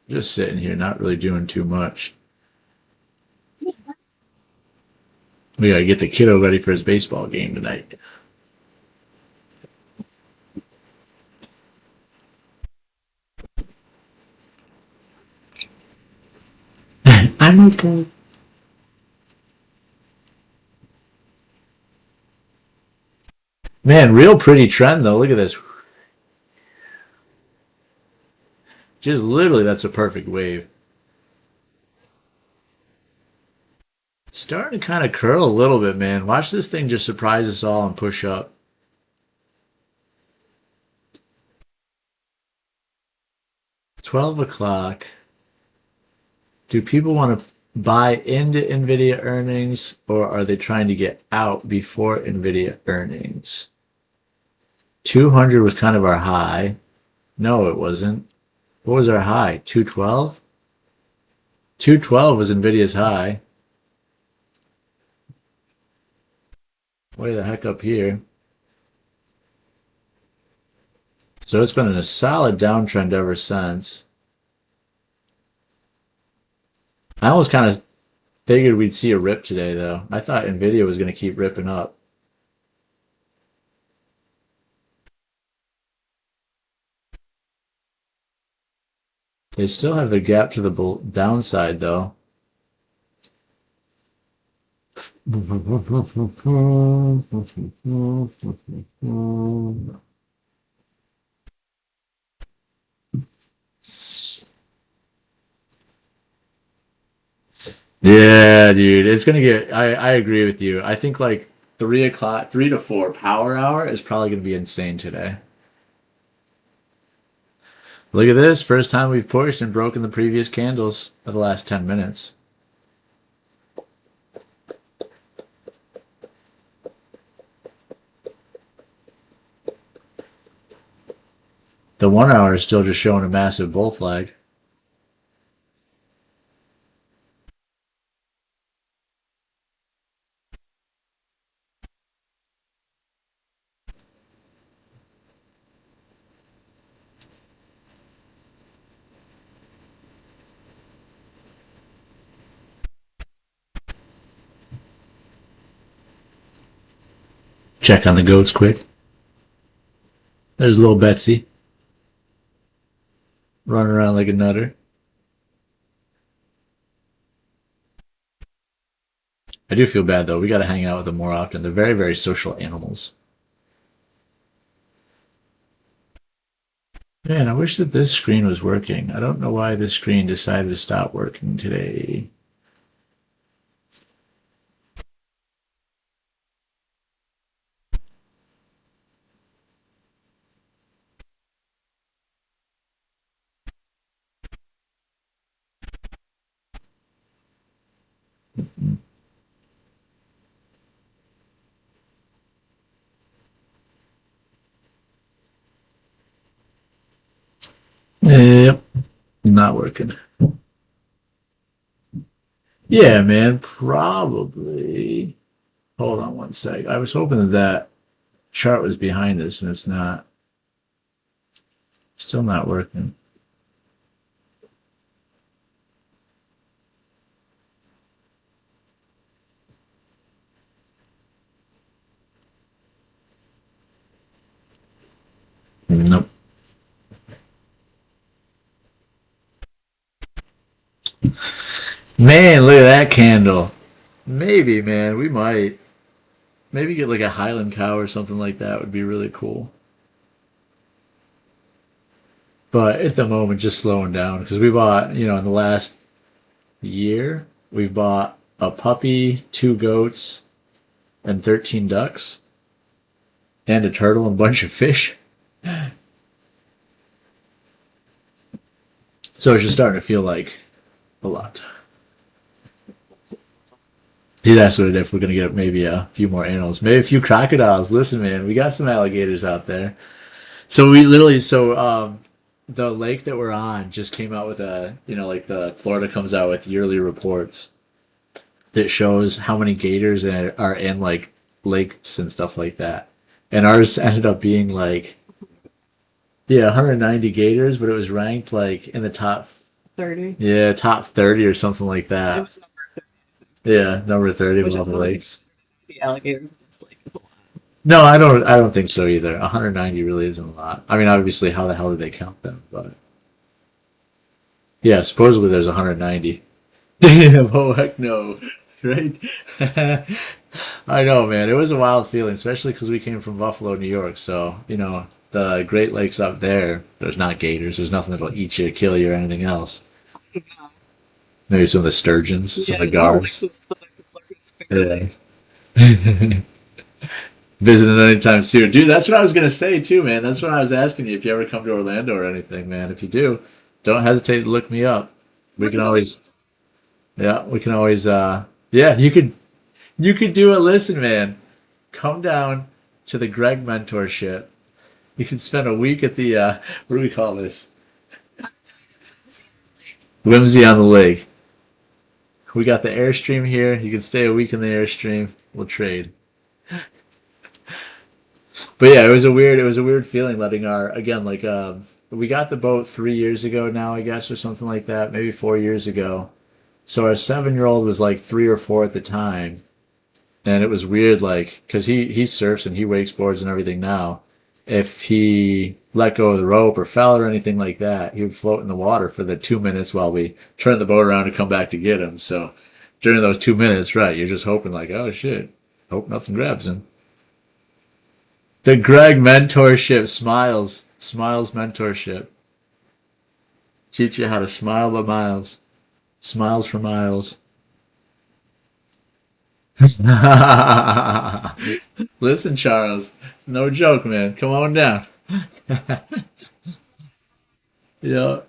A: just sitting here, not really doing too much. We gotta get the kiddo ready for his baseball game tonight. I'm okay. Man, real pretty trend though. Look at this. Just literally, that's a perfect wave. Starting to kind of curl a little bit, man. Watch this thing just surprise us all and push up. $12. Do people want to buy into NVIDIA earnings or are they trying to get out before NVIDIA earnings? 200 was kind of our high. No, it wasn't. What was our high? 212? 212 was NVIDIA's high. Way the heck up here. So it's been in a solid downtrend ever since. I almost kind of figured we'd see a rip today, though. I thought NVIDIA was going to keep ripping up. They still have the gap to the downside, though. Yeah, dude, it's gonna get. I agree with you. I think like 3 o'clock, 3 to 4 power hour is probably gonna be insane today. Look at this. First time we've pushed and broken the previous candles of the last 10 minutes. The 1 hour is still just showing a massive bull flag. Check on the goats quick. There's little Betsy. Running around like a nutter. I do feel bad though. We gotta hang out with them more often. They're very, very social animals. Man, I wish that this screen was working. I don't know why this screen decided to stop working today. Yep, not working. Yeah, man, probably. Hold on one sec. I was hoping that that chart was behind this, and it's not. Still not working. Nope. Man, look at that candle. Maybe, man, we might. Maybe get like a Highland cow or something like that would be really cool. But at the moment, just slowing down because we bought, in the last year, we've bought a puppy, 2 goats, and 13 ducks, and a turtle and a bunch of fish. So it's just starting to feel like a lot. He's asking if we're gonna get maybe a few more animals, maybe a few crocodiles. Listen, man, we got some alligators out there. So we literally, the lake that we're on just came out with like the Florida comes out with yearly reports that shows how many gators are in like lakes and stuff like that. And ours ended up being like, yeah, 190 gators, but it was ranked like in the top,
C: 30.
A: yeah, top 30 or something like
C: It
A: that.
C: was number 30.
A: Yeah, number 30
C: Which
A: of all the
C: is
A: lakes.
C: The alligators in this lake is a lot.
A: No, I don't think so either. 190 really isn't a lot. I mean, obviously, how the hell did they count them? But yeah, supposedly there's 190. Damn, oh heck no, right? I know, man. It was a wild feeling, especially because we came from Buffalo, New York. So the Great Lakes up there, there's not gators. There's nothing that'll eat you, kill you, or anything else. Maybe some of the sturgeons, some of the garbs. Yeah. Visiting anytime soon, dude. That's what I was gonna say too, man. That's what I was asking you if you ever come to Orlando or anything, man. If you do, don't hesitate to look me up. We can always, yeah, we can always, yeah, you could do it. Listen, man, come down to the Greg mentorship. You can spend a week at the, what do we call this? Whimsy on the Lake. We got the Airstream here. You can stay a week in the Airstream. We'll trade. But yeah, it was a weird feeling letting we got the boat 3 years ago now, I guess, or something like that, maybe 4 years ago. So our 7-year-old was like 3 or 4 at the time, and it was weird, like, because he surfs and he wakeboards and everything now. If he let go of the rope or fell or anything like that, he would float in the water for the 2 minutes while we turn the boat around and come back to get him. So during those 2 minutes, right, you're just hoping like, oh shit, hope nothing grabs him. The Greg mentorship, smiles mentorship. Teach you how to smile by miles. Smiles for miles. Listen, Charles, it's no joke, man. Come on down. Yeah.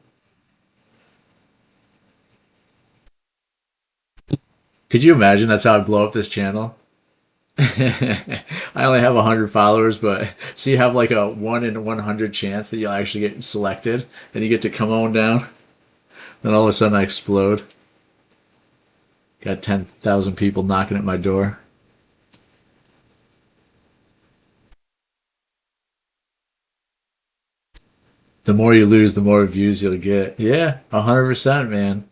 A: Could you imagine that's how I blow up this channel? I only have 100 followers, but so you have like a 1 in 100 chance that you'll actually get selected and you get to come on down. Then all of a sudden I explode. Got 10,000 people knocking at my door. The more you lose, the more views you'll get. Yeah, 100%, man.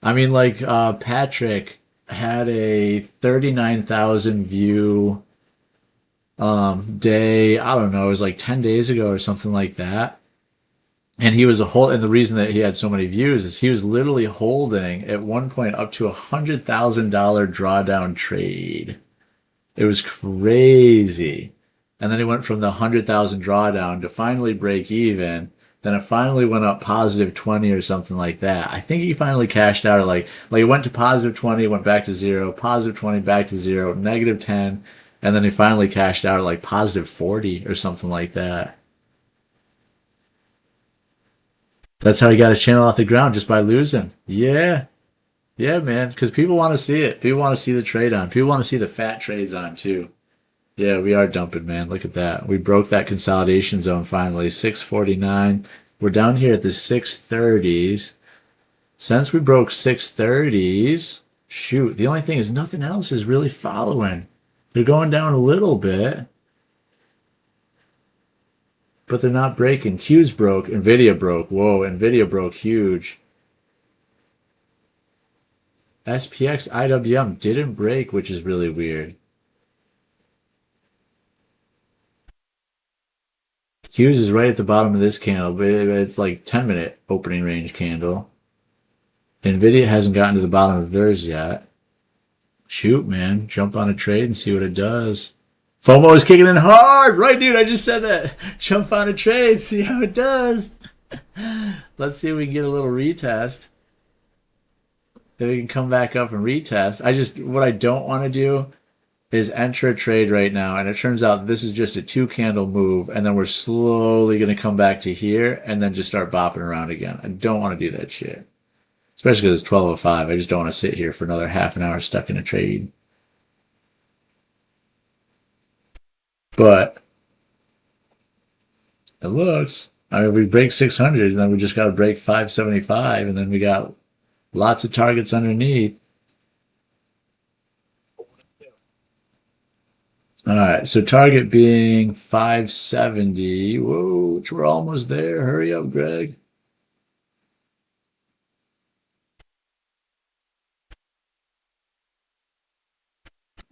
A: I mean, like, Patrick had a 39,000 view day, I don't know, it was like 10 days ago or something like that. And he was and the reason that he had so many views is he was literally holding at one point up to $100,000 drawdown trade. It was crazy. And then he went from the 100,000 drawdown to finally break even. Then it finally went up positive 20 or something like that. I think he finally cashed out at like it went to positive 20, went back to zero, positive 20, back to zero, negative 10. And then he finally cashed out at like positive 40 or something like that. That's how he got his channel off the ground, just by losing. Yeah. Yeah, man. Because people want to see it. People want to see the trade on. People want to see the fat trades on, too. Yeah, we are dumping, man. Look at that. We broke that consolidation zone finally. 649. We're down here at the 630s. Since we broke 630s, shoot, the only thing is nothing else is really following. They're going down a little bit, but they're not breaking. Q's broke. Nvidia broke. Whoa, Nvidia broke huge. SPX IWM didn't break, which is really weird. Q's is right at the bottom of this candle, but it's like 10-minute opening range candle. Nvidia hasn't gotten to the bottom of theirs yet. Shoot, man. Jump on a trade and see what it does. FOMO is kicking in hard! Right, dude? I just said that. Jump on a trade, see how it does. Let's see if we can get a little retest. If we can come back up and retest. What I don't want to do is enter a trade right now, and it turns out this is just a 2-candle move, and then we're slowly going to come back to here and then just start bopping around again. I don't want to do that shit. Especially because it's 12:05. I just don't want to sit here for another half an hour stuck in a trade. But it looks, I mean, we break 600, and then we just got to break 575, and then we got lots of targets underneath. All right, so target being 570. Whoa, which we're almost there. Hurry up, Greg.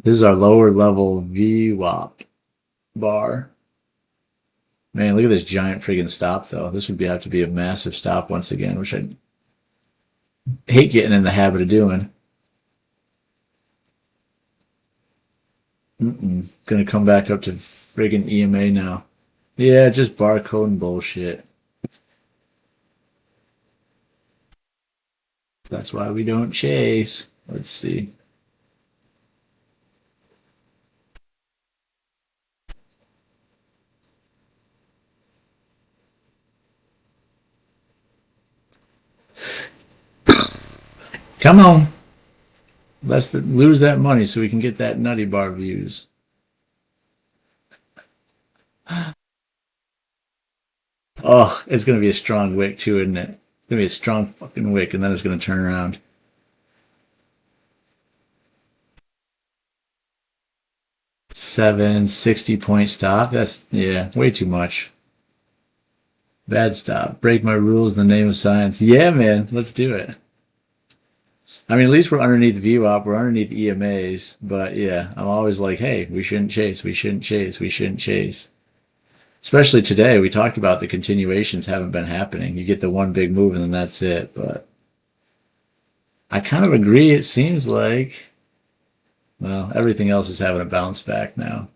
A: This is our lower level VWAP bar. Man, look at this giant friggin' stop, though. This would have to be a massive stop once again, which I hate getting in the habit of doing. Gonna come back up to friggin' EMA now. Yeah, just barcode and bullshit. That's why we don't chase. Let's see. Come on. Let's lose that money so we can get that nutty bar views. Oh, it's going to be a strong wick too, isn't it? It's going to be a strong fucking wick, and then it's going to turn around. $760 stop. That's, yeah, way too much. Bad stop. Break my rules in the name of science. Yeah, man, let's do it. I mean, at least we're underneath VWAP, we're underneath EMAs, but yeah, I'm always like, hey, we shouldn't chase, we shouldn't chase, we shouldn't chase. Especially today, we talked about the continuations haven't been happening. You get the one big move and then that's it, but I kind of agree. It seems like, well, everything else is having a bounce back now.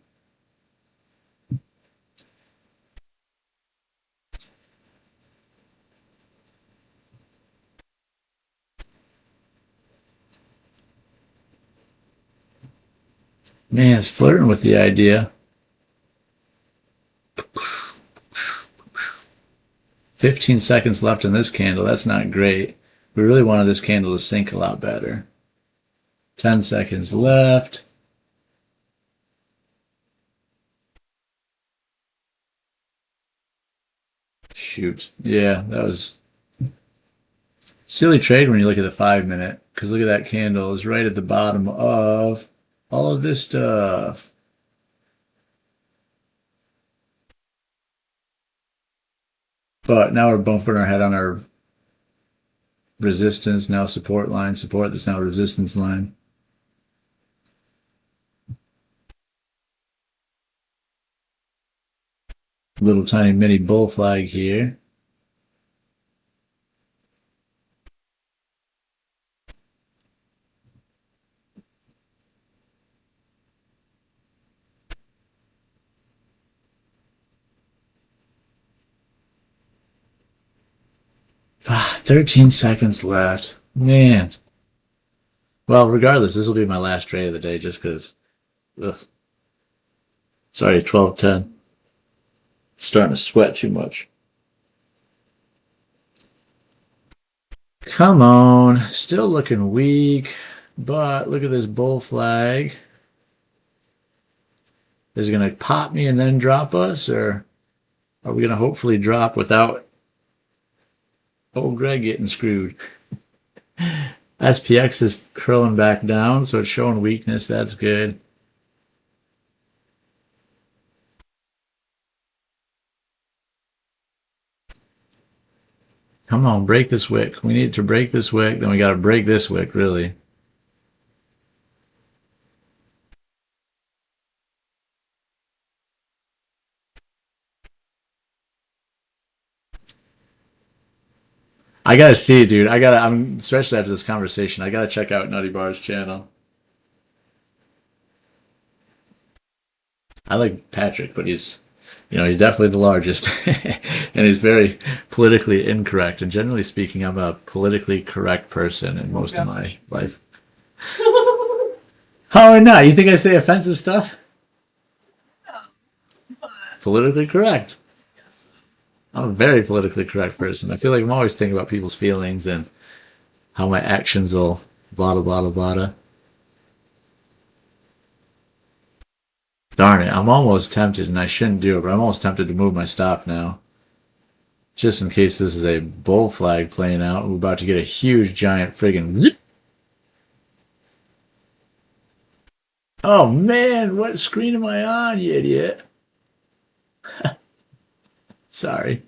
A: Man, it's flirting with the idea. 15 seconds left in this candle. That's not great. We really wanted this candle to sink a lot better. 10 seconds left. Shoot. Yeah, that was silly trade when you look at the 5-minute, because look at that candle. It's right at the bottom of all of this stuff. But now we're bumping our head on our resistance, now support line, support that's now resistance line. Little tiny mini bull flag here. Ah, 13 seconds left. Man. Well, regardless, this will be my last trade of the day just because. Sorry, 12:10. Starting to sweat too much. Come on. Still looking weak. But look at this bull flag. Is it going to pop me and then drop us? Or are we going to hopefully drop without old Greg getting screwed? SPX is curling back down, so it's showing weakness. That's good. Come on, break this wick. We need to break this wick. Then we got to break this wick, really. I gotta see, dude. I'm especially after this conversation. I gotta check out Nutty Bar's channel. I like Patrick, but he's definitely the largest, and he's very politically incorrect. And generally speaking, I'm a politically correct person in most of my life. How am I not? You think I say offensive stuff? Politically correct. I'm a very politically correct person. I feel like I'm always thinking about people's feelings and how my actions will blah blah blah blah. Darn it, I'm almost tempted, and I shouldn't do it, but I'm almost tempted to move my stop now. Just in case this is a bull flag playing out. We're about to get a huge giant friggin' zip. Oh man, what screen am I on, you idiot? Sorry.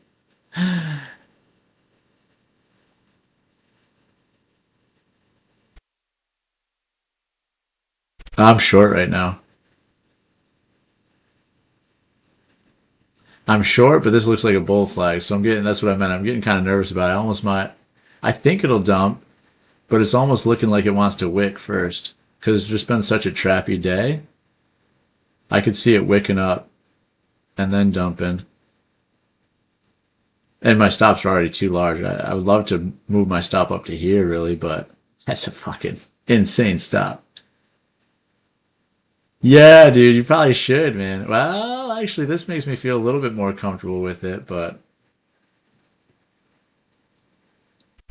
A: I'm short right now. I'm short, but this looks like a bull flag, so that's what I meant. I'm getting kind of nervous about it. I think it'll dump, but it's almost looking like it wants to wick first because it's just been such a trappy day. I could see it wicking up and then dumping. And my stops are already too large. I would love to move my stop up to here, really, but that's a fucking insane stop. Yeah, dude, you probably should, man. Well, actually, this makes me feel a little bit more comfortable with it, but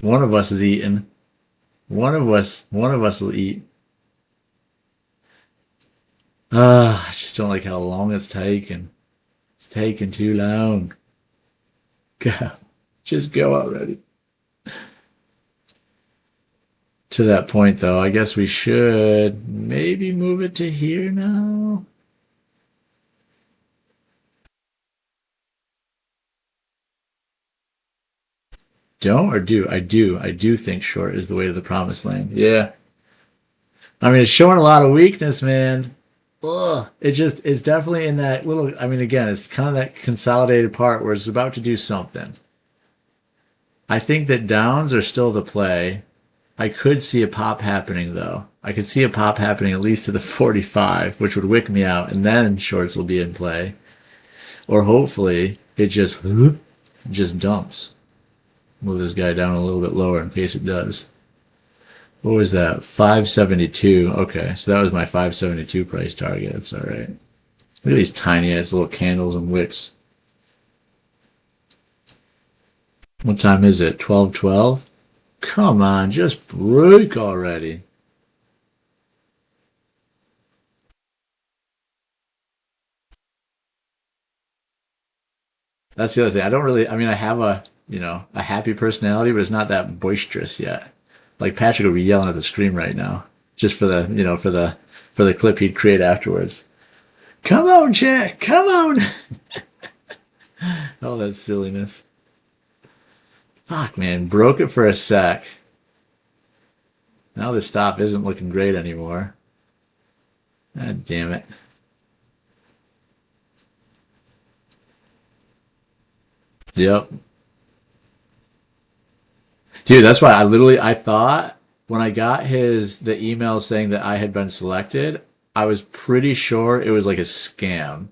A: one of us is eating. One of us will eat. I just don't like how long it's taking. It's taking too long. Go. Just go already. To that point, though, I guess we should maybe move it to here now. Don't or do? I do. I do think short is the way to the promised land. Yeah. I mean, it's showing a lot of weakness, man. Ugh. It's definitely in that little, I mean, again, it's kind of that consolidated part where it's about to do something. I think that downs are still the play. I could see a pop happening, though. I could see a pop happening at least to the 45, which would wick me out, and then shorts will be in play. Or hopefully, it just dumps. Move this guy down a little bit lower in case it does. What was that? 572. Okay, so that was my 572 price target. That's all right. Look at these tiny ass little candles and wicks. What time is it? 12:12? Come on, just break already. That's the other thing. I have a happy personality, but it's not that boisterous yet. Like Patrick would be yelling at the screen right now, just for the clip he'd create afterwards. Come on, Jack, come on. All that silliness. Fuck, man, broke it for a sec. Now the stop isn't looking great anymore. God damn it. Yep. Dude, that's why I thought when I got the email saying that I had been selected, I was pretty sure it was like a scam.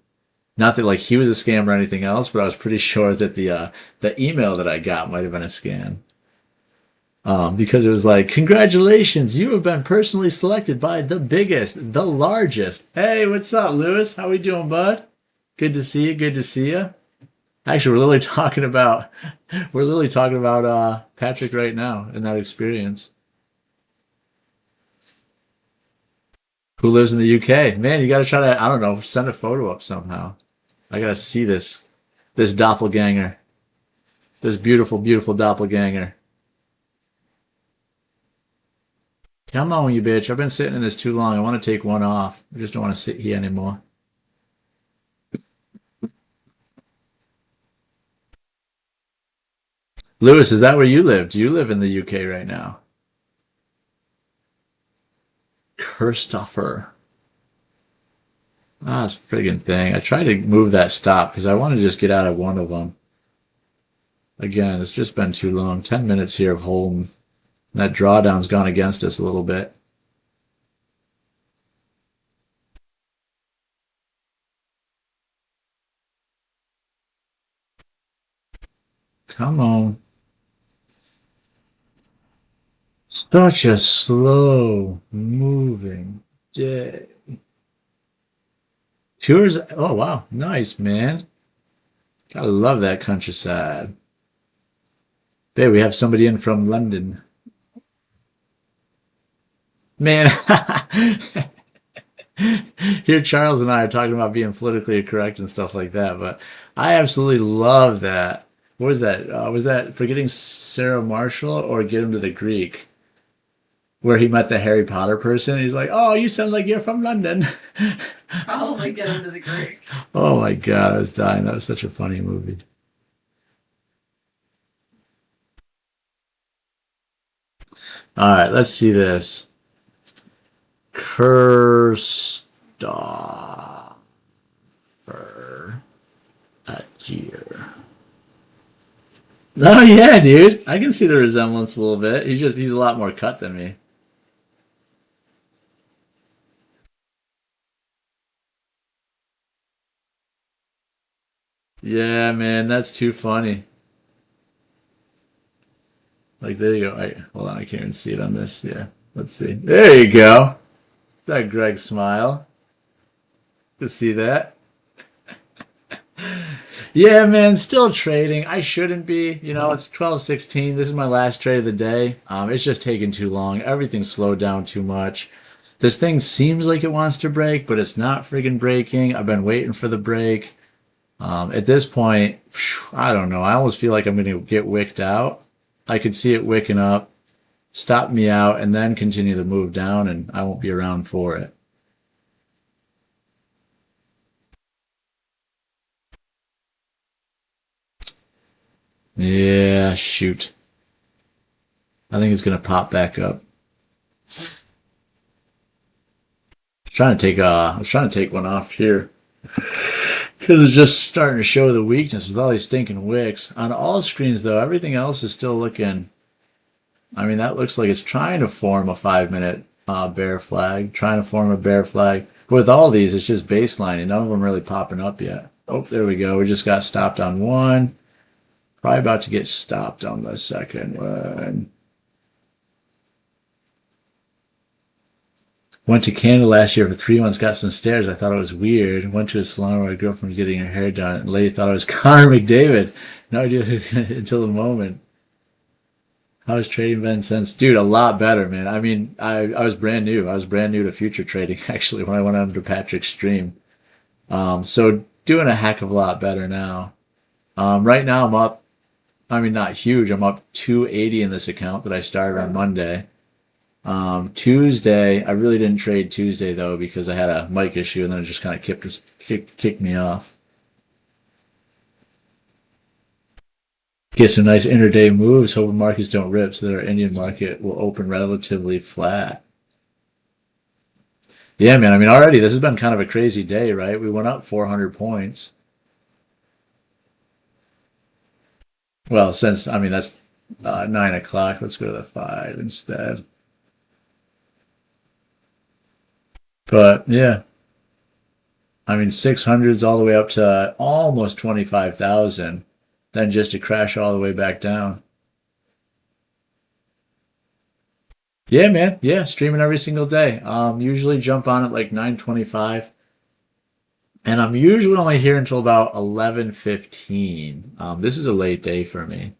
A: Not that like he was a scam or anything else, but I was pretty sure that the email that I got might have been a scam. Because it was like, congratulations, you have been personally selected by the biggest, the largest. Hey, what's up, Lewis? How we doing, bud? Good to see you. Good to see you. Actually, we're literally talking about Patrick right now in that experience. Who lives in the UK? Man, you got to try to, I don't know, send a photo up somehow. I got to see this doppelganger, this beautiful, beautiful doppelganger. Come on, you bitch. I've been sitting in this too long. I want to take one off. I just don't want to sit here anymore. Lewis, is that where you live? Do you live in the UK right now? Christopher. Ah, it's a friggin' thing. I tried to move that stop because I want to just get out of one of them. Again, it's just been too long. 10 minutes here of holding. That drawdown's gone against us a little bit. Come on. Such a slow moving day. Tours. Oh, wow. Nice, man. Gotta love that countryside. Babe, we have somebody in from London. Man, here Charles and I are talking about being politically correct and stuff like that, but I absolutely love that. What was that? Was that Forgetting Sarah Marshall or Get Him to the Greek? Where he met the Harry Potter person. He's like, "Oh, you sound like you're from London."
C: Probably get into the Greek.
A: Oh my God, I was dying. That was such a funny movie. All right, let's see this. Christopher Aguirre. Oh yeah, dude. I can see the resemblance a little bit. He's a lot more cut than me. Yeah, man, that's too funny. Like there you go. Hold on, I can't even see it on this. Yeah, let's see. There you go. Is that Greg's smile? To see that. Yeah, man, still trading. I shouldn't be. You know, it's 12:16. This is my last trade of the day. It's just taking too long. Everything's slowed down too much. This thing seems like it wants to break, but it's not friggin' breaking. I've been waiting for the break. At this point, I don't know. I almost feel like I'm going to get wicked out. I could see it wicking up, stop me out, and then continue the move down, and I won't be around for it. Yeah, shoot. I think it's going to pop back up. I was trying to take one off here. Because it's just starting to show the weakness with all these stinking wicks. On all screens, though, everything else is still looking. I mean, that looks like it's trying to form a 5 minute bear flag, trying to form a bear flag. But with all these, it's just baselining. None of them really popping up yet. Oh, there we go. We just got stopped on one. Probably about to get stopped on the second one. Went to Canada last year for 3 months, got some stares. I thought it was weird. Went to a salon where a girlfriend was getting her hair done, and the lady thought I was Connor McDavid. No idea until the moment. How's trading been since? Dude, a lot better, man. I mean, I was brand new. I was brand new to future trading, actually, when I went on to Patrick's stream. So doing a heck of a lot better now. Right now I'm up, I mean, not huge. I'm up 280 in this account that I started on Monday. Tuesday, I really didn't trade Tuesday though because I had a mic issue and then it just kind of kicked me off. Get some nice intraday moves, hoping markets don't rip so that our Indian market will open relatively flat. Yeah, man, I mean, already this has been kind of a crazy day, right? We went up 400 points. Well, since, I mean, that's 9 o'clock. Let's go to the 5 instead. But yeah, I mean, 600s all the way up to almost 25,000, then just to crash all the way back down. Yeah, man. Yeah, streaming every single day. Usually jump on at like 9:25, and I'm usually only here until about 11:15. This is a late day for me.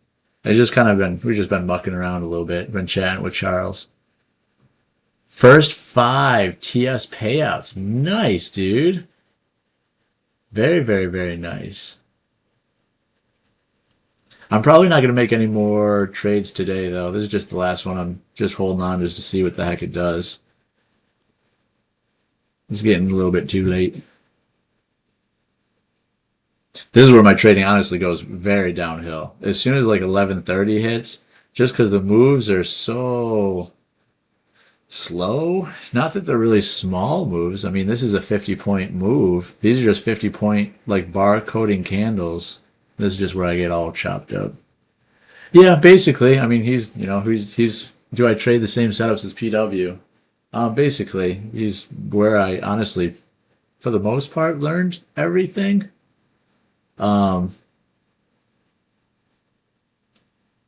A: We've just been mucking around a little bit, been chatting with Charles. First 5 TS payouts. Nice, dude. Very, very, very nice. I'm probably not going to make any more trades today, though. This is just the last one. I'm just holding on just to see what the heck it does. It's getting a little bit too late. This is where my trading honestly goes very downhill. As soon as like 11:30 hits, just because the moves are so slow. Not that they're really small moves. I mean, this is a 50-point move. These are just 50-point like bar coding candles. This is just where I get all chopped up. Yeah, basically. I mean, he's. Do I trade the same setups as PW? Basically, he's where I honestly, for the most part, learned everything.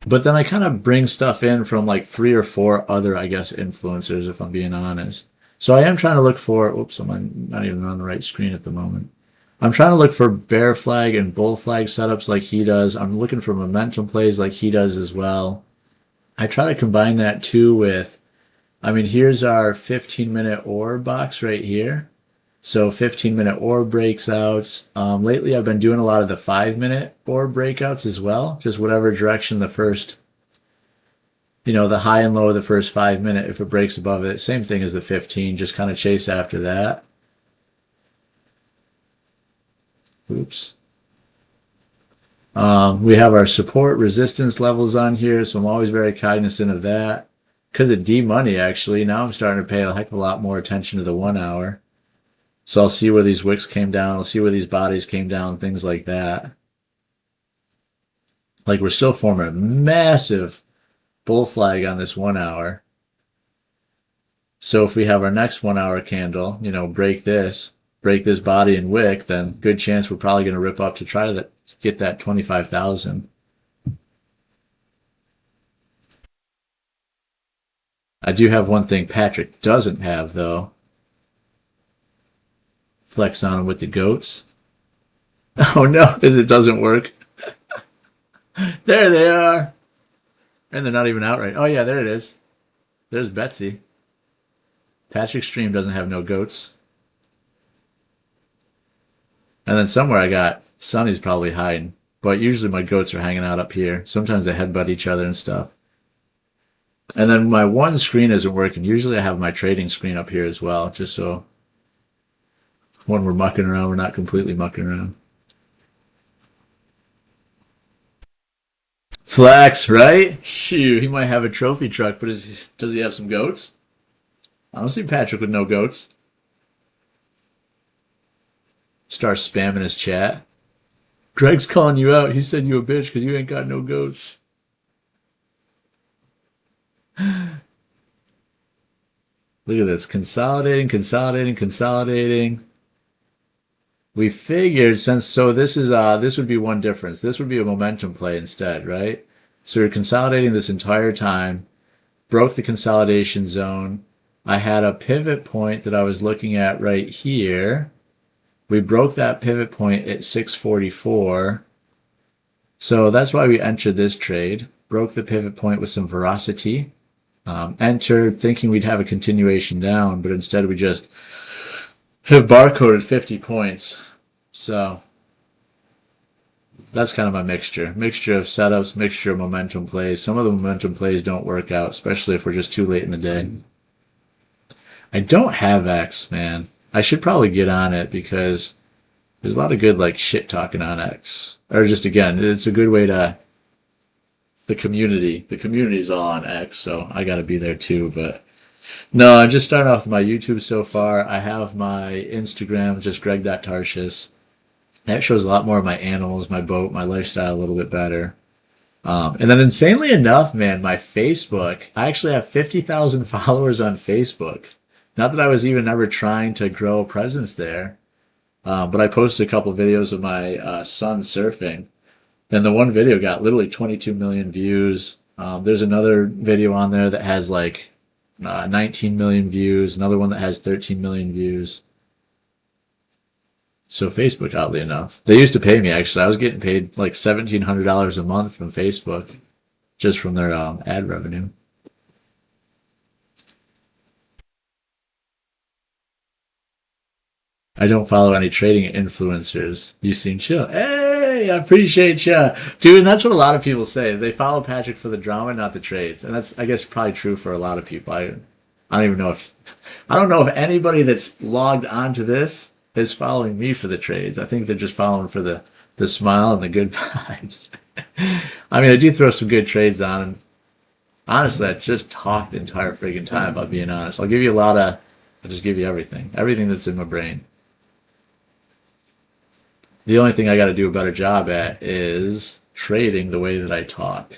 A: But then I kind of bring stuff in from like 3 or 4 other, I guess, influencers, if I'm being honest. So I am trying to look for. Oops, I'm not even on the right screen at the moment. I'm trying to look for bear flag and bull flag setups like he does. I'm looking for momentum plays like he does as well. I try to combine that too with, I mean, here's our 15-minute orb box right here. So 15-minute orb breakouts. Lately, I've been doing a lot of the 5-minute orb breakouts as well. Just whatever direction the first, the high and low of the first 5 minute. If it breaks above it, same thing as the 15. Just kind of chase after that. Oops. We have our support resistance levels on here, so I'm always very cognizant of that. Because of D-Money, actually, now I'm starting to pay a heck of a lot more attention to the 1 hour. So I'll see where these wicks came down, I'll see where these bodies came down, things like that. Like we're still forming a massive bull flag on this 1 hour. So if we have our next 1 hour candle, break this body and wick, then good chance we're probably going to rip up to try to get that 25,000. I do have one thing Patrick doesn't have, though. Flex on him with the goats. Oh no, because it doesn't work. There they are. And they're not even out right. Oh yeah, there it is. There's Betsy. Patrick's stream doesn't have no goats. And then somewhere I got Sonny's probably hiding. But usually my goats are hanging out up here. Sometimes they headbutt each other and stuff. And then my one screen isn't working. Usually I have my trading screen up here as well, just so when we're mucking around, we're not completely mucking around. Flex, right? Shoot, he might have a trophy truck, but does he have some goats? I don't see Patrick with no goats. Start spamming his chat. Greg's calling you out. He said you a bitch because you ain't got no goats. Look at this. Consolidating, consolidating, consolidating. We figured this would be one difference. This would be a momentum play instead, right? So we're consolidating this entire time, broke the consolidation zone. I had a pivot point that I was looking at right here. We broke that pivot point at 644. So that's why we entered this trade. Broke the pivot point with some veracity. Entered thinking we'd have a continuation down, but instead we just have barcoded 50 points. So that's kind of my mixture. Mixture of setups, mixture of momentum plays. Some of the momentum plays don't work out, especially if we're just too late in the day. I don't have X, man. I should probably get on it because there's a lot of good like shit talking on X. Or just again, it's a good way to the community's all on X, so I got to be there too. But no, I'm just starting off with my YouTube so far. I have my Instagram, just greg.tarshis. That shows a lot more of my animals, my boat, my lifestyle a little bit better. And then insanely enough, man, my Facebook, I actually have 50,000 followers on Facebook. Not that I was even ever trying to grow a presence there, but I posted a couple videos of my son surfing, and the one video got literally 22 million views. There's another video on there that has like 19 million views, another one that has 13 million views. So Facebook, oddly enough, they used to pay me actually. I was getting paid like $1,700 a month from Facebook, just from their ad revenue. I don't follow any trading influencers. You seem chill. Hey, I appreciate ya, dude. And that's what a lot of people say. They follow Patrick for the drama, not the trades, and that's, I guess, probably true for a lot of people. I don't even know if I don't know if anybody that's logged onto this is following me for the trades. I think they're just following for the smile and the good vibes. I mean, I do throw some good trades on, and honestly, I just talk the entire friggin' time about being honest. I'll just give you everything that's in my brain. The only thing I got to do a better job at is trading the way that I talk.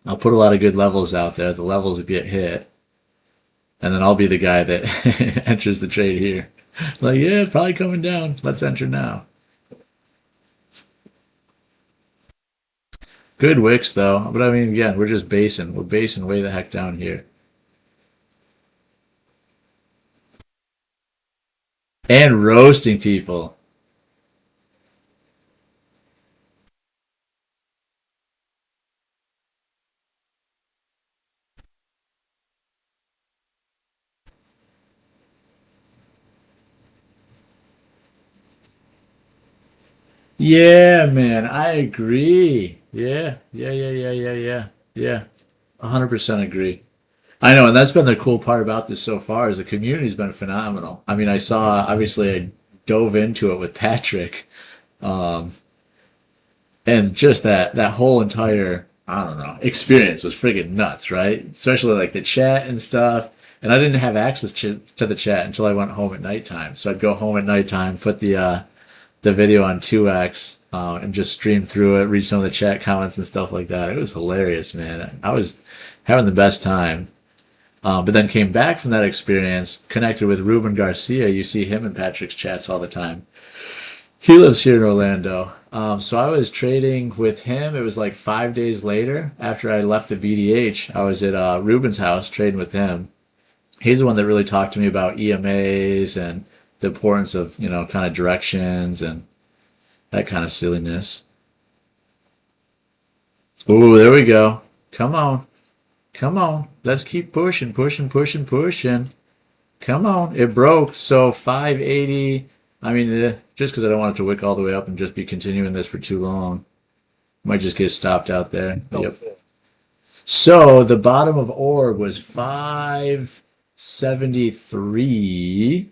A: I'll put a lot of good levels out there. The levels get hit, and then I'll be the guy that enters the trade here. Like, yeah, probably coming down. Let's enter now. Good wicks, though. But I mean, again, we're just basing. We're basing way the heck down here. And roasting people. Yeah, man, I agree. Yeah. 100% agree. I know, and that's been the cool part about this so far is the community's been phenomenal. I mean, obviously, I dove into it with Patrick, um, and just that whole entire, I don't know, experience was friggin' nuts, right? Especially like the chat and stuff. And I didn't have access to the chat until I went home at nighttime. So I'd go home at nighttime, put the video on 2x, and just stream through it, read some of the chat comments and stuff like that. It was hilarious, man. I was having the best time. But then came back from that experience, connected with Ruben Garcia. You see him in Patrick's chats all the time. He lives here in Orlando. So I was trading with him. It was like 5 days later after I left the VDH. I was at Ruben's house trading with him. He's the one that really talked to me about EMAs and the importance of, kind of directions and that kind of silliness. Ooh, there we go. Come on. Come on. Let's keep pushing. Come on. It broke. So 580. I mean, just because I don't want it to wick all the way up and just be continuing this for too long. Might just get stopped out there. Yep. So the bottom of orb was 573,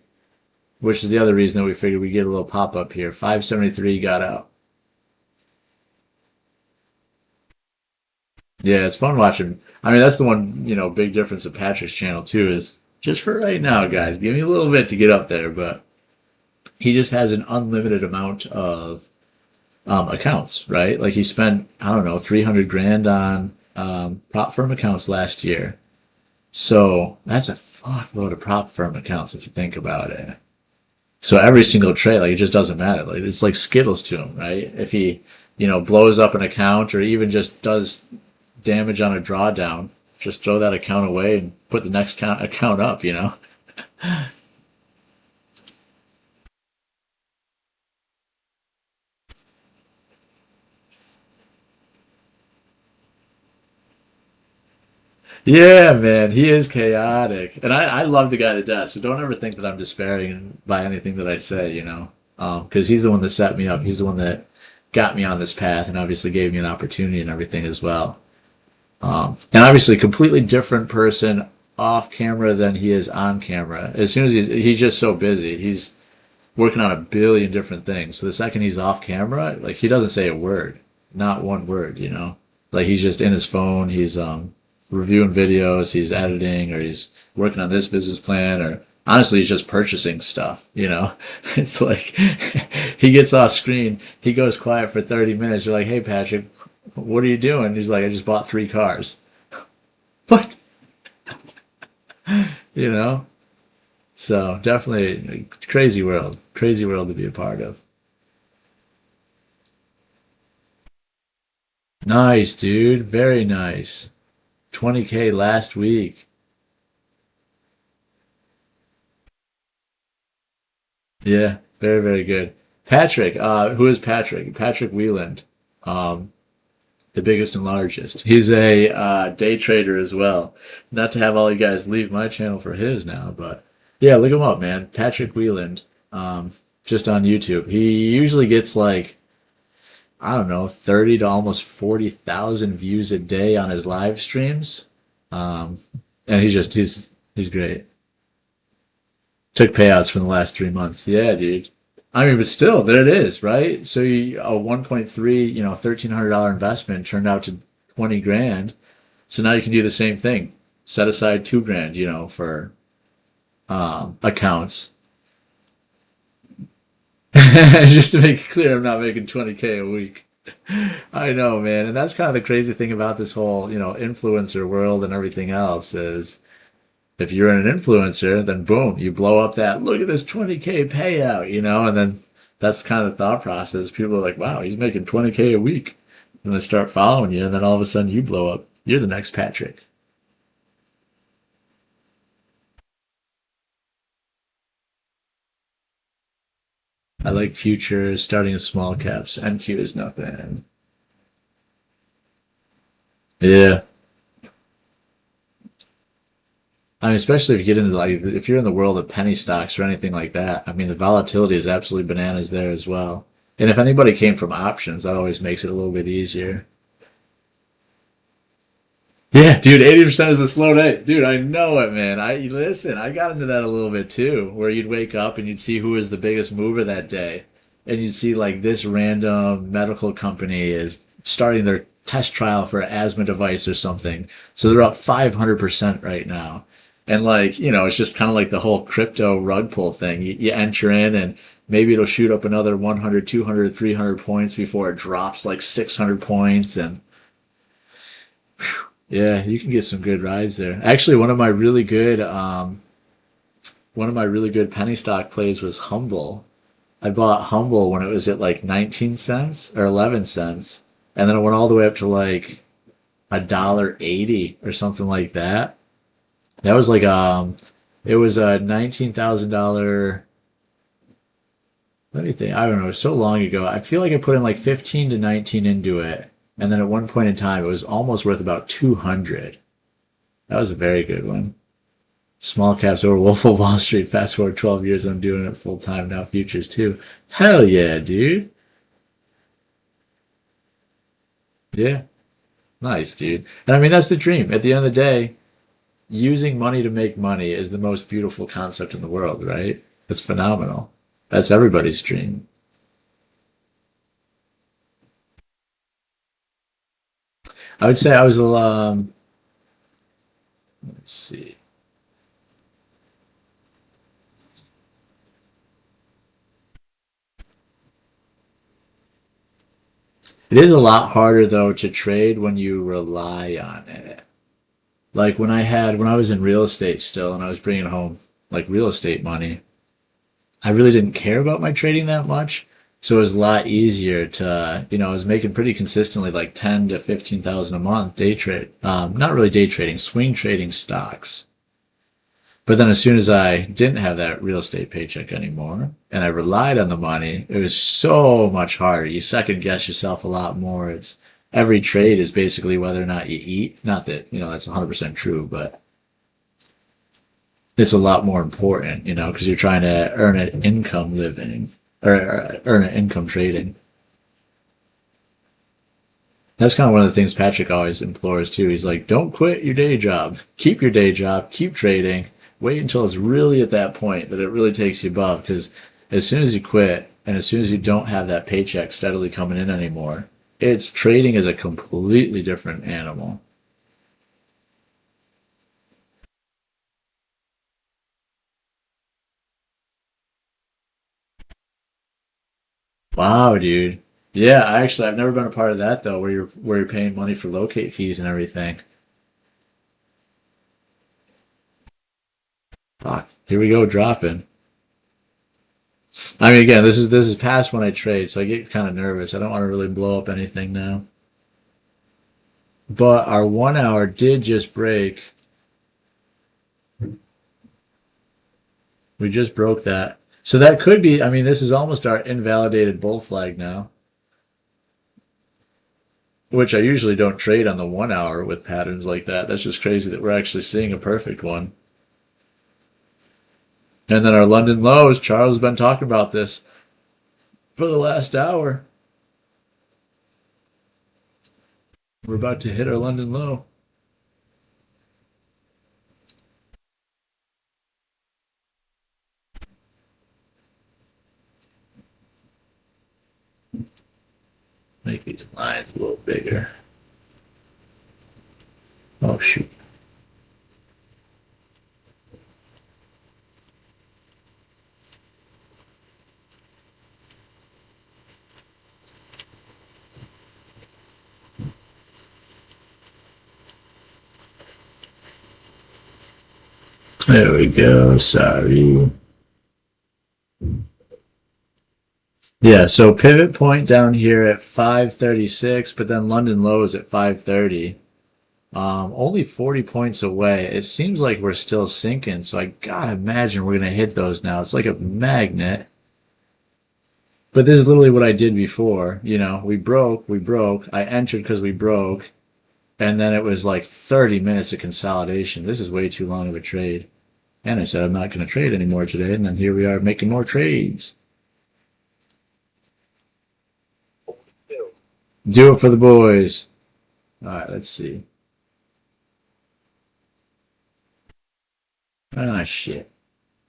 A: which is the other reason that we figured we'd get a little pop up here. 573 got out. Yeah, it's fun watching. I mean, that's the one, big difference of Patrick's channel too is just for right now, guys. Give me a little bit to get up there, but he just has an unlimited amount of accounts, right? Like he spent, I don't know, 300 grand on prop firm accounts last year. So that's a fuckload of prop firm accounts if you think about it. So every single trade, like it just doesn't matter. Like it's like Skittles to him, right? If he, blows up an account or even just does damage on a drawdown, just throw that account away and put the next account up, Yeah, man, he is chaotic, and I love the guy to death. So don't ever think that I'm disparaging by anything that I say, because he's the one that set me up. He's the one that got me on this path, and obviously gave me an opportunity and everything as well. And obviously, completely different person off camera than he is on camera. As soon as he's just so busy, he's working on a billion different things. So the second he's off camera, like he doesn't say a word, not one word, Like he's just in his phone. He's reviewing videos, he's editing, or he's working on this business plan, or honestly, he's just purchasing stuff, It's like he gets off screen, he goes quiet for 30 minutes. You're like, hey, Patrick, What are you doing? He's like, I just bought 3 cars. What? You know? So definitely a crazy world to be a part of. Nice, dude. Very nice. 20K last week. Yeah, very, very good. Patrick, who is Patrick? Patrick Wieland, um, the biggest and largest. He's a day trader as well. Not to have all you guys leave my channel for his now, but yeah, look him up, man. Patrick Wieland, um, just on YouTube. He usually gets like, I don't know, 30 to almost 40,000 views a day on his live streams. Um, and he's great. Took payouts from the last 3 months. Yeah, dude. I mean, but still, there it is, right? So a 1.3, $1,300 investment turned out to 20 grand. So now you can do the same thing. Set aside 2 grand, for accounts. Just to make it clear, I'm not making 20K a week. I know, man. And that's kind of the crazy thing about this whole, influencer world and everything else is if you're an influencer, then boom, you blow up that, look at this 20K payout, and then that's kind of the thought process. People are like, wow, he's making 20K a week. And they start following you, and then all of a sudden you blow up. You're the next Patrick. I like futures, starting with small caps. NQ is nothing. Yeah. I mean, especially if you get into like, if you're in the world of penny stocks or anything like that, I mean, the volatility is absolutely bananas there as well. And if anybody came from options, that always makes it a little bit easier. Yeah, dude, 80% is a slow day. Dude, I know it, man. I got into that a little bit too, where you'd wake up and you'd see who was the biggest mover that day. And you'd see like this random medical company is starting their test trial for an asthma device or something. So they're up 500% right now. And like, it's just kind of like the whole crypto rug pull thing. You enter in and maybe it'll shoot up another 100, 200, 300 points before it drops like 600 points. And yeah, you can get some good rides there. Actually, one of my really good penny stock plays was Humble. I bought Humble when it was at like 19 cents or 11 cents, and then it went all the way up to like $1.80 or something like that. That was like it was a $19,000. Let me think. I don't know. It was so long ago. I feel like I put in like 15 to 19 into it, and then at one point in time, it was almost worth about 200. That was a very good one. Small caps over Wolf of Wall Street. Fast forward 12 years, I'm doing it full time now. Futures too. Hell yeah, dude. Yeah, nice, dude. And I mean, that's the dream. At the end of the day, using money to make money is the most beautiful concept in the world, right? It's phenomenal. That's everybody's dream. I would say I was, let's see. It is a lot harder though to trade when you rely on it. Like when I was in real estate still and I was bringing home like real estate money, I really didn't care about my trading that much. So it was a lot easier to, I was making pretty consistently like 10 to 15,000 a month day trade. Not really day trading, swing trading stocks. But then as soon as I didn't have that real estate paycheck anymore and I relied on the money, it was so much harder. You second guess yourself a lot more. It's every trade is basically whether or not you eat. Not that, that's 100% true, but it's a lot more important, because you're trying to earn an income living or earn an income trading. That's kind of one of the things Patrick always implores too. He's like, don't quit your day job. Keep your day job. Keep trading. Wait until it's really at that point that it really takes you above. Because as soon as you quit and as soon as you don't have that paycheck steadily coming in anymore, it's trading is a completely different animal. Wow, dude. Yeah, I've never been a part of that though, where you're paying money for locate fees and everything. Fuck. Here we go, dropping. I mean, again, this is past when I trade, so I get kind of nervous. I don't want to really blow up anything now. But our 1 hour did just break. We just broke that. So that could be, I mean, this is almost our invalidated bull flag now, which I usually don't trade on the 1 hour with patterns like that. That's just crazy that we're actually seeing a perfect one. And then our London lows, Charles has been talking about this for the last hour. We're about to hit our London low. Make these lines a little bigger. Oh, shoot. There we go. Sorry. Yeah, so pivot point down here at 536, but then London lows at 530. Only 40 points away. It seems like we're still sinking, so I gotta imagine we're gonna hit those now. It's like a magnet. But this is literally what I did before. You know, we broke. I entered because we broke, and then it was like 30 minutes of consolidation. This is way too long of a trade. And I said I'm not gonna trade anymore today, and then here we are making more trades. Do it for the boys. All right, let's see. Ah, shit.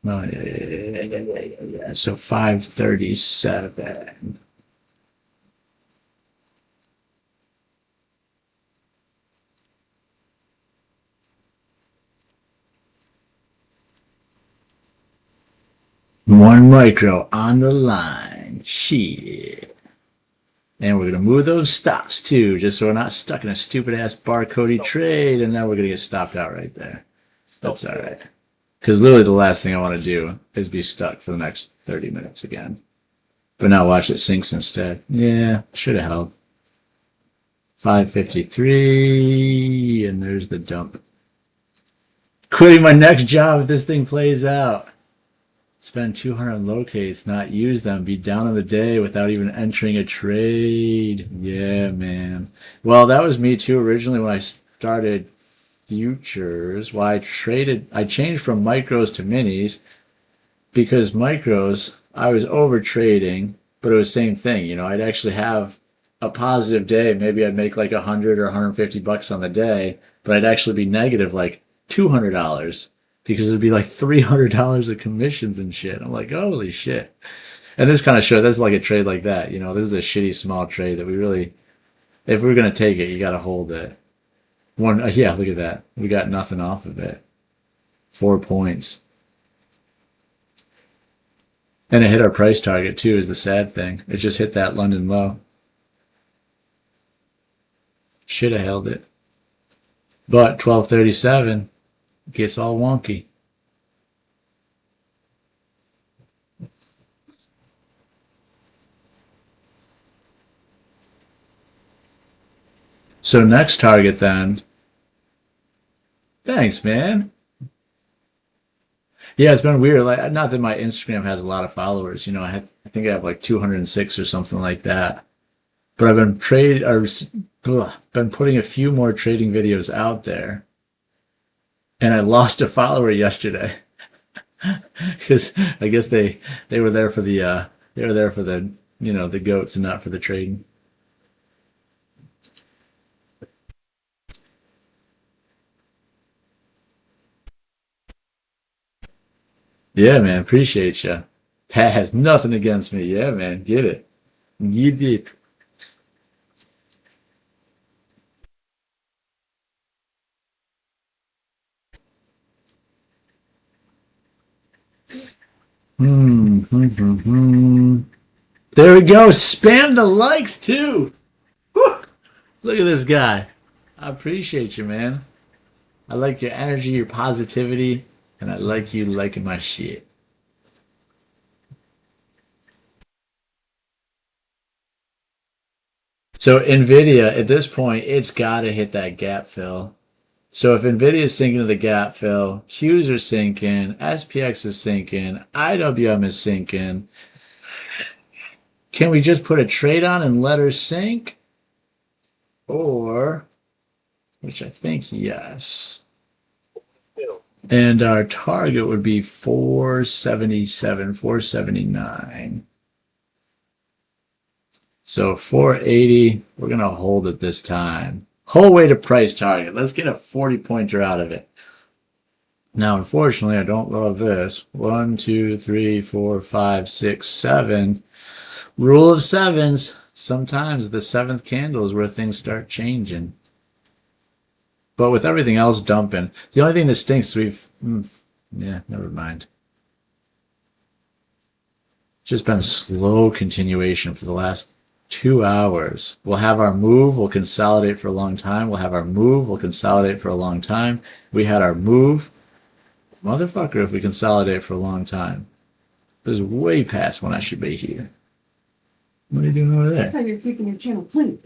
A: Oh, yeah. So 537. One micro on the line. Shit. And we're going to move those stops too, just so we're not stuck in a stupid ass barcodey trade, and now we're going to get stopped out right there. That's all right. Because literally the last thing I want to do is be stuck for the next 30 minutes again. But now watch it sinks instead. Yeah, should have held. 553, and there's the dump. Quitting my next job if this thing plays out. Spend 200 locates, not use them, be down in the day without even entering a trade. Yeah, man. Well, that was me too originally when I started futures. Well, I changed from micros to minis because micros, I was over trading, but it was the same thing. You know, I'd actually have a positive day. Maybe I'd make like 100 or 150 bucks on the day, but I'd actually be negative like $200 because it'd be like $300 of commissions and shit. I'm like, holy shit. And this kind of shows, that's like a trade like that. You know, this is a shitty small trade that we really, if we're going to take it, you got to hold it. Yeah, look at that. We got nothing off of it. 4 points. And it hit our price target too, is the sad thing. It just hit that London low. Should have held it. But 1237 gets all wonky. So next target then. Thanks, man. Yeah, it's been weird. Like, not that my Instagram has a lot of followers. You know, I think I have like 206 or something like that. But I've been putting a few more trading videos out there, and I lost a follower yesterday because I guess they were there for the the goats and not for the trading. Yeah, man, appreciate you. Pat has nothing against me. Yeah, man, get it, get it. Hmm. There we go. Spam the likes too. Woo! Look at this guy. I appreciate you, man. I like your energy, your positivity, and I like you liking my shit. So NVIDIA, at this point, it's got to hit that gap fill. So if NVIDIA is sinking to the gap fill, Qs are sinking, SPX is sinking, IWM is sinking. Can we just put a trade on and let her sink? Or, which I think yes. And our target would be 477, 479. So 480, we're going to hold it this time. Whole way to price target. Let's get a 40-pointer out of it. Now, unfortunately, I don't love this. 1, 2, 3, 4, 5, 6, 7. Rule of sevens. Sometimes the seventh candle is where things start changing. But with everything else dumping, the only thing that stinks, yeah, never mind. It's just been slow continuation for the last 2 hours. We'll have our move, we'll consolidate for a long time. We'll have our move, we'll consolidate for a long time. We had our move. Motherfucker, if we consolidate for a long time. This is way past when I should be here. What are you doing over there?
C: That's how you're keeping your channel clean.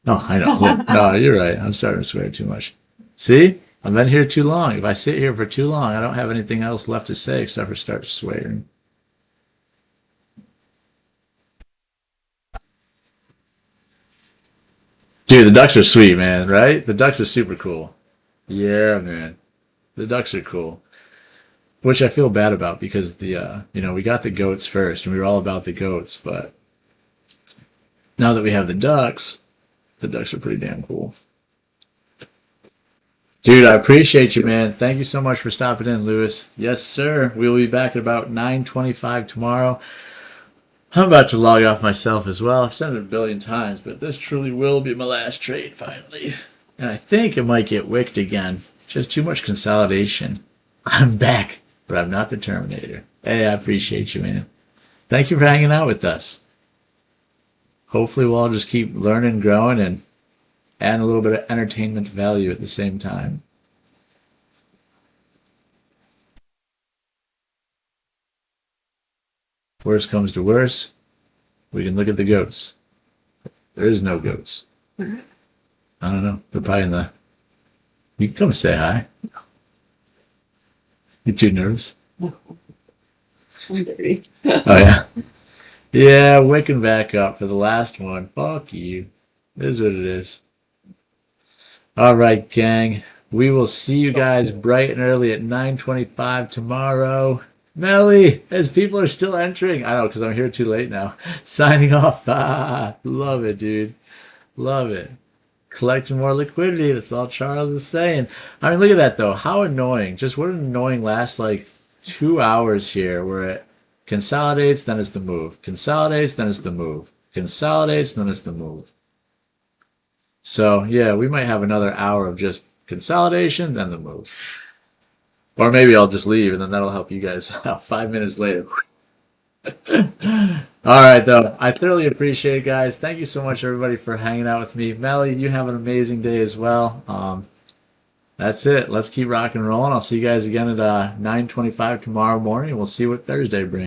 A: Oh, I know. Yeah. No, you're right. I'm starting to swear too much. See? I've been here too long. If I sit here for too long, I don't have anything else left to say except for start swearing. Dude, the ducks are sweet, man, right? The ducks are super cool. Yeah, man. The ducks are cool. Which I feel bad about because we got the goats first and we were all about the goats, but now that we have the ducks are pretty damn cool. Dude, I appreciate you, man. Thank you so much for stopping in, Lewis. Yes, sir. We will be back at about 9:25 tomorrow. I'm about to log off myself as well. I've said it a billion times, but this truly will be my last trade finally. And I think it might get wicked again. Just too much consolidation. I'm back, but I'm not the Terminator. Hey, I appreciate you, man. Thank you for hanging out with us. Hopefully we'll all just keep learning, growing, and adding a little bit of entertainment value at the same time. Worst comes to worst, we can look at the goats. There is no goats. I don't know. They're probably in the... You can come say hi. You too nervous?
C: I'm dirty.
A: Oh, yeah. Yeah, waking back up for the last one. Fuck you. It is what it is. All right, gang. We will see you guys bright and early at 9:25 tomorrow. Melly, as people are still entering. I know, because I'm here too late now. Signing off. Ah, love it, dude. Love it. Collecting more liquidity. That's all Charles is saying. I mean, look at that, though. How annoying. Just what an annoying last, 2 hours here where it consolidates, then it's the move. Consolidates, then it's the move. Consolidates, then it's the move. So, yeah, we might have another hour of just consolidation, then the move. Or maybe I'll just leave, and then that'll help you guys out 5 minutes later. All right, though. I thoroughly appreciate it, guys. Thank you so much, everybody, for hanging out with me. Melly, you have an amazing day as well. That's it. Let's keep rocking and rolling. I'll see you guys again at 9:25 tomorrow morning, and we'll see what Thursday brings.